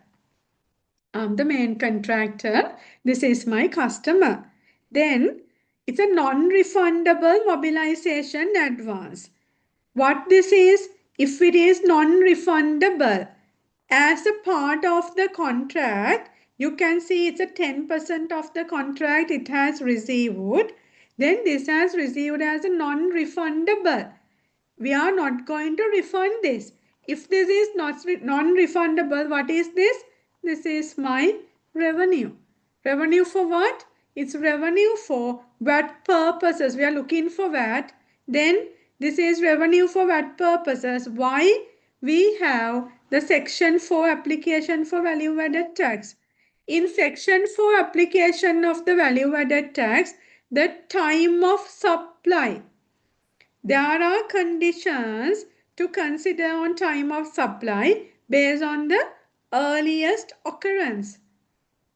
This is my customer. Then it's a non-refundable mobilization advance. What this is? If it is non-refundable, as a part of the contract, you can see it's a 10% of the contract it has received. Then this has received as a non-refundable. We are not going to refund this. If this is not non-refundable, what is this? This is my revenue. Revenue for what? It's revenue for VAT purposes. We are looking for VAT. Then this is revenue for VAT purposes. Why? We have the section 4 application for value added tax. In section 4 application of the value added tax, the time of supply. There are conditions to consider on time of supply based on the earliest occurrence.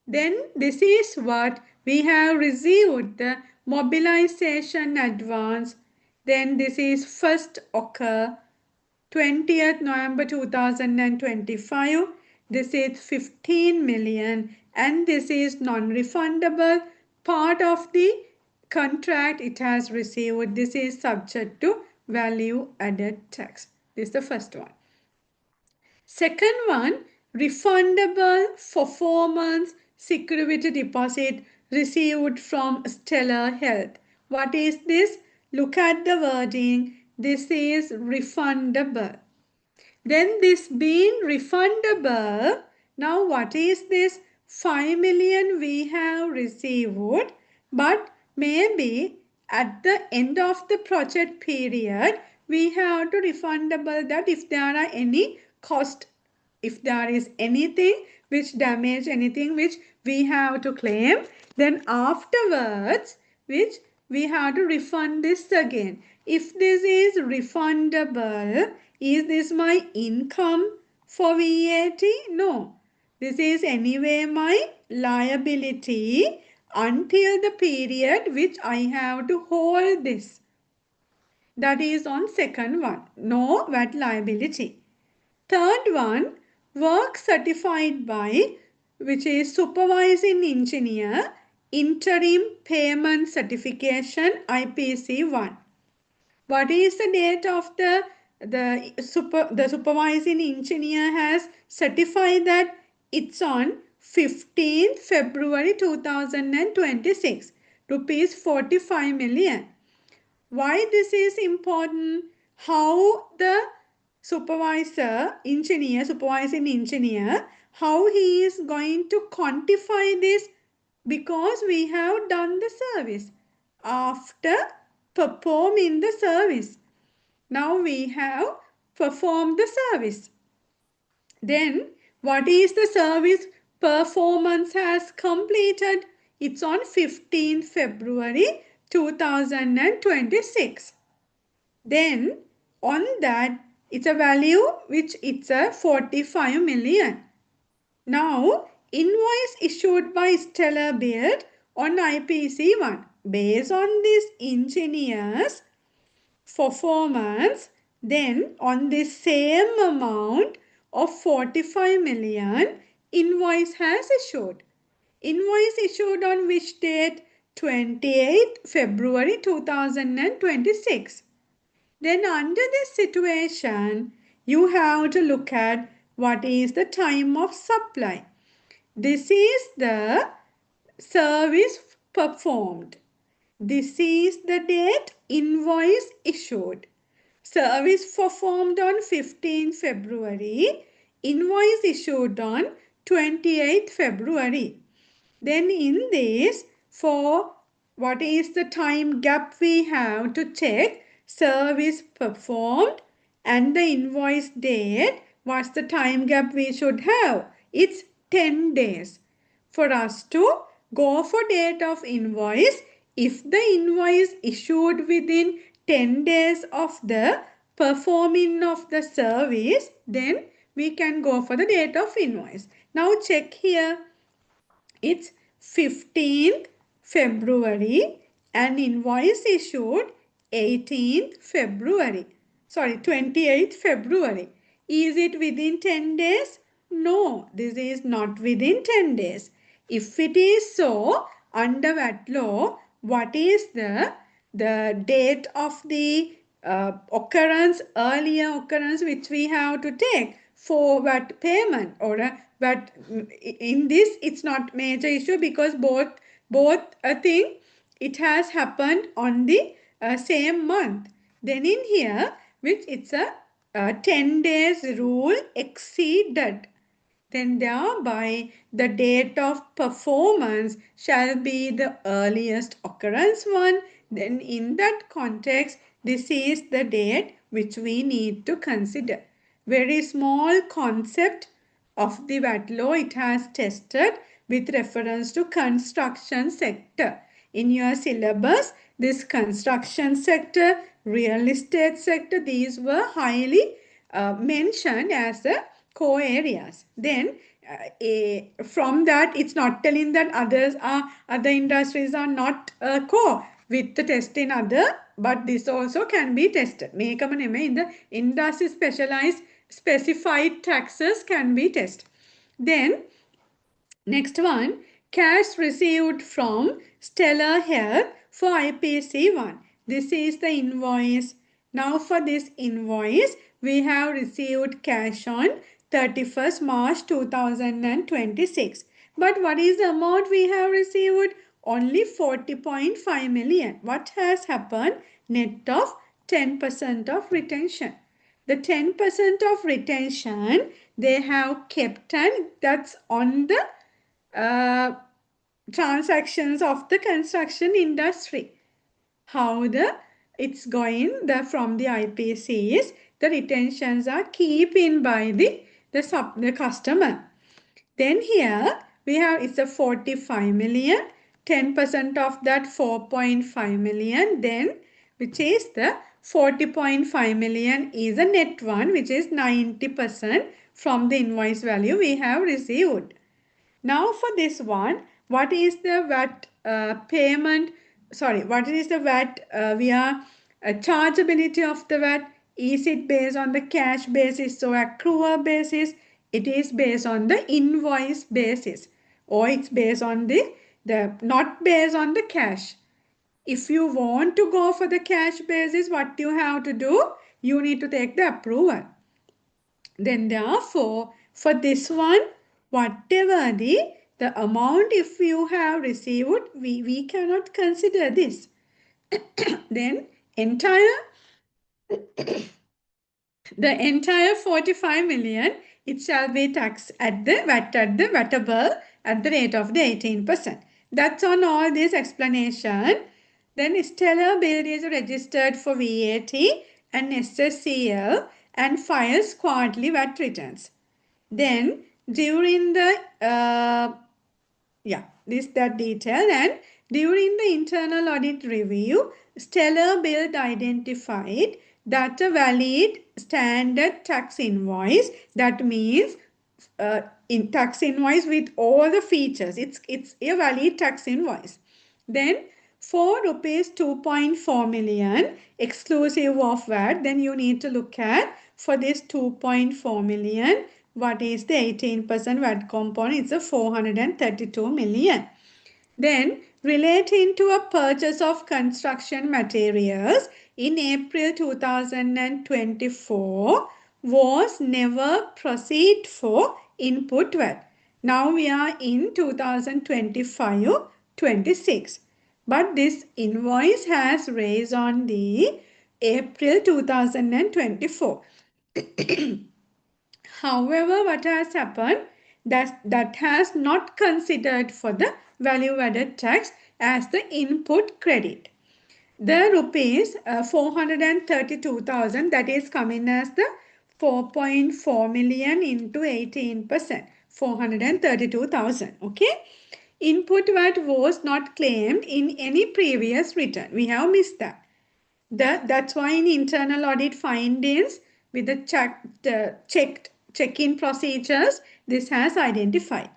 Then this is what we have received, the mobilization advance. Then this is first occur 20th November 2025. This is 15 million and this is non-refundable part of the contract it has received. This is subject to value added tax. This is the first one. Second one, refundable performance security deposit received from Stellar Health. What is this? Look at the wording. This is refundable. Then this being refundable, now what is this? 5 million we have received, but maybe at the end of the project period, we have to refundable that if there are any cost, if there is anything which damage, anything which we have to claim, then afterwards, which we have to refund this again. If this is refundable, is this my income for VAT? No. This is anyway my liability until the period which I have to hold this. That is on second one. No VAT liability. Third one, work certified by, which is supervising engineer, interim payment certification, IPC 1. What is the date of the supervising engineer has certified that it's on 15th February 2026, rupees 45 million. Why this is important? How the supervising engineer, how he is going to quantify this? Because we have done the service after performing the service. Now we have performed the service. Then what is the service performance has completed? It's on 15th February 2026. Then on that it's a value which it's a 45 million. Now invoice issued by Stellar Build on IPC 1. Based on this engineer's performance, then on this same amount of 45 million, invoice has issued. Invoice issued on which date? 28th February 2026. Then under this situation, you have to look at what is the time of supply. This is the service performed. This is the date invoice issued. Service performed on 15th February. Invoice issued on 28th February. Then in this, for what is the time gap we have to check service performed and the invoice date, what's the time gap we should have? It's 10 days. For us to go for date of invoice, if the invoice issued within 10 days of the performing of the service, then we can go for the date of invoice. Now check here. It's 15th February and invoice issued 18th February. Sorry, 28th February. Is it within 10 days? No, this is not within 10 days. If it is so, under VAT law, what is the date of the occurrence, earlier occurrence which we have to take for VAT payment or VAT? In this it's not major issue because both a thing it has happened on the same month. Then in here, which it's a 10 days rule exceeded, then thereby the date of performance shall be the earliest occurrence one. Then in that context, this is the date which we need to consider. Very small concept of the VAT law it has tested with reference to construction sector. In your syllabus, this construction sector, real estate sector, these were highly mentioned as a core areas. Then from that, it's not telling that other industries are not core with the test in other, but this also can be tested. In the industry specified taxes can be tested. Then next one, cash received from Stellar Health for IPC1. This is the invoice. Now for this invoice, we have received cash on 31st March 2026. But what is the amount we have received? Only 40.5 million. What has happened? Net of 10% of retention. The 10% of retention they have kept, and that's on the transactions of the construction industry. How it's going from the IPCs, the retentions are keeping by the customer. Then here we have it's a 45 million, 10% of that 4.5 million, then which is the 40.5 million is a net one, which is 90% from the invoice value we have received. Now for this one, what is the VAT payment? Sorry, what is the VAT chargeability of the VAT? Is it based on the cash basis or accrual basis? It is based on the invoice basis, or it's based on the not based on the cash. If you want to go for the cash basis, what you have to do? You need to take the approval. Then therefore, for this one, whatever the amount if you have received, we cannot consider this. Then the entire 45 million, it shall be taxed at the VATable at the rate of the 18%. That's on all this explanation. Then Stellar Build is registered for VAT and SSCL and files quarterly VAT returns. Then during the that detail, and during the internal audit review, Stellar Build identified that a valid standard tax invoice, that means in tax invoice with all the features, it's a valid tax invoice. Then for rupees 2.4 million exclusive of VAT, then you need to look at for this 2.4 million, what is the 18% VAT component? It's a 432 million. Then relating to a purchase of construction materials in April 2024 was never proceed for input VAT. Now we are in 2025-26. But this invoice has raised on the April 2024. However, what has happened, that has not considered for the value added tax as the input credit. The rupees 432,000, that is coming as the 4.4 million into 18%, 432,000. Okay. Input VAT was not claimed in any previous return. We have missed that. That's why in internal audit findings with the check-in procedures, this has identified.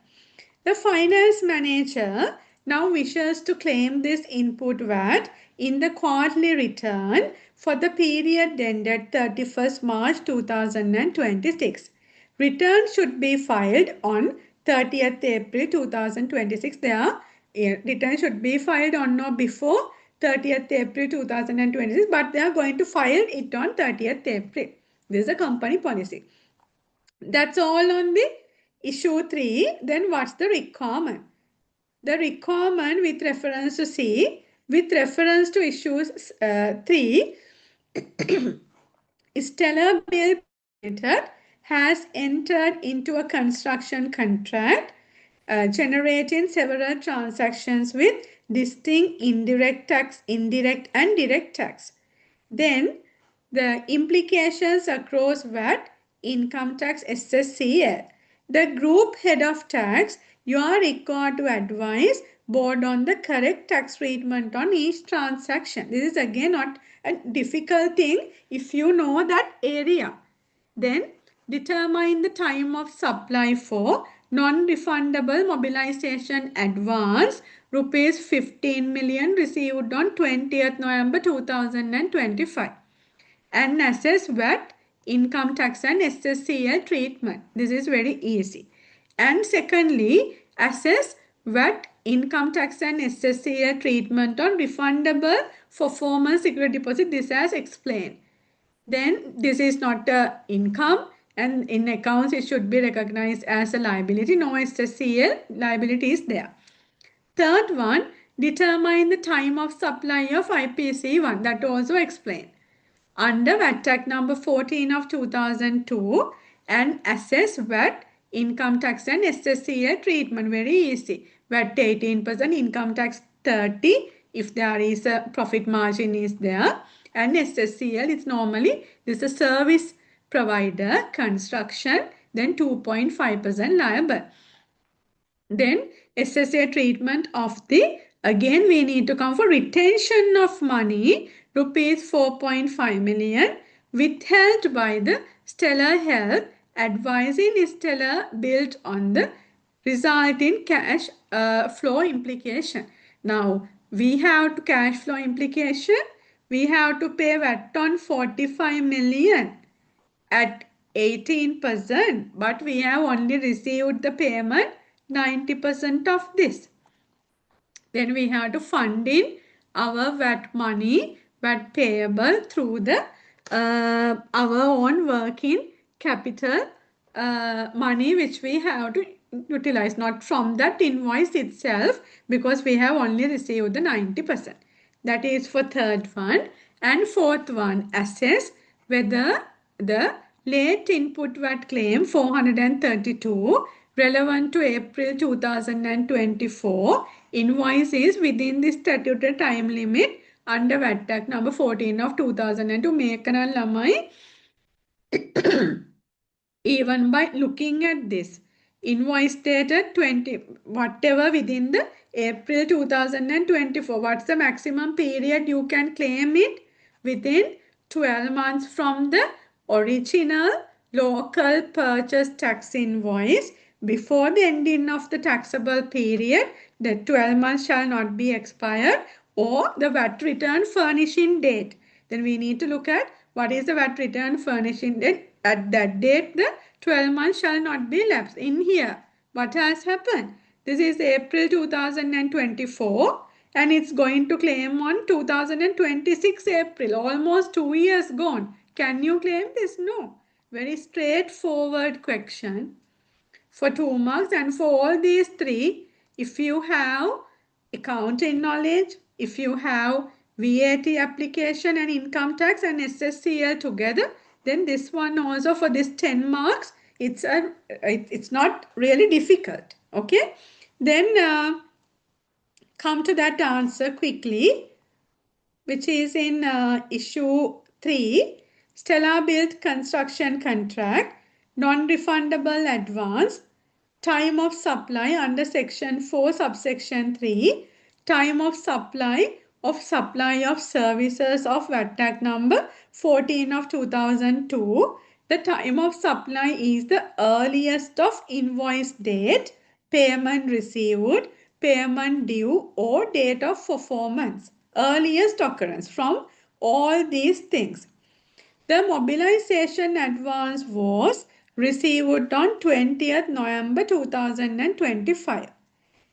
The finance manager now wishes to claim this input VAT in the quarterly return for the period ended 31st March 2026. Return should be filed on 30th April 2026. Their return should be filed on or before 30th April 2026, but they are going to file it on 30th April. This is a company policy. That's all on the issue 3. Then what's the requirement? The requirement with reference to C, with reference to issues 3, Stellar Build has entered into a construction contract generating several transactions with distinct indirect tax, indirect and direct tax. Then the implications across VAT, income tax, SSCL. The group head of tax, you are required to advise board on the correct tax treatment on each transaction. This is again not a difficult thing if you know that area. Then determine the time of supply for non-refundable mobilization advance rupees 15 million received on 20th November 2025 and assess VAT, income tax and SSCL treatment. This is very easy. And secondly, assess VAT, income tax and SSCL treatment on refundable for former security deposit. This as explained. Then this is not a income, and in accounts it should be recognized as a liability. No SSCL liability is there. Third one, determine the time of supply of IPC1. That also explained. Under VAT Act number 14 of 2002 and assess VAT, income tax and SSCL treatment. Very easy. VAT 18%, income tax 30% if there is a profit margin is there. And SSCL is normally, this is a service provider, construction, then 2.5% liable. Then SSA treatment of the, again we need to come for retention of money, rupees 4.5 million withheld by the Stellar Health, advising Stellar built on the resulting cash flow implication. Now we have to cash flow implication, we have to pay VAT on 45 million at 18%, but we have only received the payment 90% of this. Then we have to fund in our VAT money, VAT payable through the our own working capital money which we have to utilize, not from that invoice itself, because we have only received the 90%. That is for third one. And fourth one, assess whether the late input VAT claim 432 relevant to April 2024 invoice is within the statutory time limit under VAT Act number 14 of 2002. Mekana lamai even by looking at this invoice dated 20 whatever within the April 2024, what's the maximum period you can claim it? Within 12 months from the original local purchase tax invoice. Before the ending of the taxable period, the 12 months shall not be expired, or the VAT return furnishing date. Then we need to look at what is the VAT return furnishing date. At that date, the 12 months shall not be lapsed. In here, what has happened? This is April 2024 and it's going to claim on 2026 April. Almost 2 years gone. Can you claim this? No. Very straightforward question for 2 marks. And for all these three, if you have accounting knowledge, if you have VAT application and income tax and SSCL together, then this one also for this 10 marks, it's not really difficult. Okay. Then come to that answer quickly, which is in issue 3, Stellar Built construction contract, non-refundable advance, time of supply under section 4 subsection 3, time of supply of services of VAT Act number 14 of 2002. The time of supply is the earliest of invoice date, payment received, payment due, or date of performance. Earliest occurrence from all these things. The mobilization advance was received on 20th November 2025.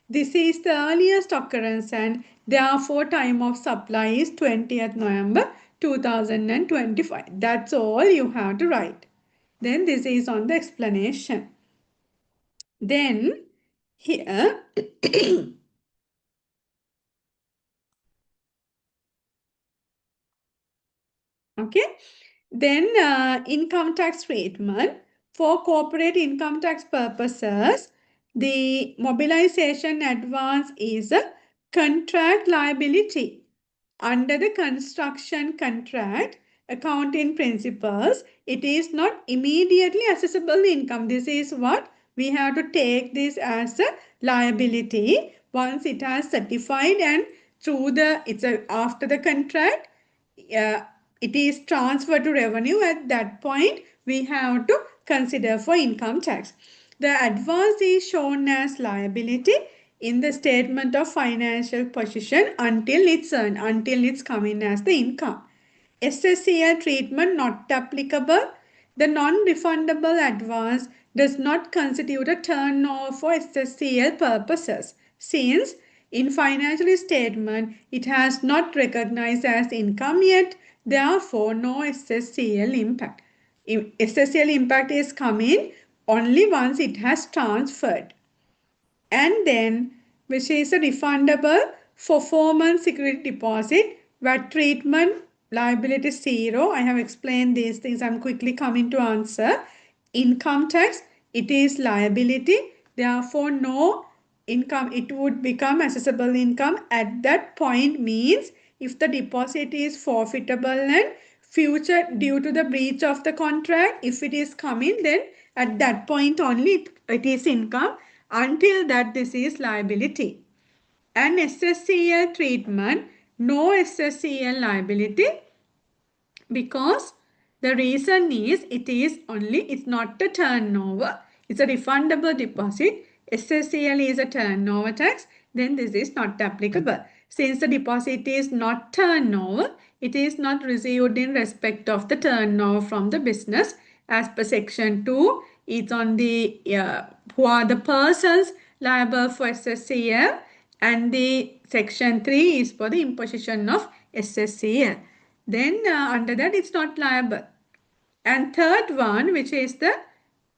This is the earliest occurrence and therefore time of supply is 20th November 2025. That's all you have to write. Then this is on the explanation. Then here okay. Then income tax treatment. For corporate income tax purposes, the mobilization advance is a contract liability. Under the construction contract accounting principles, it is not immediately assessable income. This is what we have to take this as a liability once it has certified and through the after the contract it is transferred to revenue. At that point we have to consider for income tax. The advance is shown as liability in the statement of financial position until it's earned, until it's coming as the income. SSCL treatment not applicable. The non-refundable advance does not constitute a turnover for SSCL purposes. since in financial statement it has not recognized as income yet, therefore no SSCL impact. SSCL impact is coming only once it has transferred. And then, which is a refundable performance security deposit, VAT treatment, liability 0. I have explained these things. I'm quickly coming to answer. Income tax, it is liability. Therefore, no income, it would become assessable income at that point, means if the deposit is forfeitable and future due to the breach of the contract, if it is coming, then at that point only it is income. Until that, this is liability. And SSCL treatment, no SSCL liability, because the reason is it's not a turnover. It's a refundable deposit. SSCL is a turnover tax. Then this is not applicable. Since the deposit is not turnover, it is not received in respect of the turnover from the business. As per section 2, it's on the who are the persons liable for SSCL, and the section 3 is for the imposition of SSCL. Then under that it's not liable. And third one, which is the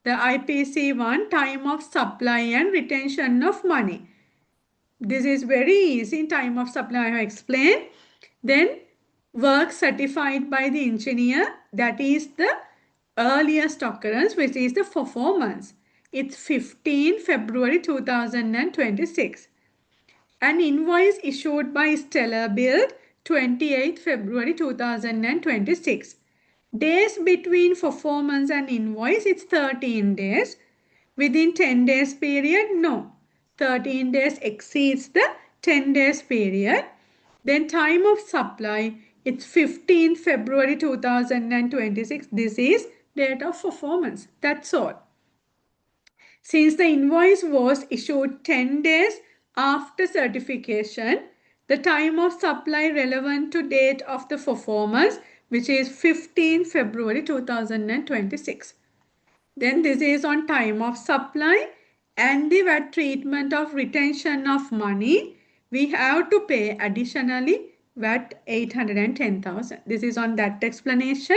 IPC one, time of supply and retention of money. This is very easy. In time of supply I have explained. Then work certified by the engineer, that is the earliest occurrence, which is the performance. It's 15 February 2026. An invoice issued by Stellar Build 28 February 2026. Days between performance and invoice, it's 13 days. Within 10 days period, no. 13 days exceeds the 10 days period. Then time of supply, it's 15 February 2026. This is date of performance. That's all. Since the invoice was issued 10 days after certification, the time of supply relevant to date of the performance, which is 15 February 2026. Then this is on time of supply, and the VAT treatment of retention of money. We have to pay additionally VAT 810,000. This is on that explanation.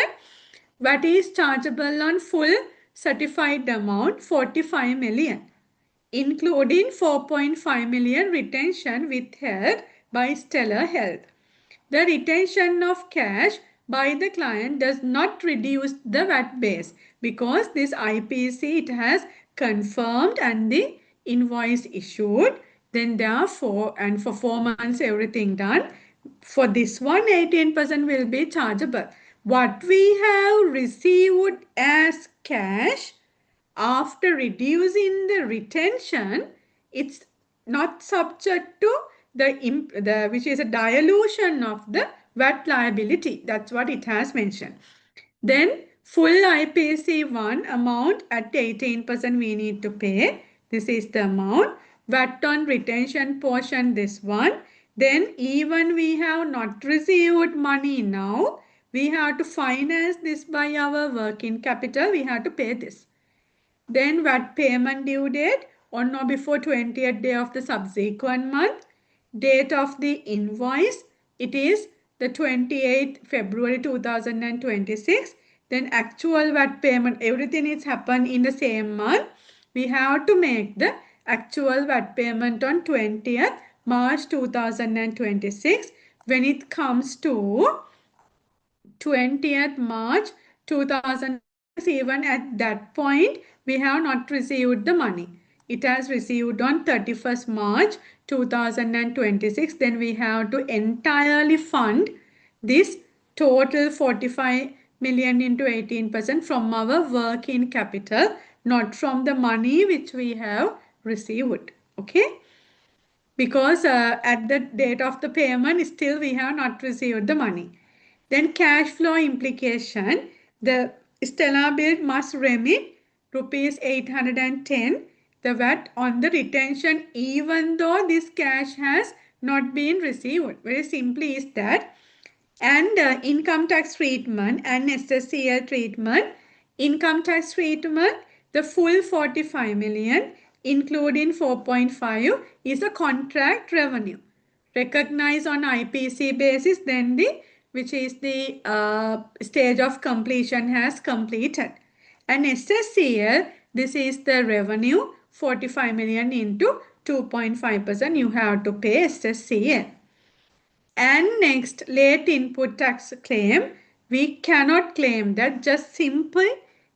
VAT is chargeable on full certified amount 45 million, including 4.5 million retention withheld by Stellar Health. The retention of cash by the client does not reduce the VAT base, because this IPC it has confirmed and the invoice issued. Then therefore, and for 4 months everything done, for this one 18% will be chargeable. What we have received as cash after reducing the retention, it's not subject to the which is a dilution of the VAT liability. That's what it has mentioned. Then full IPC 1 amount at 18% we need to pay. This is the amount. VAT on retention portion, this one. Then even we have not received money now, we have to finance this by our working capital. We have to pay this. Then VAT payment due date on or before 20th day of the subsequent month. Date of the invoice, it is the 28th February 2026. Then actual VAT payment, everything is happened in the same month. We have to make the actual VAT payment on 20th March 2026. When it comes to 20th March 2006, even at that point, we have not received the money. It has received on 31st March 2026. Then we have to entirely fund this total 45 million into 18% from our working capital, not from the money which we have received. Okay? Because at the date of the payment, still we have not received the money. Then cash flow implication, the Stellar Build must remit rupees 810, the VAT on the retention, even though this cash has not been received. Very simply is that. And income tax treatment and SSCL treatment. Income tax treatment, the full 45 million including 4.5 is a contract revenue. Recognized on IPC basis, then which is the stage of completion has completed. And SSCL, this is the revenue, 45 million into 2.5% you have to pay SSCL. And next, late input tax claim, we cannot claim that, just simple,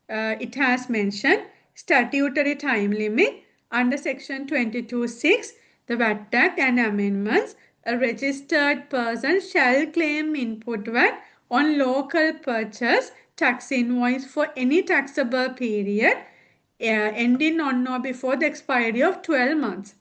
it has mentioned statutory time limit under section 22(6), the VAT Act and amendments. A registered person shall claim input VAT on local purchase tax invoice for any taxable period ending on or before the expiry of 12 months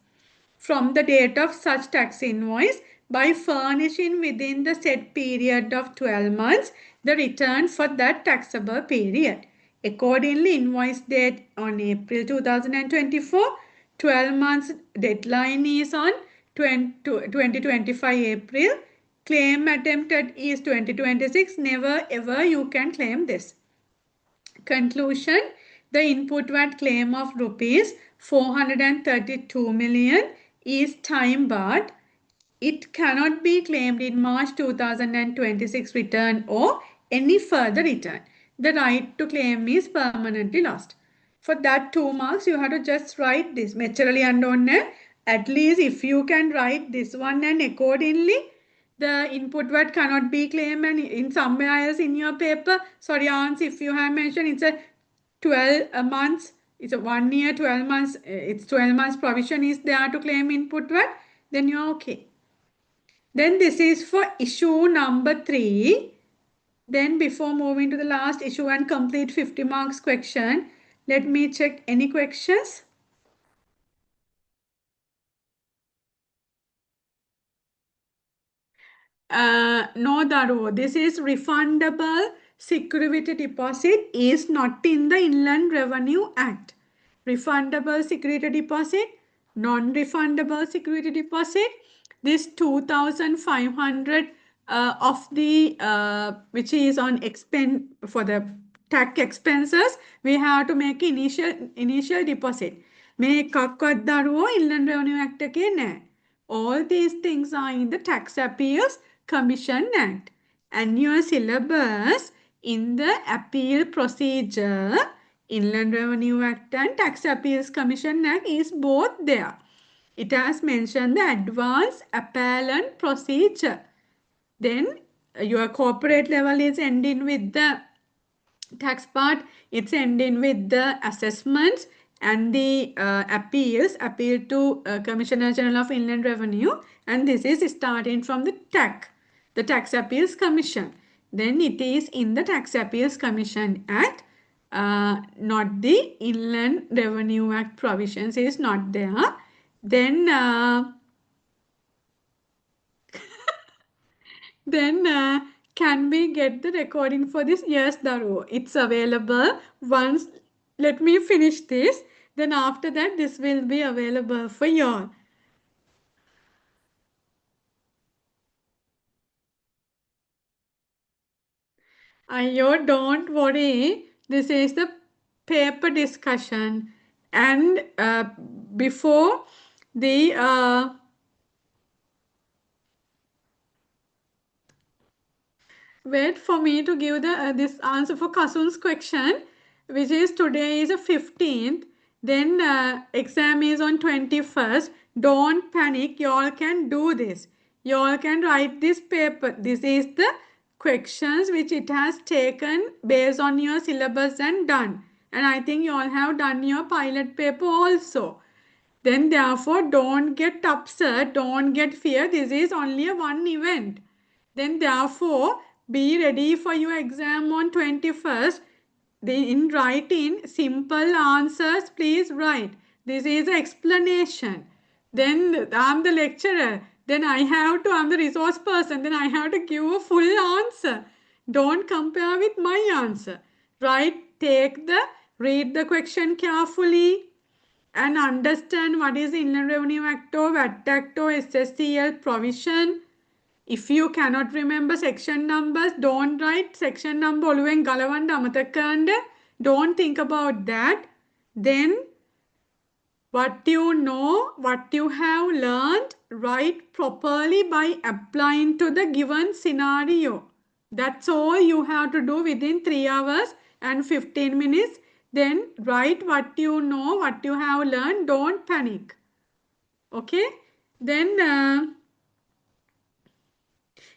from the date of such tax invoice by furnishing within the set period of 12 months the return for that taxable period. Accordingly, invoice date on April 2024, 12 months deadline is on 2025 April. Claim attempted is 2026. Never ever you can claim this. Conclusion, the input VAT claim of rupees 432 million is time barred. It cannot be claimed in March 2026 return or any further return. The right to claim is permanently lost. For that 2 marks, you have to just write this. Naturally unknown. At least if you can write this one and accordingly, the input VAT cannot be claimed, and in somewhere else in your paper, sorry, Hans, if you have mentioned it's a 12 months, it's a 1 year, 12 months, it's 12 months provision is there to claim input VAT, then you're okay. Then this is for issue number 3. Then before moving to the last issue and complete 50 marks question, let me check any questions. No, Daru, this is refundable security deposit is not in the Inland Revenue Act. Refundable security deposit, non-refundable security deposit, this 2,500 of the which is on expense for the tax expenses, we have to make initial deposit. මේ එකක්වත් දරුවෝ Inland Revenue Act එකේ නැහැ. All these things are in the Tax Appeals Commission Act. And your syllabus in the appeal procedure, Inland Revenue Act and Tax Appeals Commission Act is both there. It has mentioned the advanced appellant procedure. Then your corporate level is ending with the tax part, it's ending with the assessments and the appeal to Commissioner General of Inland Revenue, and this is starting from the Tax Appeals Commission. Then it is in the Tax Appeals Commission Act, not the Inland Revenue Act provisions is not there. Then can we get the recording for this? Yes, Daru, it's available. Once, let me finish this. Then after that, this will be available for you all. Ayo, don't worry. This is the paper discussion. And before the wait for me to give the this answer for Kasun's question, which is today is the 15th. Then exam is on 21st. Don't panic. You all can do this. You all can write this paper. This is the questions which it has taken based on your syllabus and done. And I think you all have done your pilot paper also. Then therefore don't get upset. Don't get fear. This is only a one event. Then therefore be ready for your exam on 21st. In writing simple answers, please write. This is an explanation. Then I'm the lecturer. Then I'm the resource person. Then I have to give a full answer. Don't compare with my answer. Read the question carefully and understand what is the Inland Revenue Act or VAT Act or SSCL provision. If you cannot remember section numbers, don't write section number ඔළුවෙන් ගලවන්න අමතක කරන්න. Don't think about that. Then what you know, what you have learned, write properly by applying to the given scenario. That's all you have to do within 3 hours and 15 minutes. Then write what you know, what you have learned. Don't panic. Okay? Then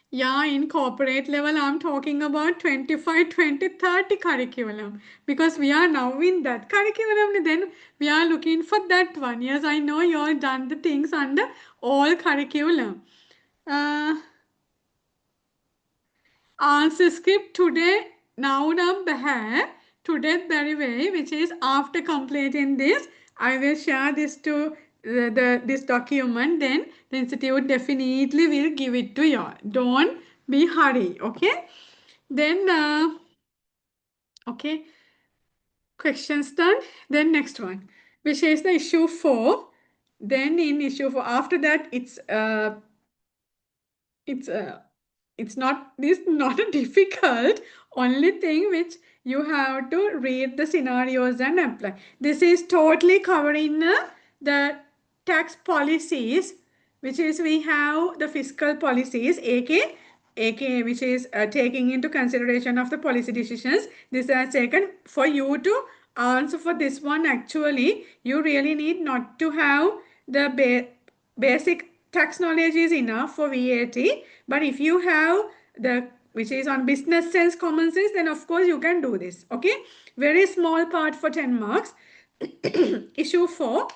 yeah, in corporate level, I'm talking about 25, 20, 30 curriculum because we are now in that curriculum. Then we are looking for that one. Yes, I know you all done the things under all curriculum. Answer script today now number hai today very way, which is after completing this, I will share this to this document. Then the institute definitely will give it to you. Don't be hurry. Okay. Then okay, questions done. Then next one, which is the issue 4. Then in issue 4, after that it's it's not this not a difficult, only thing which you have to read the scenarios and apply. This is totally covering the tax policies, which is we have the fiscal policies, aka which is taking into consideration of the policy decisions. This is taken for you to answer for this one. Actually, you really need not to have the basic tax knowledge is enough for VAT, but if you have the which is on business sense, common sense, then of course you can do this. Okay, very small part for 10 marks. Issue 4,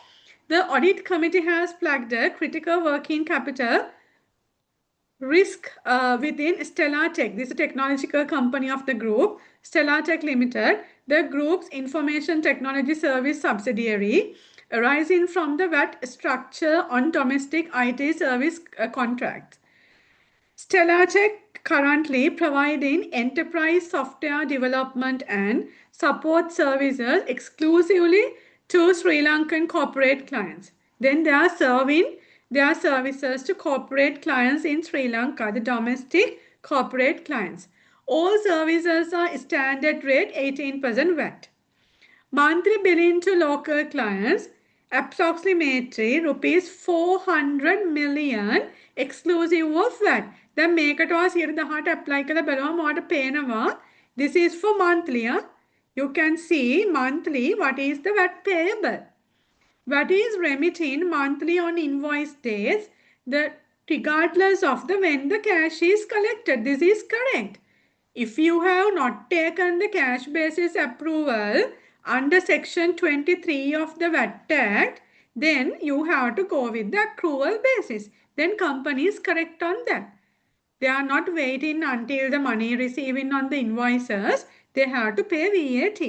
the audit committee has flagged a critical working capital risk within Stellatech. This is a technological company of the group, Stellatech Limited, the group's information technology service subsidiary, arising from the VAT structure on domestic IT service contracts. Stellatech currently providing enterprise software development and support services exclusively to Sri Lankan corporate clients. Then they are serving their services to corporate clients in Sri Lanka, the domestic corporate clients. All services are standard rate 18% VAT. Monthly billing to local clients approximately rupees 400 million exclusive of VAT. දැන් මේකට ඔයා 100,000ට apply කරලා බලුවම ඔයාට පේනවා this is for monthly. You can see monthly what is the VAT payable. VAT is remitting monthly on invoice days, regardless of when the cash is collected. This is correct. If you have not taken the cash basis approval under section 23 of the VAT Act, then you have to go with the accrual basis. Then company is correct on that. They are not waiting until the money receiving on the invoices. They have to pay VAT.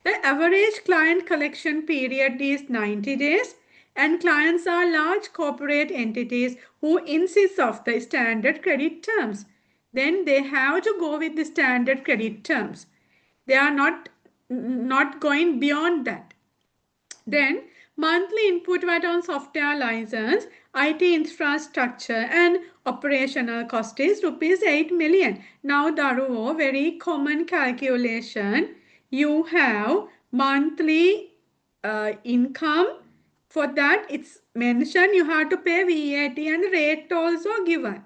The average client collection period is 90 days and clients are large corporate entities who insist of the standard credit terms. Then they have to go with the standard credit terms. They are not going beyond that. Then monthly input VAT on software license, IT infrastructure and operational cost is rupees 8 million. Now Daruo, very common calculation. You have monthly income. For that it's mentioned you have to pay VAT and rate also given.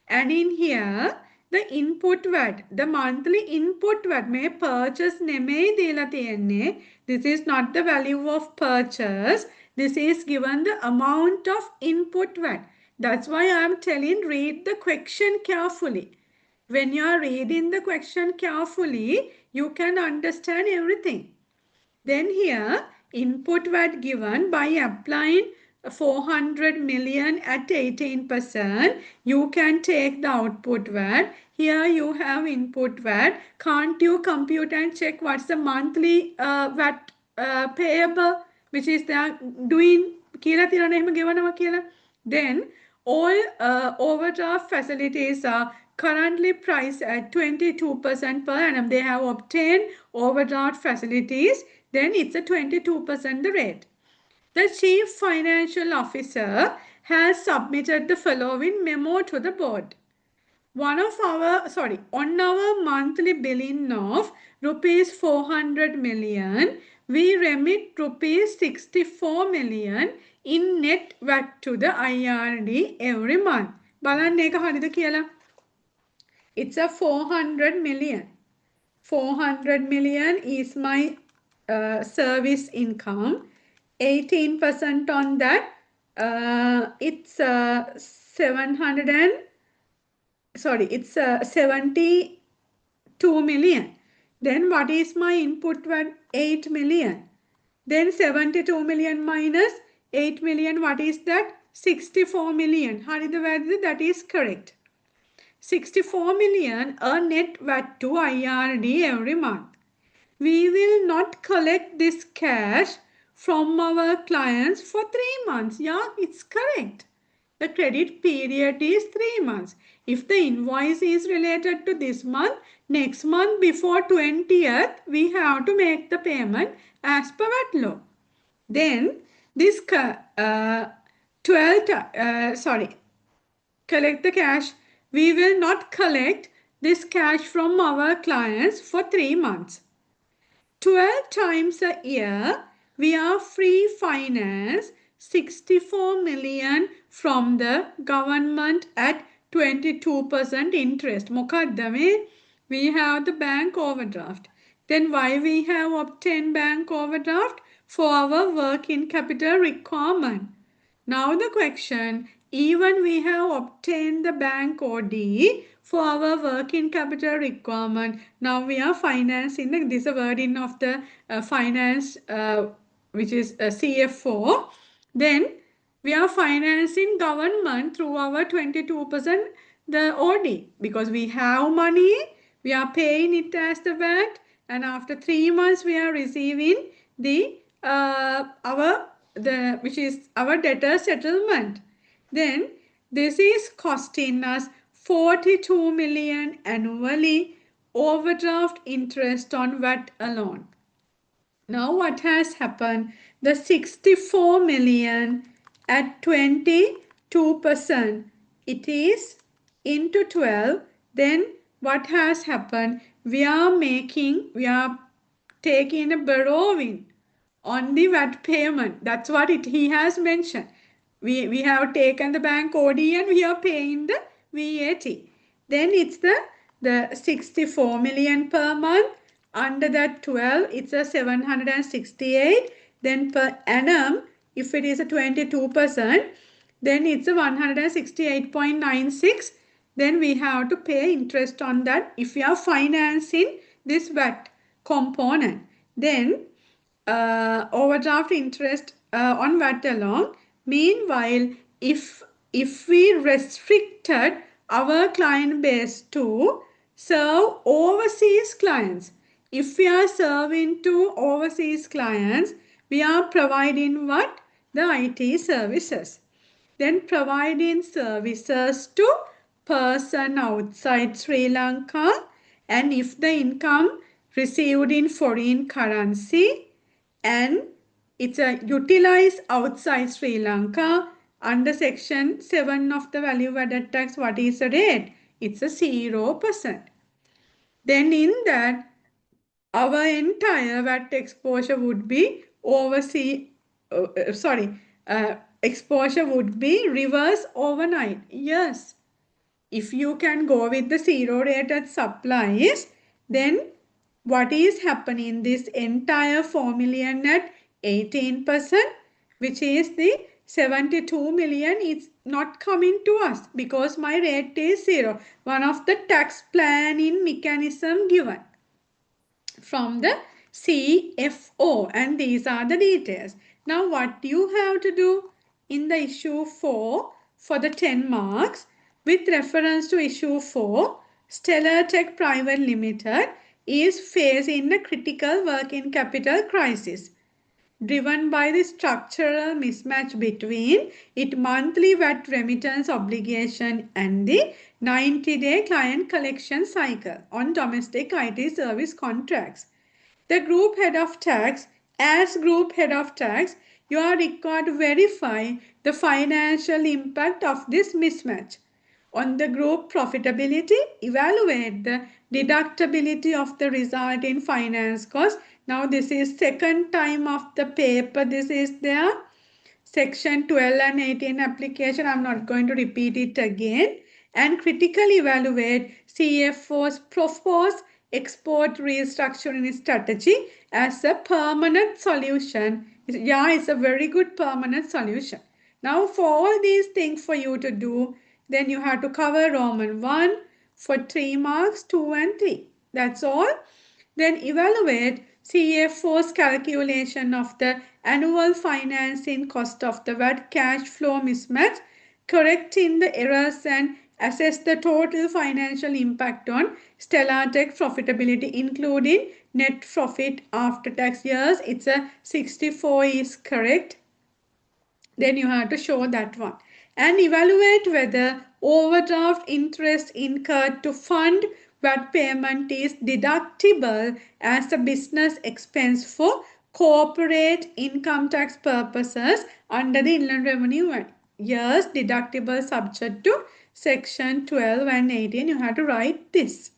And in here, the input VAT, the monthly input VAT may purchase නෙමෙයි දීලා තියෙන්නේ. This is not the value of purchase. This is given the amount of input VAT. That's why I am telling read the question carefully. When you are reading the question carefully, you can understand everything. Then here, input VAT given by applying 400 million at 18%. You can take the output VAT. Here you have input VAT. Can't you compute and check what's the monthly VAT payable, which is they are doing කියලා තියනවා එහෙම ගෙවනවා කියලා. Then all overdraft facilities are currently priced at 22% per annum. They have obtained overdraft facilities. Then it's a 22% the rate. The Chief Financial Officer has submitted the following memo to the board. On our monthly billing of rupees 400 million, we remit rupees 64 million in net VAT to the IRD every month. බලන්න ඒක හරිද කියලා. It's a 400 million. 400 million is my service income. 18% on that, it's 700 and it's 72 million. Then what is my input VAT? 8 million. Then 72 million minus 8 million, what is that? 64 million. Harida value, that is correct. 64 million a net VAT to IRD every month. We will not collect this cash from our clients for 3 months. Yeah, it's correct. The credit period is 3 months. If the invoice is related to this month, next month before 20th, we have to make the payment as per VAT law. Then this collect the cash. We will not collect this cash from our clients for 3 months. 12 times a year, we are free finance 64 million from the government at 22% interest. Mokaddame, we have the bank overdraft. Then why we have obtained bank overdraft? For our working capital requirement. Now the question, even we have obtained the bank OD for our working capital requirement, now we are financing, this is a wording of the finance which is CFO, then we are financing government through our 22% the OD because we have money, we are paying it as the VAT, and after 3 months we are receiving the which is our debtor settlement. Then this is costing us 42 million annually overdraft interest on VAT alone. Now what has happened? The 64 million at 22%, it is into 12. Then what has happened? We are taking a borrowing on the VAT payment. That's what he has mentioned. We have taken the bank OD and we are paying the VAT. Then it's the 64 million per month. Under that 12, it's a 768. Then per annum, if it is a 22%, then it's a 168.96. Then we have to pay interest on that if we are financing this VAT component. Then overdraft interest on VAT alone. Meanwhile, if we restricted our client base to serve overseas clients, if we are serving to overseas clients, we are providing what? The IT services. Then providing services to person outside Sri Lanka, and if the income received in foreign currency and it's utilized outside Sri Lanka under section 7 of the value added tax, what is the rate? It's a 0%. Then in that, our entire VAT exposure would be exposure would be reverse overnight. Yes. If you can go with the 0 rated supplies, then what is happening? This entire 4 million at 18%, which is the 72 million, is not coming to us because my rate is 0. One of the tax planning mechanism given from the CFO, and these are the details. Now what you have to do in the issue 4 for the 10 marks with reference to issue 4, Stellar Tech Private Limited is facing a critical working capital crisis driven by the structural mismatch between its monthly VAT remittance obligation and the 90-day client collection cycle on domestic IT service contracts. The group head of tax, as group head of tax, you are required to verify the financial impact of this mismatch. On the group profitability, evaluate the deductibility of the result in finance cost. Now this is second time of the paper. This is there. Section 12 and 18 application. I'm not going to repeat it again. And critically evaluate CFO's proposed export restructuring strategy as a permanent solution. Yeah, it's a very good permanent solution. Now for all these things for you to do, then you have to cover Roman 1 for 3 marks, 2 and 3. That's all. Then evaluate CFO's calculation of the annual financing cost of the VAT cash flow mismatch, correcting the errors and assess the total financial impact on Stellartech profitability, including net profit after tax years. It's a 64 is correct. Then you have to show that one. And evaluate whether overdraft interest incurred to fund VAT payment is deductible as a business expense for corporate income tax purposes under the Inland Revenue Act. Yes, deductible subject to section 12 and 18. You have to write this.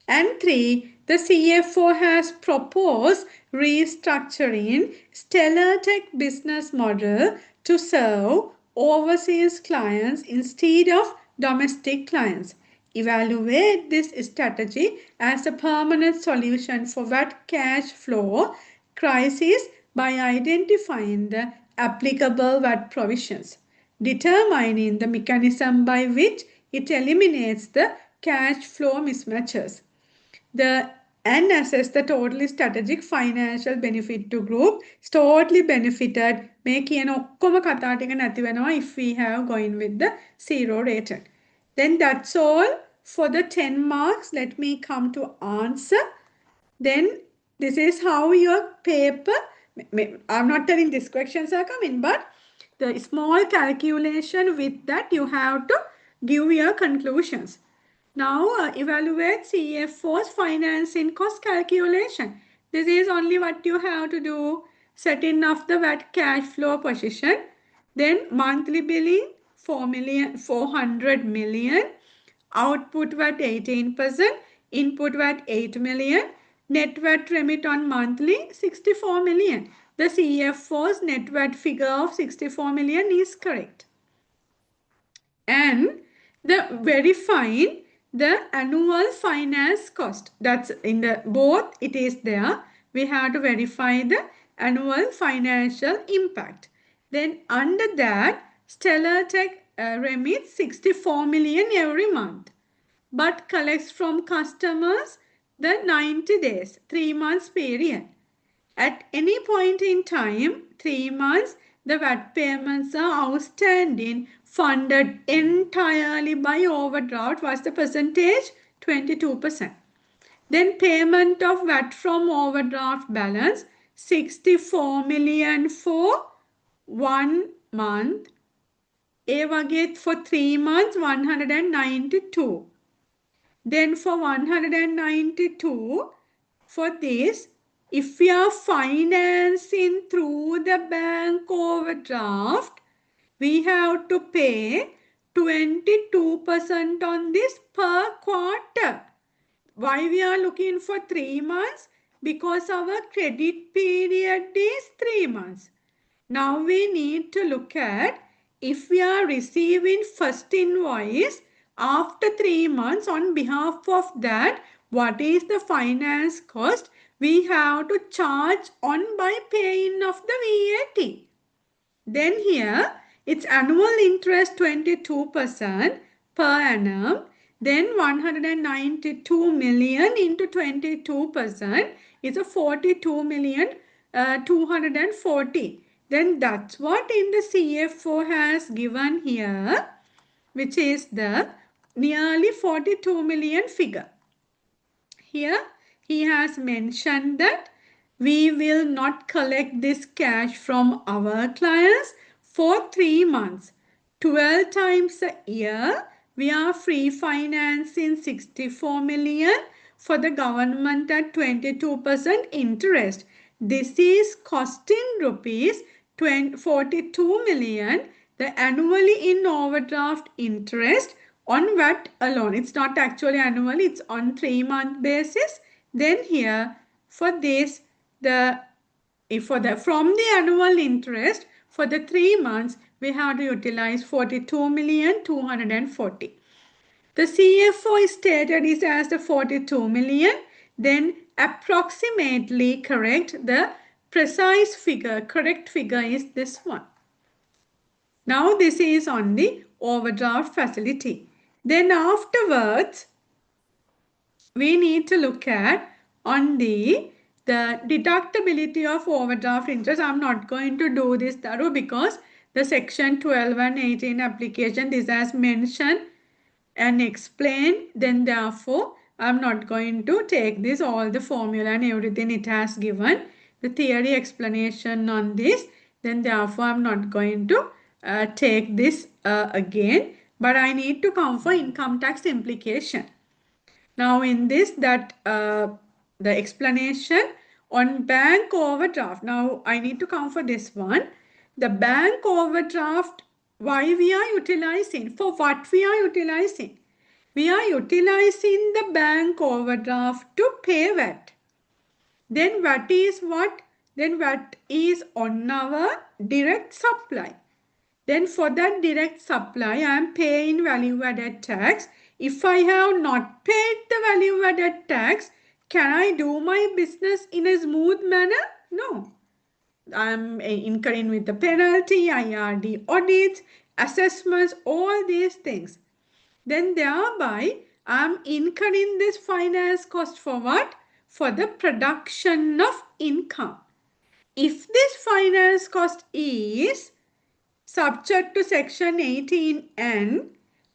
And 3, the CFO has proposed restructuring Stellartech business model to serve overseas clients instead of domestic clients. Evaluate this strategy as a permanent solution for VAT cash flow crisis by identifying the applicable VAT provisions, determining the mechanism by which it eliminates the cash flow mismatches, and assess the totally strategic financial benefit to group. Totally benefited මේ කියන ඔක්කොම කතා ටික නැති වෙනවා if we have going with the 0 rated. Then that's all for the 10 marks. Let me come to answer. Then this is how your paper, I'm not telling these questions are coming, but the small calculation with that you have to give your conclusions. Now evaluate CFO's financing cost calculation. This is only what you have to do. Setting of the VAT cash flow position. Then monthly billing 400 million. Output VAT 18%. Input VAT 8 million. Net VAT remit on monthly 64 million. The CFO's net VAT figure of 64 million is correct. And the verifying the annual finance cost. That's in the both it is there. We have to verify the annual financial impact. Then under that, Stellartech remits 64 million every month, but collects from customers the 90 days, 3 months period. At any point in time, 3 months, the VAT payments are outstanding, funded entirely by overdraft. What's the percentage? 22%. Then payment of VAT from overdraft balance, 64 million for 1 month. A වගේ for 3 months, 192. Then for 192, for this, if we are financing through the bank overdraft, we have to pay 22% on this per quarter. Why we are looking for 3 months? Because our credit period is 3 months. Now we need to look at if we are receiving first invoice after 3 months, on behalf of that, what is the finance cost we have to charge on by paying of the VAT. Then here, it's annual interest 22% per annum. Then 192 million into 22% is a 42 million 240. Then that's what in the CFO has given here, which is the nearly 42 million figure. Here he has mentioned that we will not collect this cash from our clients for 3 months. 12 times a year, we are free financing 64 million for the government at 22% interest. This is costing rupees 42 million. The annually in overdraft interest on VAT alone. It's not actually annual, it's on 3-month basis. Then here for this, from the annual interest for the 3 months, we have to utilize 42,240,000. The CFO is stated is as the 42 million. Then approximately correct, the precise figure, correct figure is this one. Now this is on the overdraft facility. Then afterwards, we need to look at on the deductibility of overdraft interest. I'm not going to do this thorough because the section 12 and 18 application, this has mentioned and explained. Then therefore, I'm not going to take this, all the formula and everything it has given, the theory explanation on this. Then therefore, I'm not going to take this again, but I need to come for income tax implication. Now in this, the explanation on bank overdraft. Now I need to come for this one. The bank overdraft, why we are utilizing, for what we are utilizing? We are utilizing the bank overdraft to pay VAT. Then VAT is what? Then VAT is on our direct supply. Then for that direct supply, I am paying value added tax. If I have not paid the value added tax, can I do my business in a smooth manner? No. I am incurring with the penalty, IRD audits, assessments, all these things. Then thereby, I am incurring this finance cost for what? For the production of income. If this finance cost is subject to section 18N,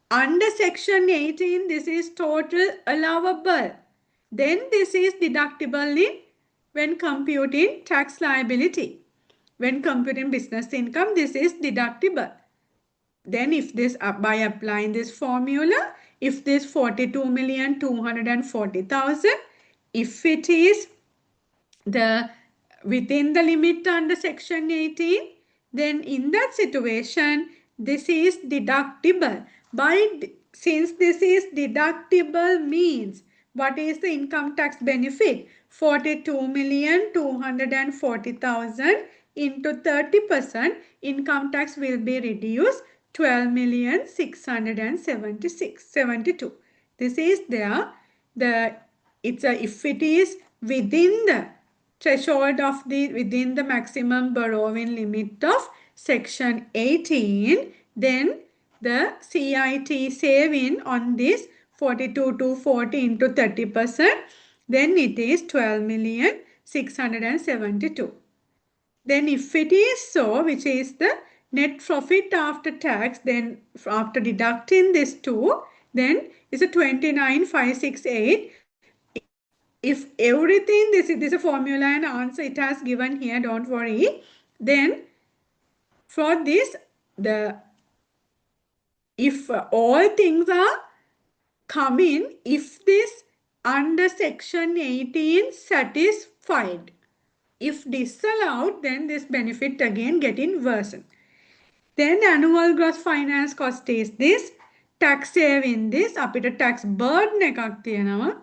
under section 18, this is total allowable. Then this is deductible when computing tax liability. When computing business income, this is deductible. Then if this, by applying this formula, if this 42,240,000, if it is within the limit under section 18, then in that situation, this is deductible. Since this is deductible means, what is the income tax benefit? 42,240,000 into 30%, income tax will be reduced 12,672. This is there. If it is within the threshold of within the maximum borrowing limit of section 18, then the CIT saving on this 42,240 into 30%, then it is 12,672. Then if it is so, which is the net profit after tax, then after deducting this 2, then it's a 29,568. If everything, this is a formula and answer it has given here, don't worry. Then for this, if all things are coming, if this under section 18 satisfied, if disallowed, then this benefit again getting worsened. Then annual gross finance cost is this, tax saving this, අපිට tax burden එකක් තියෙනවා,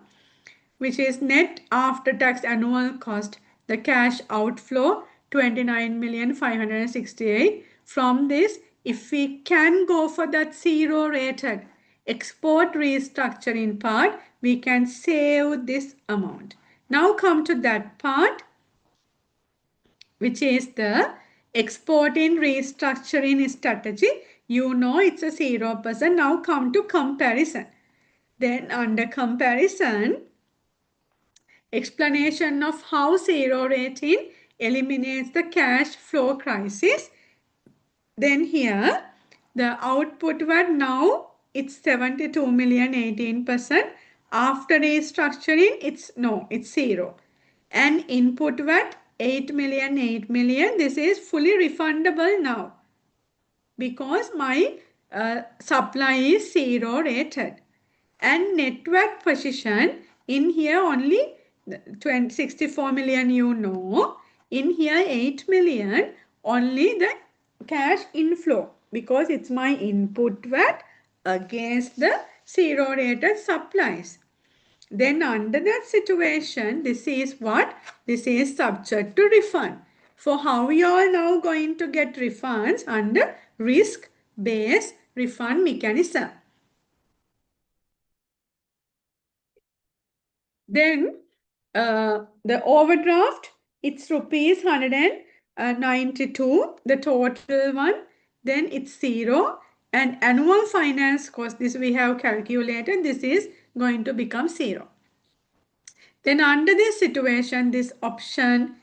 which is net after tax annual cost, the cash outflow 29,568,000. From this, if we can go for that zero rated export restructuring part, we can save this amount. Now come to that part, which is the exporting restructuring strategy. You know it's a 0%. Now come to comparison. Then under comparison, explanation of how zero rating eliminates the cash flow crisis. Then here, the output VAT now it's 72 million, 18%. After restructuring, it's 0. And input VAT 8 million, 8 million. This is fully refundable now because my supply is zero rated. And net VAT position in here only 64 million, you know. In here 8 million, only the cash inflow because it's my input VAT against the zero rated supplies. Then under that situation, this is what? This is subject to refund. For how you are now going to get refunds under risk-based refund mechanism. Then the overdraft, it's rupees 192, the total one. Then it's 0. And annual finance cost, this we have calculated, this is going to become 0. Then under this situation, this option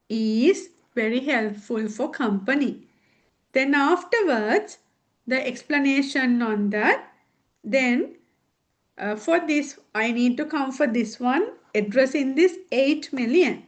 is very helpful for company. Then afterwards, the explanation on that, then for this, I need to come for this one, addressing this 8 million.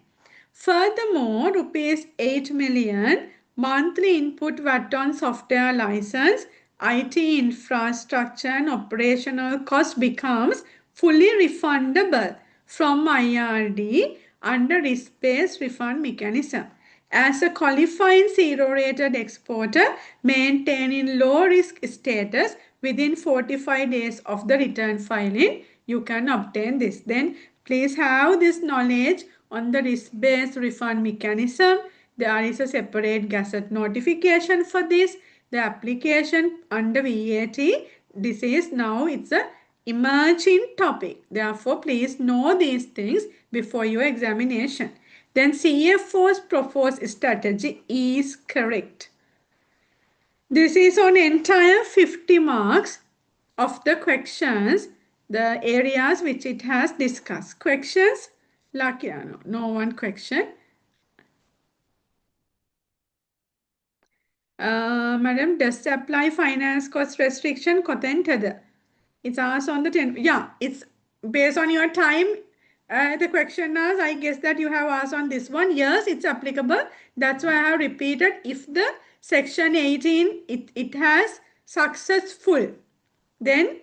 Furthermore, rupees 8 million monthly input VAT on software license, IT infrastructure and operational cost becomes fully refundable from IRD under risk-based refund mechanism. As a qualifying zero-rated exporter maintaining low-risk status within 45 days of the return filing, you can obtain this. Then please have this knowledge on the risk-based refund mechanism. There is a separate gazette notification for this. The application under VAT, this is now, it's a emerging topic. Therefore, please know these things before your examination. Then CFO's proposed strategy is correct. This is on entire 50 marks of the questions, the areas which it has discussed. Questions? Lakiano, no one question. Madam, does apply finance cost restriction kothentada? It's asked on the 10th. Yeah, it's based on your time. The question is, I guess that you have asked on this one. Yes, it's applicable. That's why I have repeated. If the section 18, it has successful, then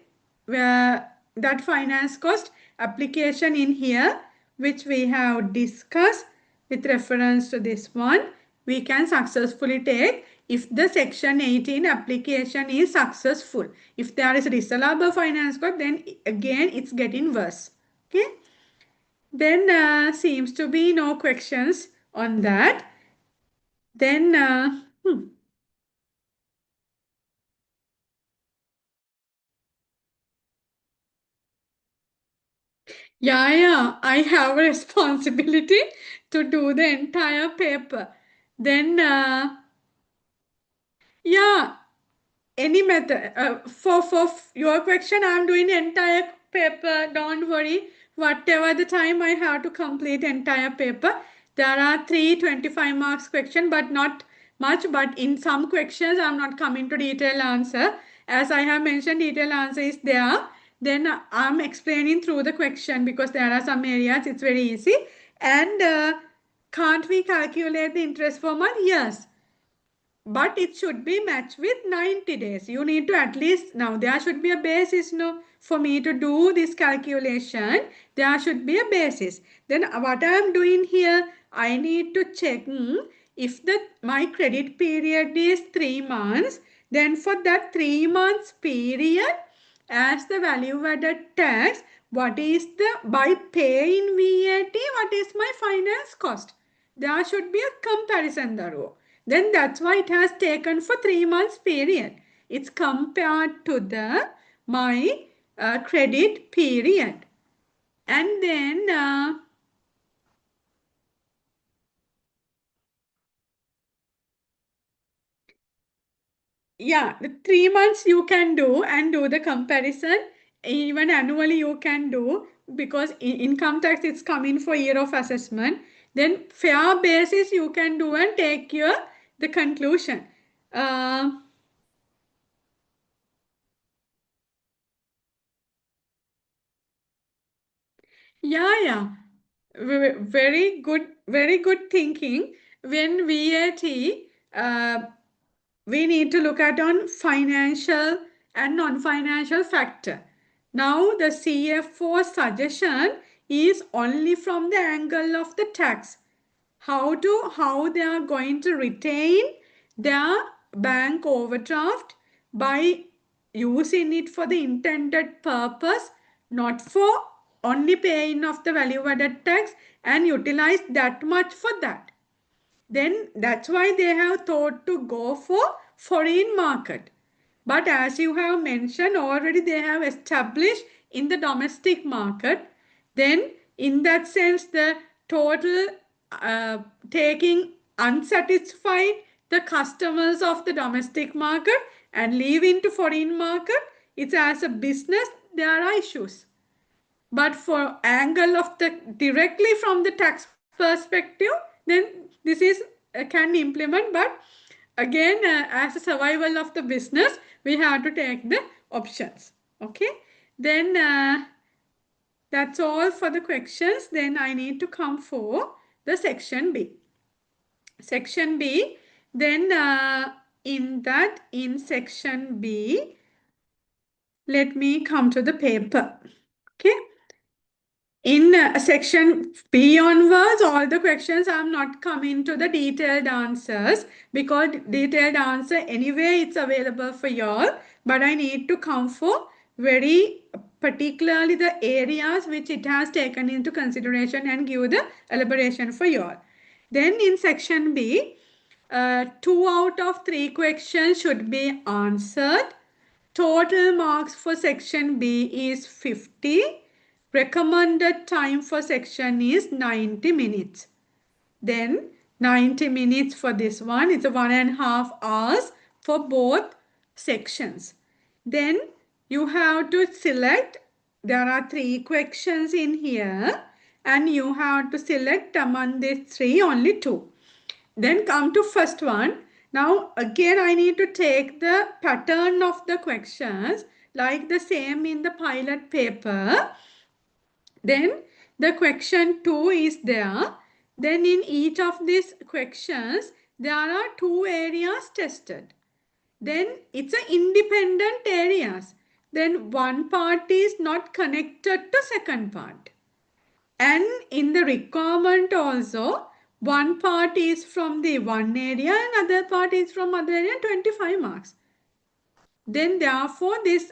that finance cost application in here, which we have discussed with reference to this one, we can successfully take if the section 18 application is successful. If there is disallowable finance cost, then again it's getting worse. Okay. Then seems to be no questions on that. Then yeah, I have a responsibility to do the entire paper. Then yeah, any method. For your question, I'm doing entire paper. Don't worry. Whatever the time I have to complete entire paper. There are 325 marks question, but not much. But in some questions, I'm not coming to detailed answer. As I have mentioned, detailed answer is there. Then I'm explaining through the question because there are some areas it's very easy. And can't we calculate the interest per month? Yes. But it should be matched with 90 days. You need to at least, now there should be a basis, no, for me to do this calculation. There should be a basis. Then what I am doing here, I need to check if my credit period is 3 months, then for that 3 months period, as the value added tax, what is the, by paying VAT, what is my finance cost? There should be a comparison there. Then that's why it has taken for 3 months period. It's compared to the my credit period. And then yeah, the 3 months you can do and do the comparison. Even annually you can do because income tax is coming for year of assessment. Then fair basis you can do and take your the conclusion. Yeah. Very good thinking. When VAT, we need to look at on financial and non-financial factor. Now the CFO suggestion is only from the angle of the tax. How they are going to retain their bank overdraft by using it for the intended purpose, not for only paying of the value added tax and utilize that much for that. Then that's why they have thought to go for foreign market. But as you have mentioned, already they have established in the domestic market. Then in that sense, the total taking unsatisfied the customers of the domestic market and leaving to foreign market, it's as a business, there are issues. But for angle of the directly from the tax perspective, then this is can implement. But again, as a survival of the business, we have to take the options. Okay. Then that's all for the questions. Then I need to come for the section B. Section B. Then in section B, let me come to the paper. Okay. In section B onwards, all the questions I'm not coming to the detailed answers because detailed answer anyway it's available for y'all. But I need to come for very particularly the areas which it has taken into consideration and give the elaboration for y'all. Then in section B, 2 out of 3 questions should be answered. Total marks for section B is 50. Recommended time for section is 90 minutes. Then 90 minutes for this one. It's a 1.5 hours for both sections. Then you have to select. There are 3 questions in here and you have to select among these 3 only 2. Then come to first one. Now again I need to take the pattern of the questions like the same in the pilot paper. Then the question 2 is there. Then in each of these questions there are 2 areas tested. Then it's an independent areas. Then one part is not connected to second part. And in the requirement also, one part is from the one area and other part is from other area, 25 marks. Then therefore this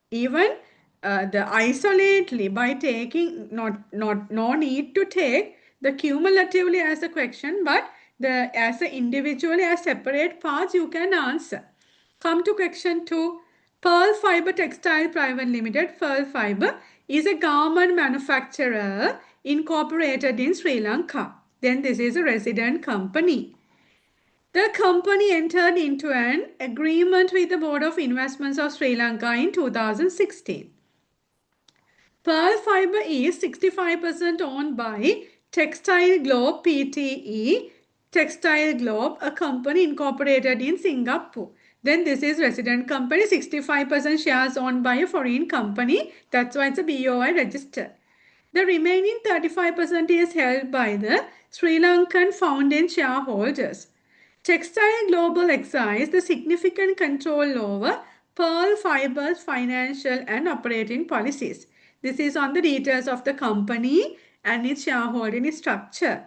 even the isolately by taking no need to take the cumulatively as a question, but the as a individually as separate parts you can answer. Come to question 2. Pearl Fiber Textile Private Limited, Pearl Fiber, is a garment manufacturer incorporated in Sri Lanka. Then this is a resident company. The company entered into an agreement with the Board of Investments of Sri Lanka in 2016. Pearl Fiber is 65% owned by Textile Globe Pte. Textile Globe, a company incorporated in Singapore. Then this is resident company, 65% shares owned by a foreign company. That's why it's a BOI register. The remaining 35% is held by the Sri Lankan founding shareholders. Textile Global exercise the significant control over Pearl Fiber's financial and operating policies. This is on the details of the company and its shareholding structure.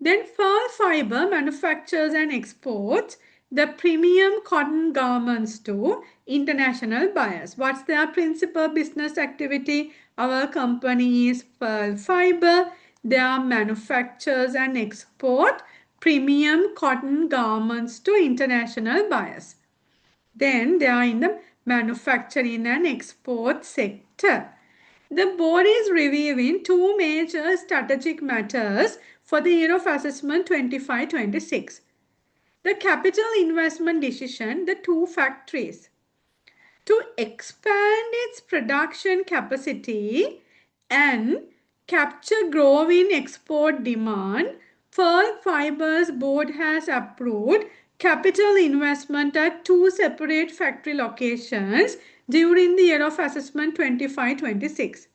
Then Pearl Fiber manufactures and exports the premium cotton garments to international buyers. What's their principal business activity? Our company is Pearl Fiber. They are manufactures and export premium cotton garments to international buyers. Then they are in the manufacturing and export sector. The board is reviewing 2 major strategic matters for the year of assessment 25-26. The capital investment decision, the 2 factories. To expand its production capacity and capture growing export demand, Pearl Fiber's board has approved capital investment at 2 separate factory locations during the year of assessment 25-26.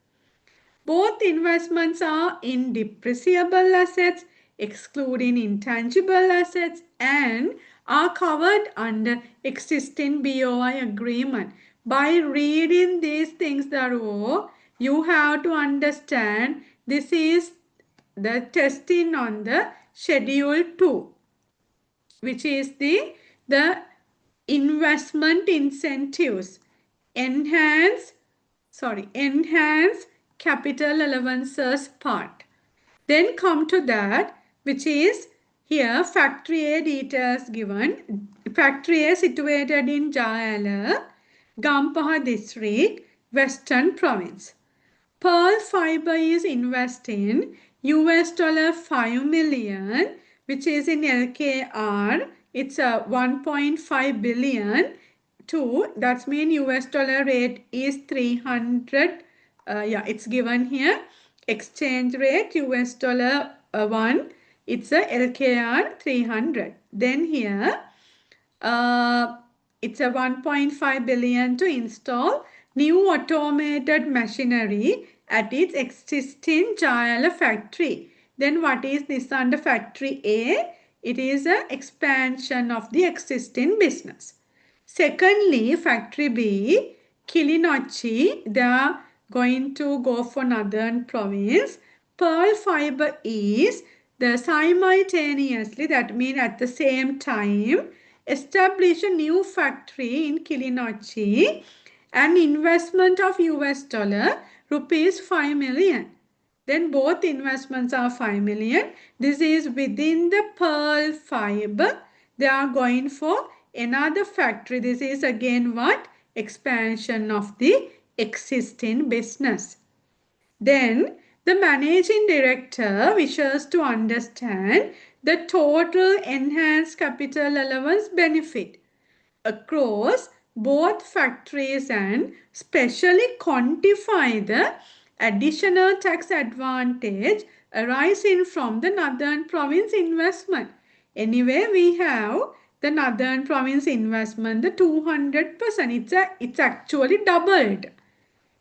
Both investments are in depreciable assets, excluding intangible assets, and are covered under existing BOI agreement. By reading these things, you have to understand this is the testing on the schedule 2, which is the investment incentives, enhance capital allowances part. Then come to that, which is here factory A details given. Factory A situated in Jayala, Gampaha district, Western province. Pearl Fiber is investing $5 million, which is in LKR. It's a 1.5 billion to, that means US dollar rate is 300. It's given here. Exchange rate US dollar 1. It's a LKR 300. Then here it's a 1.5 billion to install new automated machinery at its existing Jayala factory. Then what is this under factory A? It is an expansion of the existing business. Secondly, factory B, Kilinochchi, they are going to go for northern province. Pearl Fiber is the simultaneously, that means at the same time, establish a new factory in Kilinochchi, an investment of US dollar rupees 5 million. Then both investments are 5 million. This is within the Pearl Fiber. They are going for another factory. This is again what? Expansion of the existing business. Then the managing director wishes to understand the total enhanced capital allowance benefit across both factories and specially quantify the additional tax advantage arising from the Northern Province investment. Anyway, we have the Northern Province investment, the 200%. It's actually doubled.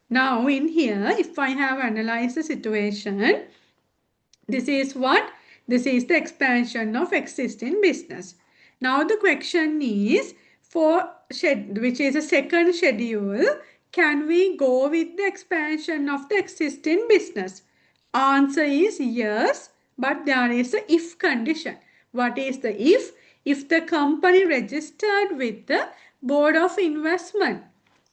Now in here, if I have analyzed the situation, this is what? This is the expansion of existing business. Now the question is, for which is a second schedule, can we go with the expansion of the existing business? Answer is yes, but there is a if condition. What is the if? If the company registered with the Board of Investment.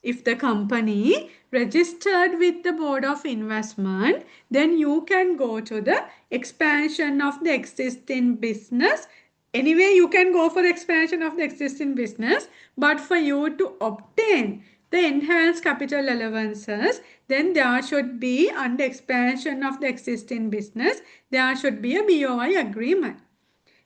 If the company registered with the Board of Investment, then you can go to the expansion of the existing business. Anyway, you can go for the expansion of the existing business, but for you to obtain the enhanced capital allowances, then there should be, under expansion of the existing business, there should be a BOI agreement.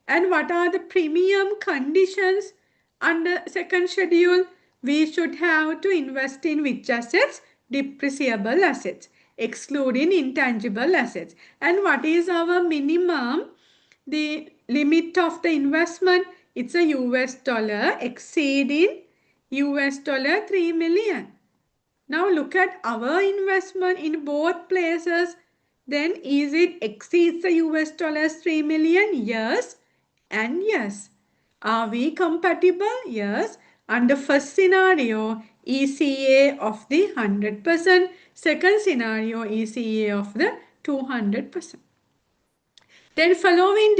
And what are the premium conditions under second schedule? We should have to invest in which assets? Depreciable assets, excluding intangible assets. And what is our minimum? The limit of the investment, it's a US dollar exceeding US dollar 3 million. Now look at our investment in both places. Then is it exceeds the US dollars 3 million? Yes and yes. Are we compatible? Yes. Under first scenario, ECA of the 100%. Second scenario, ECA of the 200%. Then following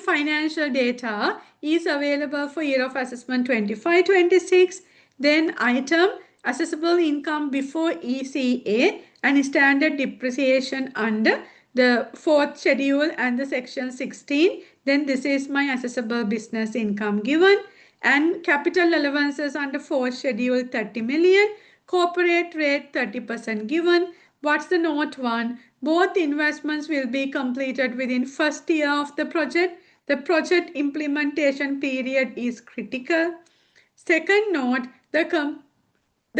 financial data is available for year of assessment 25-26. Then item assessable income before ECA and standard depreciation under the fourth schedule and the section 16. Then this is my assessable business income given, and capital allowances under fourth schedule 30 million, corporate rate 30% given. What's the note 1? Both investments will be completed within first year of the project. The project implementation period is critical. Second note, the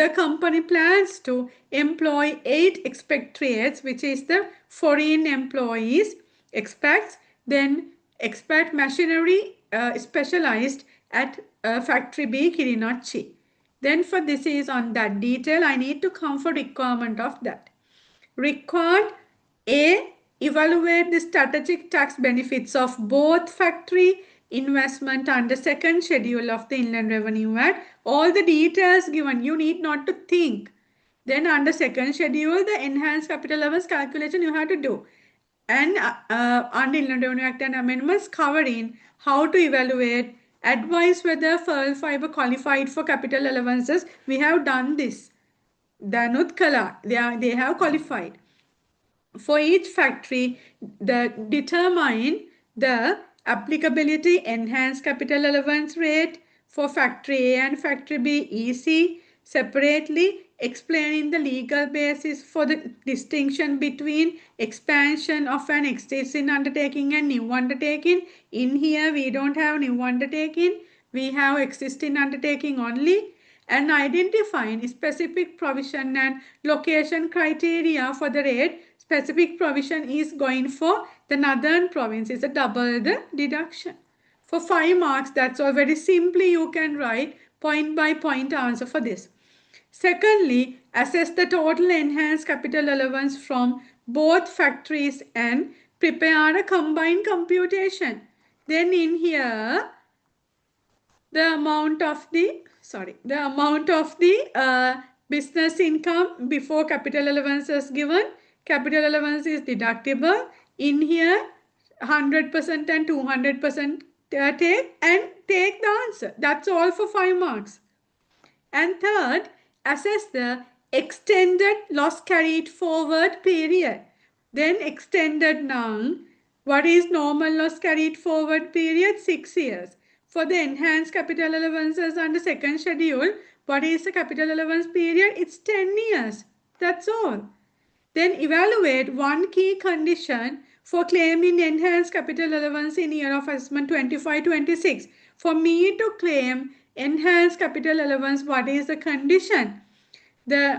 company plans to employ 8 expatriates, which is the foreign employees, expats, then expat machinery specialized at factory B, Kilinochchi. Then for this is on that detail, I need to come for requirement of that. Required A, evaluate the strategic tax benefits of both factory investment under second schedule of the Inland Revenue Act. All the details given, you need not to think. Then under second schedule, the enhanced capital allowance calculation you have to do. And under Inland Revenue Act and amendments covering how to evaluate Advise whether Pearl Fiber qualified for capital allowances. We have done this. Danut Kala, they have qualified. For each factory, determine the applicability enhanced capital allowance rate for factory A and factory B EC separately, explaining the legal basis for the distinction between expansion of an existing undertaking and new undertaking. In here, we don't have new undertaking, we have existing undertaking only, and identifying specific provision and location criteria for the rate. Specific provision is going for the northern province. It's a double the deduction. For 5 marks, that's all. Very simply you can write point by point answer for this. Secondly, assess the total enhanced capital allowance from both factories and prepare a combined computation. Then in here, the amount of the business income before capital allowance is given. Capital allowance is deductible. In here, 100% and 200% take the answer. That's all for 5 marks. And third, assess the extended loss carried forward period. Then extended now. What is normal loss carried forward period? 6 years. For the enhanced capital allowances under second schedule, what is the capital allowance period? It's 10 years. That's all. Then evaluate one key condition for claiming enhanced capital allowance in year of assessment 25-26. For me to claim enhanced capital allowance, what is the condition?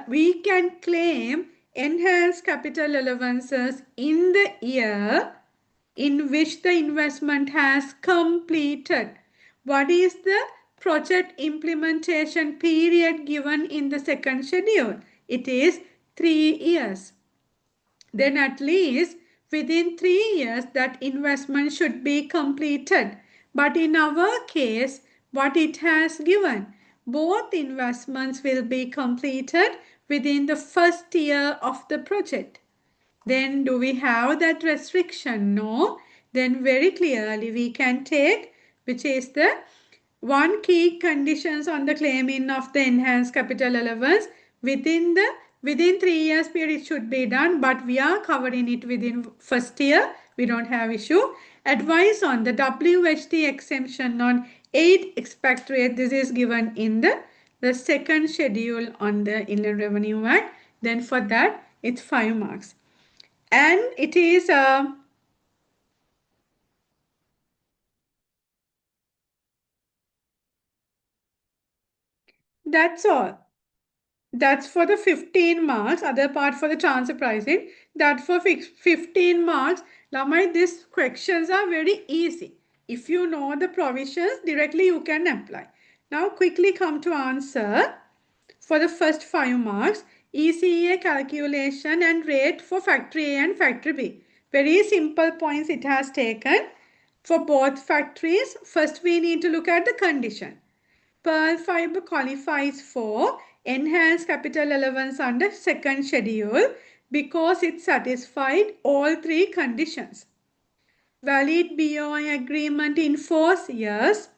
We can claim enhanced capital allowances in the year in which the investment has completed. What is the project implementation period given in the second schedule? It is 3 years. Then at least within 3 years that investment should be completed. But in our case, what it has given, both investments will be completed within the first year of the project. Then do we have that restriction? No. Then very clearly we can take, which is the one key conditions on the claiming of the enhanced capital allowance within 3 years period it should be done, but we are covering it within first year. We don't have issue. Advice on the WHT exemption on 8 expatriate. This is given in the second schedule on the Inland Revenue Act. Then for that it's 5 marks. And it is that's all. That's for the 15 marks. Other part for the transfer pricing. That for 15 marks. Lamai, these questions are very easy. If you know the provisions, directly you can apply. Now quickly come to answer for the first 5 marks. ECA calculation and rate for factory A and factory B. Very simple points it has taken. For both factories, first we need to look at the condition. Pearl Fiber qualifies for enhanced capital allowance under second schedule because it satisfied all 3 conditions. Valid BOI agreement in 4 years,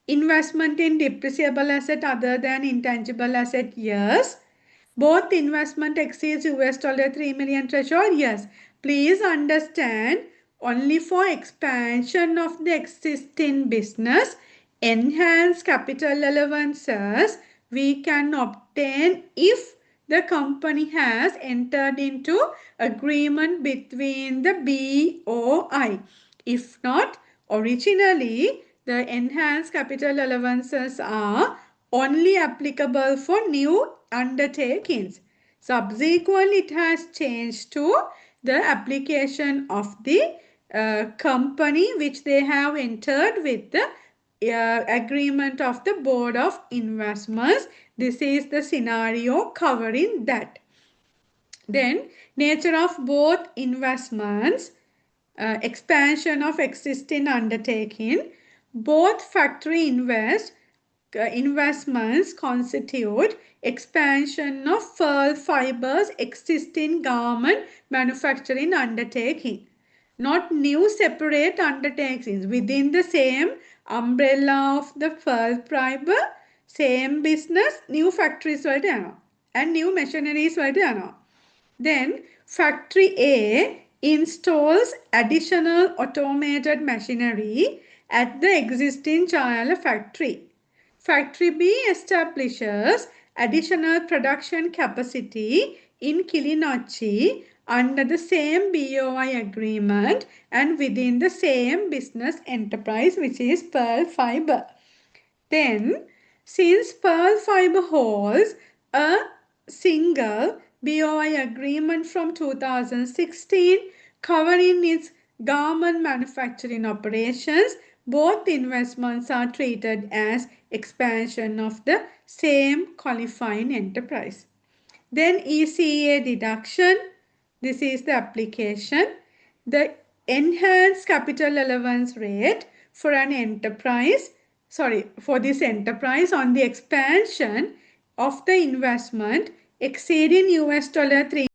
investment in depreciable asset other than intangible asset years, both investment exceeds $3 million threshold, yes. Please understand, only for expansion of the existing business, enhanced capital allowances we can obtain if the company has entered into agreement between the BOI. If not, originally the enhanced capital allowances are only applicable for new undertakings. Subsequently, it has changed to the application of the company which they have entered with the agreement of the Board of Investments. This is the scenario covering that. Then, nature of both investments, expansion of existing undertaking, both factory investments constitute expansion of Pearl Fibers existing garment manufacturing undertaking. not new separate undertakings within the same umbrella of the Pearl Fiber, same business, new factories and new machineries. Then factory A installs additional automated machinery at the existing Chayala factory. Factory B establishes additional production capacity in Kilinochchi under the same BOI agreement and within the same business enterprise, which is Pearl Fiber. Then, since Pearl Fiber holds a single BOI agreement from 2016 covering its garment manufacturing operations, both investments are treated as expansion of the same qualifying enterprise. Then ECA deduction, this is the application. The enhanced capital allowance rate for an enterprise, for this enterprise on the expansion of the investment exceeding $3